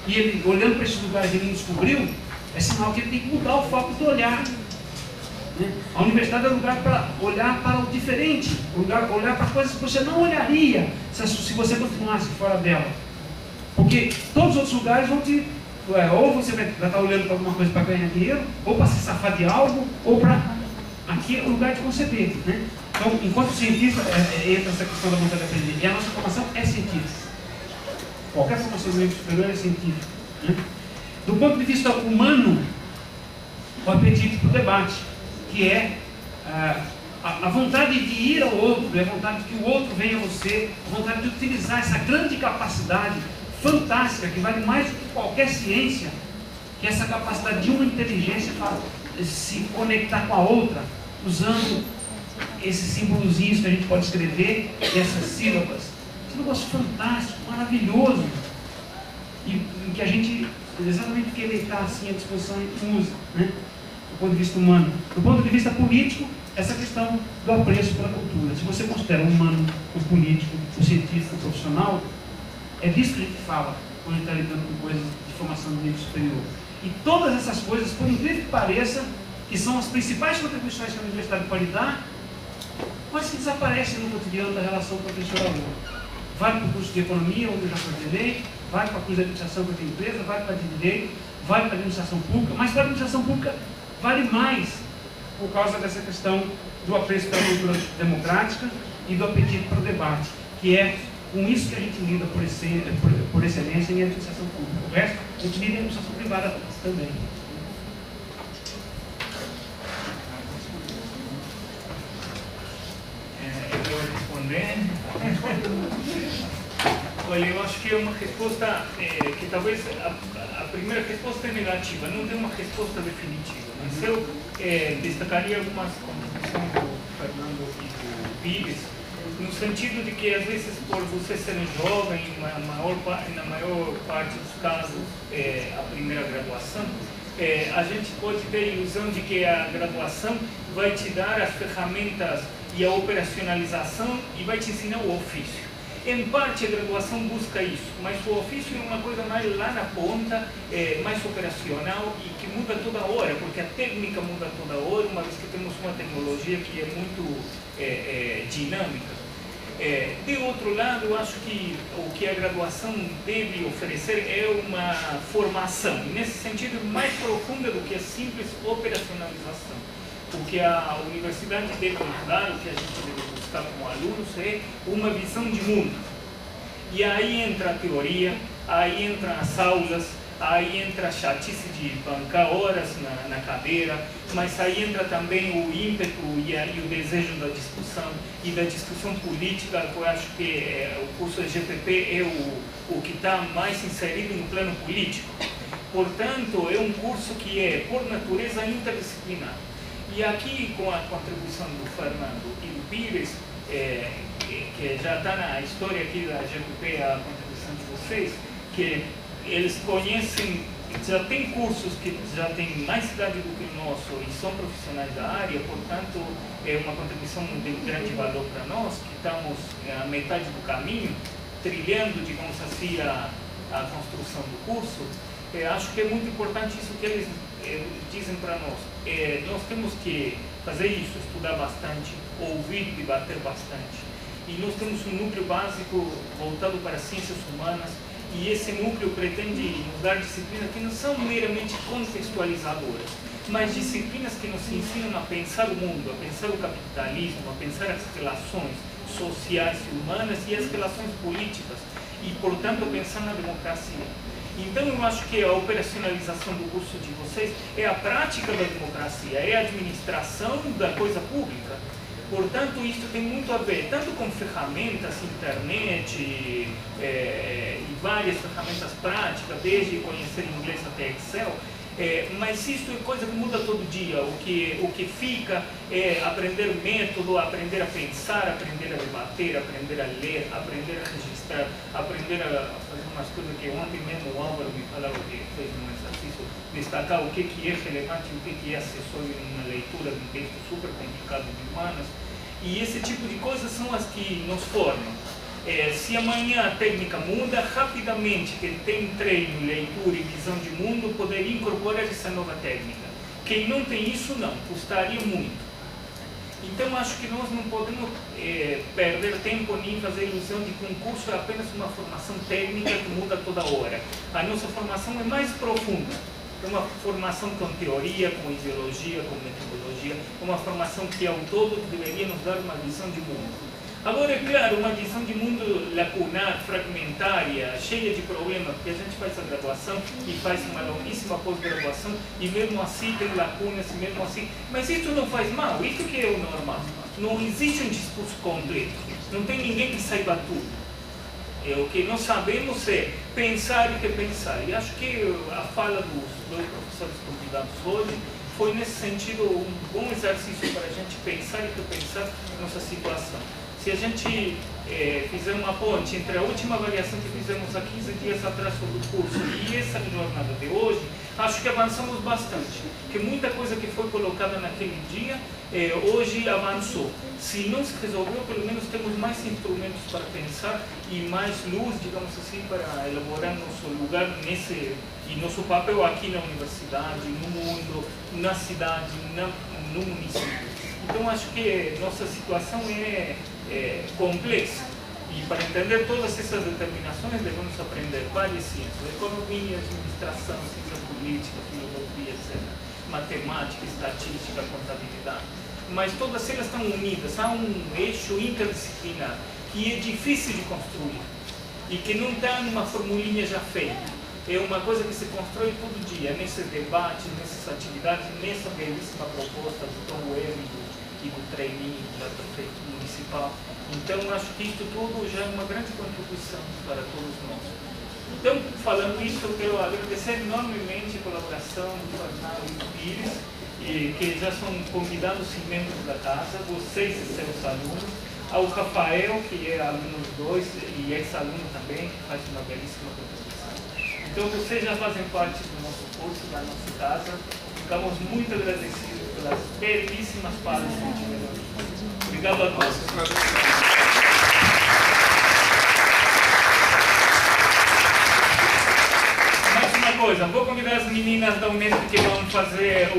e ele olhando para esses lugares ele não descobriu, é sinal que ele tem que mudar o foco do olhar. A universidade é um lugar para olhar para o diferente, olhar para coisas que você não olharia se você continuasse fora dela. Porque todos os outros lugares vão te... ou você vai estar olhando para alguma coisa para ganhar dinheiro, ou para se safar de algo, ou para... Aqui é o lugar de conceber. Né? Então, enquanto cientista, entra essa questão da vontade de aprender. E a nossa formação é científica. Qualquer formação do nível superior é científica. Né? Do ponto de vista humano, o apetite para o debate, que é a vontade de ir ao outro, a vontade de que o outro venha a você, a vontade de utilizar essa grande capacidade fantástica, que vale mais do que qualquer ciência, que é essa capacidade de uma inteligência para se conectar com a outra, usando esses símbolozinhos que a gente pode escrever, e essas sílabas. Esse negócio fantástico, maravilhoso, e que a gente, exatamente porque ele está assim à disposição, a gente usa, né? Do ponto de vista humano. Do ponto de vista político, essa questão do apreço pela cultura. Se você considera o humano, o político, o cientista, o profissional, é disso que a gente fala quando a gente está lidando com coisas de formação de nível superior. E todas essas coisas, por incrível que pareça, que são as principais contribuições que a universidade pode dar, quase que desaparecem no cotidiano da relação professor-aluno. Vale para o curso de economia, onde eu já coordenei, vale para o curso de administração que eu tenho empresa, vale para direito, vale para a administração pública, mas para a administração pública vale mais por causa dessa questão do apreço pela cultura democrática e do apetite para o debate, que é com isso que a gente lida por excelência em administração pública. O resto, a gente lida em administração privada também. Eu vou responder. Olha, eu acho que é uma resposta que talvez a primeira resposta é negativa, não tem uma resposta definitiva. Mas eu destacaria algumas contribuições do Fernando e do Pires, no sentido de que, às vezes, por você ser jovem, na maior parte dos casos, a primeira graduação, a gente pode ter a ilusão de que a graduação vai te dar as ferramentas e a operacionalização e vai te ensinar o ofício. Em parte, a graduação busca isso, mas o ofício é uma coisa mais lá na ponta, mais operacional e que muda toda hora, porque a técnica muda toda hora, uma vez que temos uma tecnologia que é muito dinâmica. De outro lado, eu acho que o que a graduação deve oferecer é uma formação, nesse sentido, mais profunda do que a simples operacionalização. O que a universidade deve nos dar, o que a gente deve buscar como alunos, é uma visão de mundo. E aí entra a teoria, aí entram as aulas, aí entra a chatice de bancar horas na cadeira, mas aí entra também o ímpeto e o desejo da discussão, e da discussão política, que eu acho que o curso GPP é o que está mais inserido no plano político. Portanto, é um curso que é, por natureza, interdisciplinar. E aqui, com a contribuição do Fernando e do Pires, que já está na história aqui da GPP, a contribuição de vocês, que eles conhecem, já tem cursos que já têm mais idade do que o nosso e são profissionais da área, portanto, é uma contribuição de grande valor para nós, que estamos à metade do caminho, trilhando, digamos assim, a construção do curso. Acho que é muito importante isso que eles dizem para nós. Nós temos que fazer isso, estudar bastante, ouvir, debater bastante. E nós temos um núcleo básico voltado para as ciências humanas, e esse núcleo pretende nos dar disciplinas que não são meramente contextualizadoras, mas disciplinas que nos ensinam a pensar o mundo, a pensar o capitalismo, a pensar as relações sociais e humanas e as relações políticas, e, portanto, a pensar na democracia. Então, eu acho que a operacionalização do curso de vocês é a prática da democracia, é a administração da coisa pública. Portanto, isso tem muito a ver, tanto com ferramentas, internet e várias ferramentas práticas, desde conhecer inglês até Excel, Mas isso é coisa que muda todo dia. O que fica é aprender o método, aprender a pensar, aprender a debater, aprender a ler, aprender a registrar, aprender a fazer umas coisas que ontem mesmo o Álvaro me falava que fez um exercício, destacar o que é relevante e o que é acessório em uma leitura de um texto super complicado de humanas. E esse tipo de coisas são as que nos formam. Se amanhã a técnica muda, rapidamente quem tem treino, leitura e visão de mundo poderia incorporar essa nova técnica. Quem não tem isso, não, custaria muito. Então acho que nós não podemos perder tempo nem fazer a ilusão de que um curso é apenas uma formação técnica que muda toda hora. A nossa formação é mais profunda. É uma formação com teoria, com ideologia, com metodologia, uma formação que ao todo deveria nos dar uma visão de mundo. Agora, é claro, uma visão de mundo lacunar, fragmentária, cheia de problemas, porque a gente faz a graduação e faz uma longuíssima pós-graduação e mesmo assim tem lacunas, e mesmo assim... Mas isso não faz mal, isso que é o normal. Não existe um discurso completo, não tem ninguém que saiba tudo. O que nós sabemos é pensar e repensar. E acho que a fala dos dois professores convidados hoje foi, nesse sentido, um bom exercício para a gente pensar e repensar nossa situação. Se a gente fizer uma ponte entre a última avaliação que fizemos há 15 dias atrás sobre o curso e essa jornada de hoje, acho que avançamos bastante. Que muita coisa que foi colocada naquele dia, hoje avançou. Se não se resolveu, pelo menos temos mais instrumentos para pensar e mais luz, digamos assim, para elaborar nosso lugar e nosso papel aqui na universidade, no mundo, na cidade, no município. Então acho que nossa situação é complexa e para entender todas essas determinações devemos aprender várias ciências: economia, administração, ciência política, filosofia, etc., matemática, estatística, contabilidade. Mas todas elas estão unidas a um eixo interdisciplinar que é difícil de construir e que não está numa formulinha já feita. É uma coisa que se constrói todo dia, nesses debates, nessas atividades, nessa belíssima proposta do Tom Webb e do trainee da prefeita municipal. Então, acho que isso tudo já é uma grande contribuição para todos nós. Então, falando isso, eu quero agradecer enormemente a colaboração do Arnaldo e do Pires, que já são convidados e membros da casa, vocês e seus alunos, ao Rafael, que é aluno 2 e ex-aluno também, que faz uma belíssima contribuição. Então, vocês já fazem parte do nosso curso, da nossa casa. Ficamos muito agradecidos pelas belíssimas falas que tiveram aqui. Obrigado a todos. Mais uma coisa, vou convidar as meninas da Unesp que vão fazer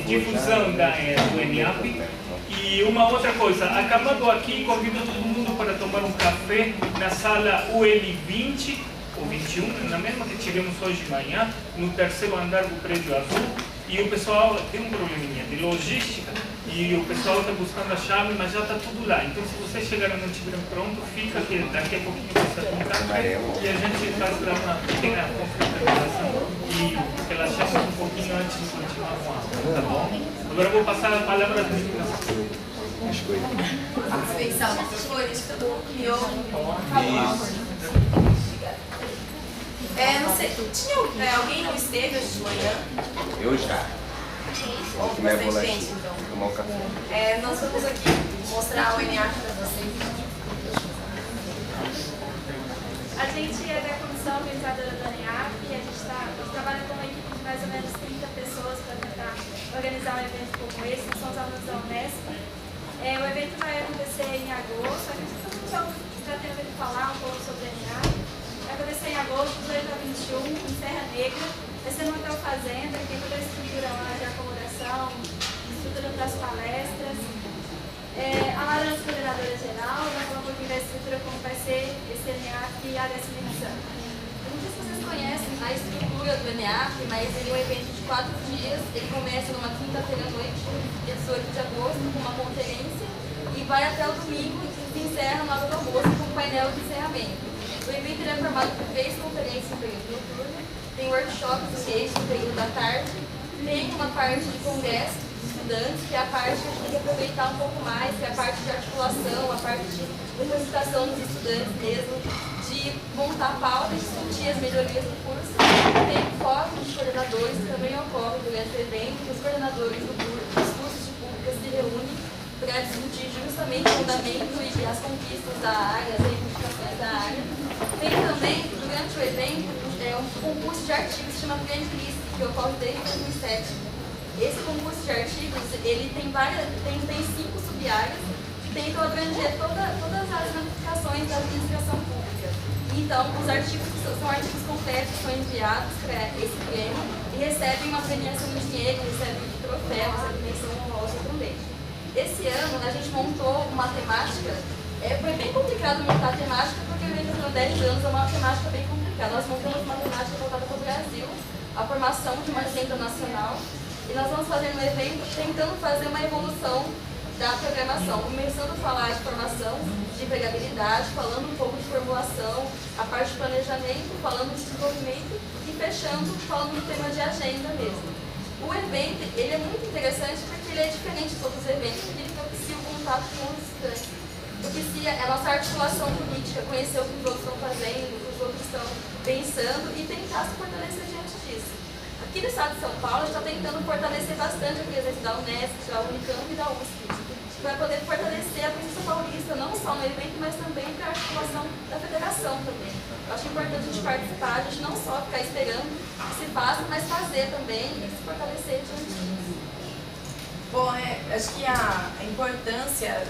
difusão do ENIAP. E uma outra coisa, acabando aqui, convido todo mundo para tomar um café na sala UL20 ou 21, na mesma que tivemos hoje de manhã, no terceiro andar do prédio azul. E o pessoal tem um probleminha de logística e o pessoal está buscando a chave, mas já está tudo lá. Então, se vocês chegarem e não estiverem pronto, fica que daqui a pouquinho você tem um café e a gente faz lá uma pequena confraternização e relaxamos um pouquinho antes de continuar com a aula, tá bom? Agora eu vou passar a palavra às meninas. Pensar nas cores, todo mundo criou. Não sei, tinha alguém não esteve hoje de manhã? Eu já. Bastante gente, então. Tomar um café. Nós vamos aqui mostrar o ENIAP para vocês. A gente é da comissão organizadora do ENIAP e a gente trabalha com uma equipe de mais ou menos 30 pessoas para tentar organizar um evento como esse. Nós somos alunos da Unesp. O evento vai acontecer em agosto. A gente já tem ouvido falar um pouco sobre o ENIAP. Vai acontecer em agosto, 18 a 21, em Serra Negra. Vai ser no Hotel Fazenda, que tem toda a estrutura lá de acomodação, estrutura para as palestras. A Lara é a coordenadora geral, vai falar um pouquinho da estrutura, como vai ser esse ENIAP e a 10ª edição. Eu não sei se vocês conhecem a estrutura do ENIAP, mas ele é um evento de 4 dias. Ele começa numa quinta-feira à noite, 18 de agosto, com uma conferência, e vai até o domingo, que se encerra na hora do almoço, com um painel de encerramento. O evento é formado por 3 conferências no período noturno, tem workshops no período da tarde, tem uma parte de congresso de estudantes, que é a parte que a gente tem que aproveitar um pouco mais, que é a parte de articulação, a parte de capacitação dos estudantes mesmo, de de montar a pauta e discutir as melhorias do curso. Tem fórum de coordenadores que também ocorre durante o evento, que os coordenadores dos cursos de públicas se reúnem para discutir justamente o fundamento e as conquistas da área, as reivindicações da área. Tem também, durante o evento, um concurso de artigos que se chama Grande Lista, que ocorre desde 2007. Esse concurso de artigos, ele tem 5 sub-áreas que tentam abranger todas as ramificações da administração pública. Então, os artigos são artigos completos, são enviados para esse prêmio e recebem uma premiação em dinheiro, recebem troféus, a menção honrosa também. Esse ano, a gente montou uma temática. Foi bem complicado montar a temática, porque o evento durante 10 anos é uma temática bem complicada. Nós montamos uma temática voltada para o Brasil, a formação de uma agenda nacional, e nós vamos fazer um evento tentando fazer uma evolução da programação, começando a falar de formação, de empregabilidade, falando um pouco de formulação, a parte de planejamento, falando de desenvolvimento e fechando, falando do tema de agenda mesmo. O evento, ele é muito interessante porque ele é diferente de todos os eventos, porque ele propicia o contato com os estudantes. Propicia a nossa articulação política, conhecer o que os outros estão fazendo, o que os outros estão pensando e tentar se fortalecer diante disso. Aqui no estado de São Paulo, a gente está tentando fortalecer bastante a presença da Unesp, da Unicamp e da USP, para poder fortalecer a presença paulista, não só no evento, mas também para a articulação da federação também. Eu acho importante a gente participar, a gente não só ficar esperando que se faça, mas fazer também e se fortalecer diante disso. Bom, acho que a importância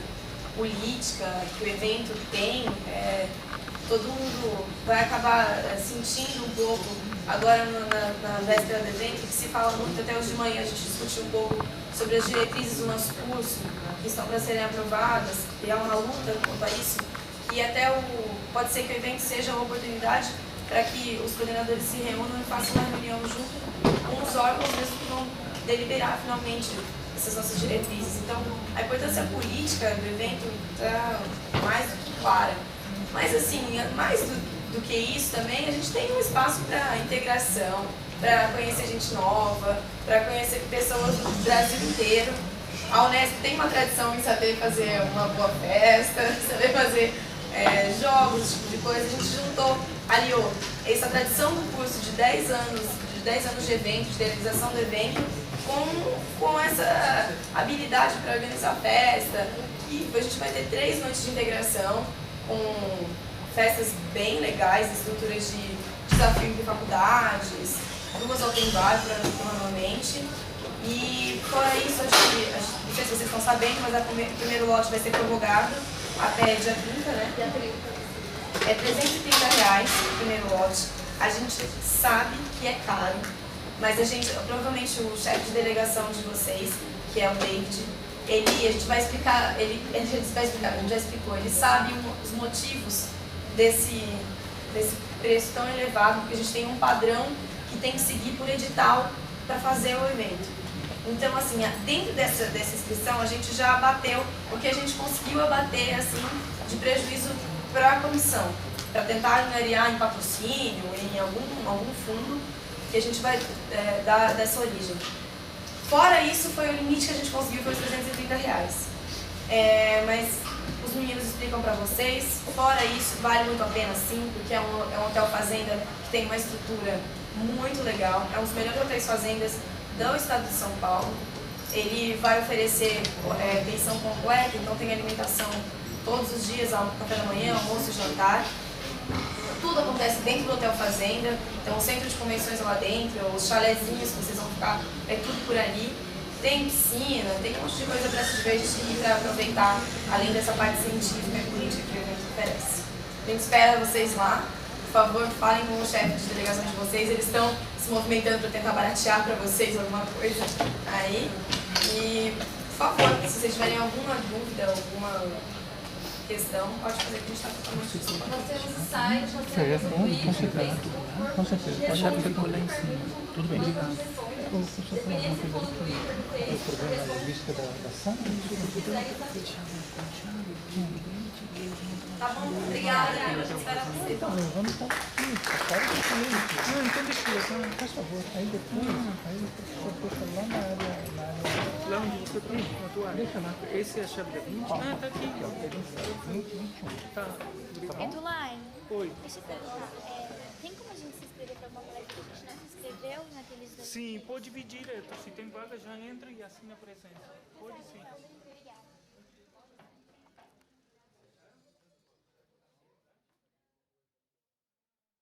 política que o evento tem, todo mundo vai acabar sentindo um pouco agora na véspera do evento, que se fala muito, até hoje de manhã a gente discutiu um pouco sobre as diretrizes do nosso curso, que estão para serem aprovadas, e há uma luta quanto a isso, e até pode ser que o evento seja uma oportunidade para que os coordenadores se reúnam e façam uma reunião junto com os órgãos mesmo que vão deliberar finalmente essas nossas diretrizes. Então, a importância política do evento está mais do que clara. Mas, assim, mais do que isso também, a gente tem um espaço para integração, para conhecer gente nova, para conhecer pessoas do Brasil inteiro. A Unesp tem uma tradição em saber fazer uma boa festa, saber fazer jogos, esse tipo de coisa. A gente aliou essa tradição do curso de 10 anos de evento, de realização do evento, com essa habilidade para organizar festa. E a gente vai ter 3 noites de integração, com festas bem legais, estruturas de desafio de faculdades, 2 open bar provavelmente. E fora isso, acho que, não sei se vocês estão sabendo, mas o primeiro lote vai ser prorrogado até dia 30, né? É R$330 o primeiro lote. A gente sabe que é caro, mas provavelmente o chefe de delegação de vocês, que é o David, a gente vai explicar, a gente já explicou, ele sabe os motivos desse preço tão elevado, porque a gente tem um padrão que tem que seguir por edital para fazer o evento. Então, assim, dentro dessa inscrição, a gente já abateu o que a gente conseguiu abater, assim, de prejuízo para a comissão, para tentar angariar em patrocínio, em algum fundo que a gente vai dar dessa origem. Fora isso, foi o limite que a gente conseguiu, foi os R$330. Mas os meninos explicam para vocês. Fora isso, vale muito a pena sim, porque é um hotel fazenda que tem uma estrutura muito legal. É um dos melhores hotéis fazendas do estado de São Paulo. Ele vai oferecer pensão completa, então tem alimentação todos os dias, café da manhã, almoço e jantar. Tudo acontece dentro do Hotel Fazenda, então o centro de convenções é lá dentro, os chalezinhos que vocês vão ficar, é tudo por ali. Tem piscina, tem um monte de coisa para se divertir, para aproveitar, além dessa parte científica e política que o evento oferece. A gente espera vocês lá. Por favor, falem com o chefe de delegação de vocês, eles estão se movimentando para tentar baratear para vocês alguma coisa aí. E, por favor, se vocês tiverem alguma dúvida, alguma questão, pode fazer que a gente está totalmente disponível. Nós temos o site, nós temos o Twitter, o Facebook. Com certeza. Pode já ficar lá em cima. Tudo bem, obrigado. Deixa eu falar uma coisa aqui. O programa da lista da sala? Tá bom? Obrigada, a gente espera você. Então, vamos estar aqui, fora do cliente. Não, então deixa eu levar, faz favor. Aí depois, aí você deixa lá na área. Lá onde você tem a tua área. Deixa lá. Esse é a chave da 20? Ah, tá aqui. Ó, 20, 21. Tá. Edulaine, Oi. deixa eu perguntar. Tem como a gente se inscrever para uma palestra que a gente não se inscreveu naqueles dois? Sim, pode vir direto. Se tem vaga, já entra e assina a presença. Pode sim. Obrigada.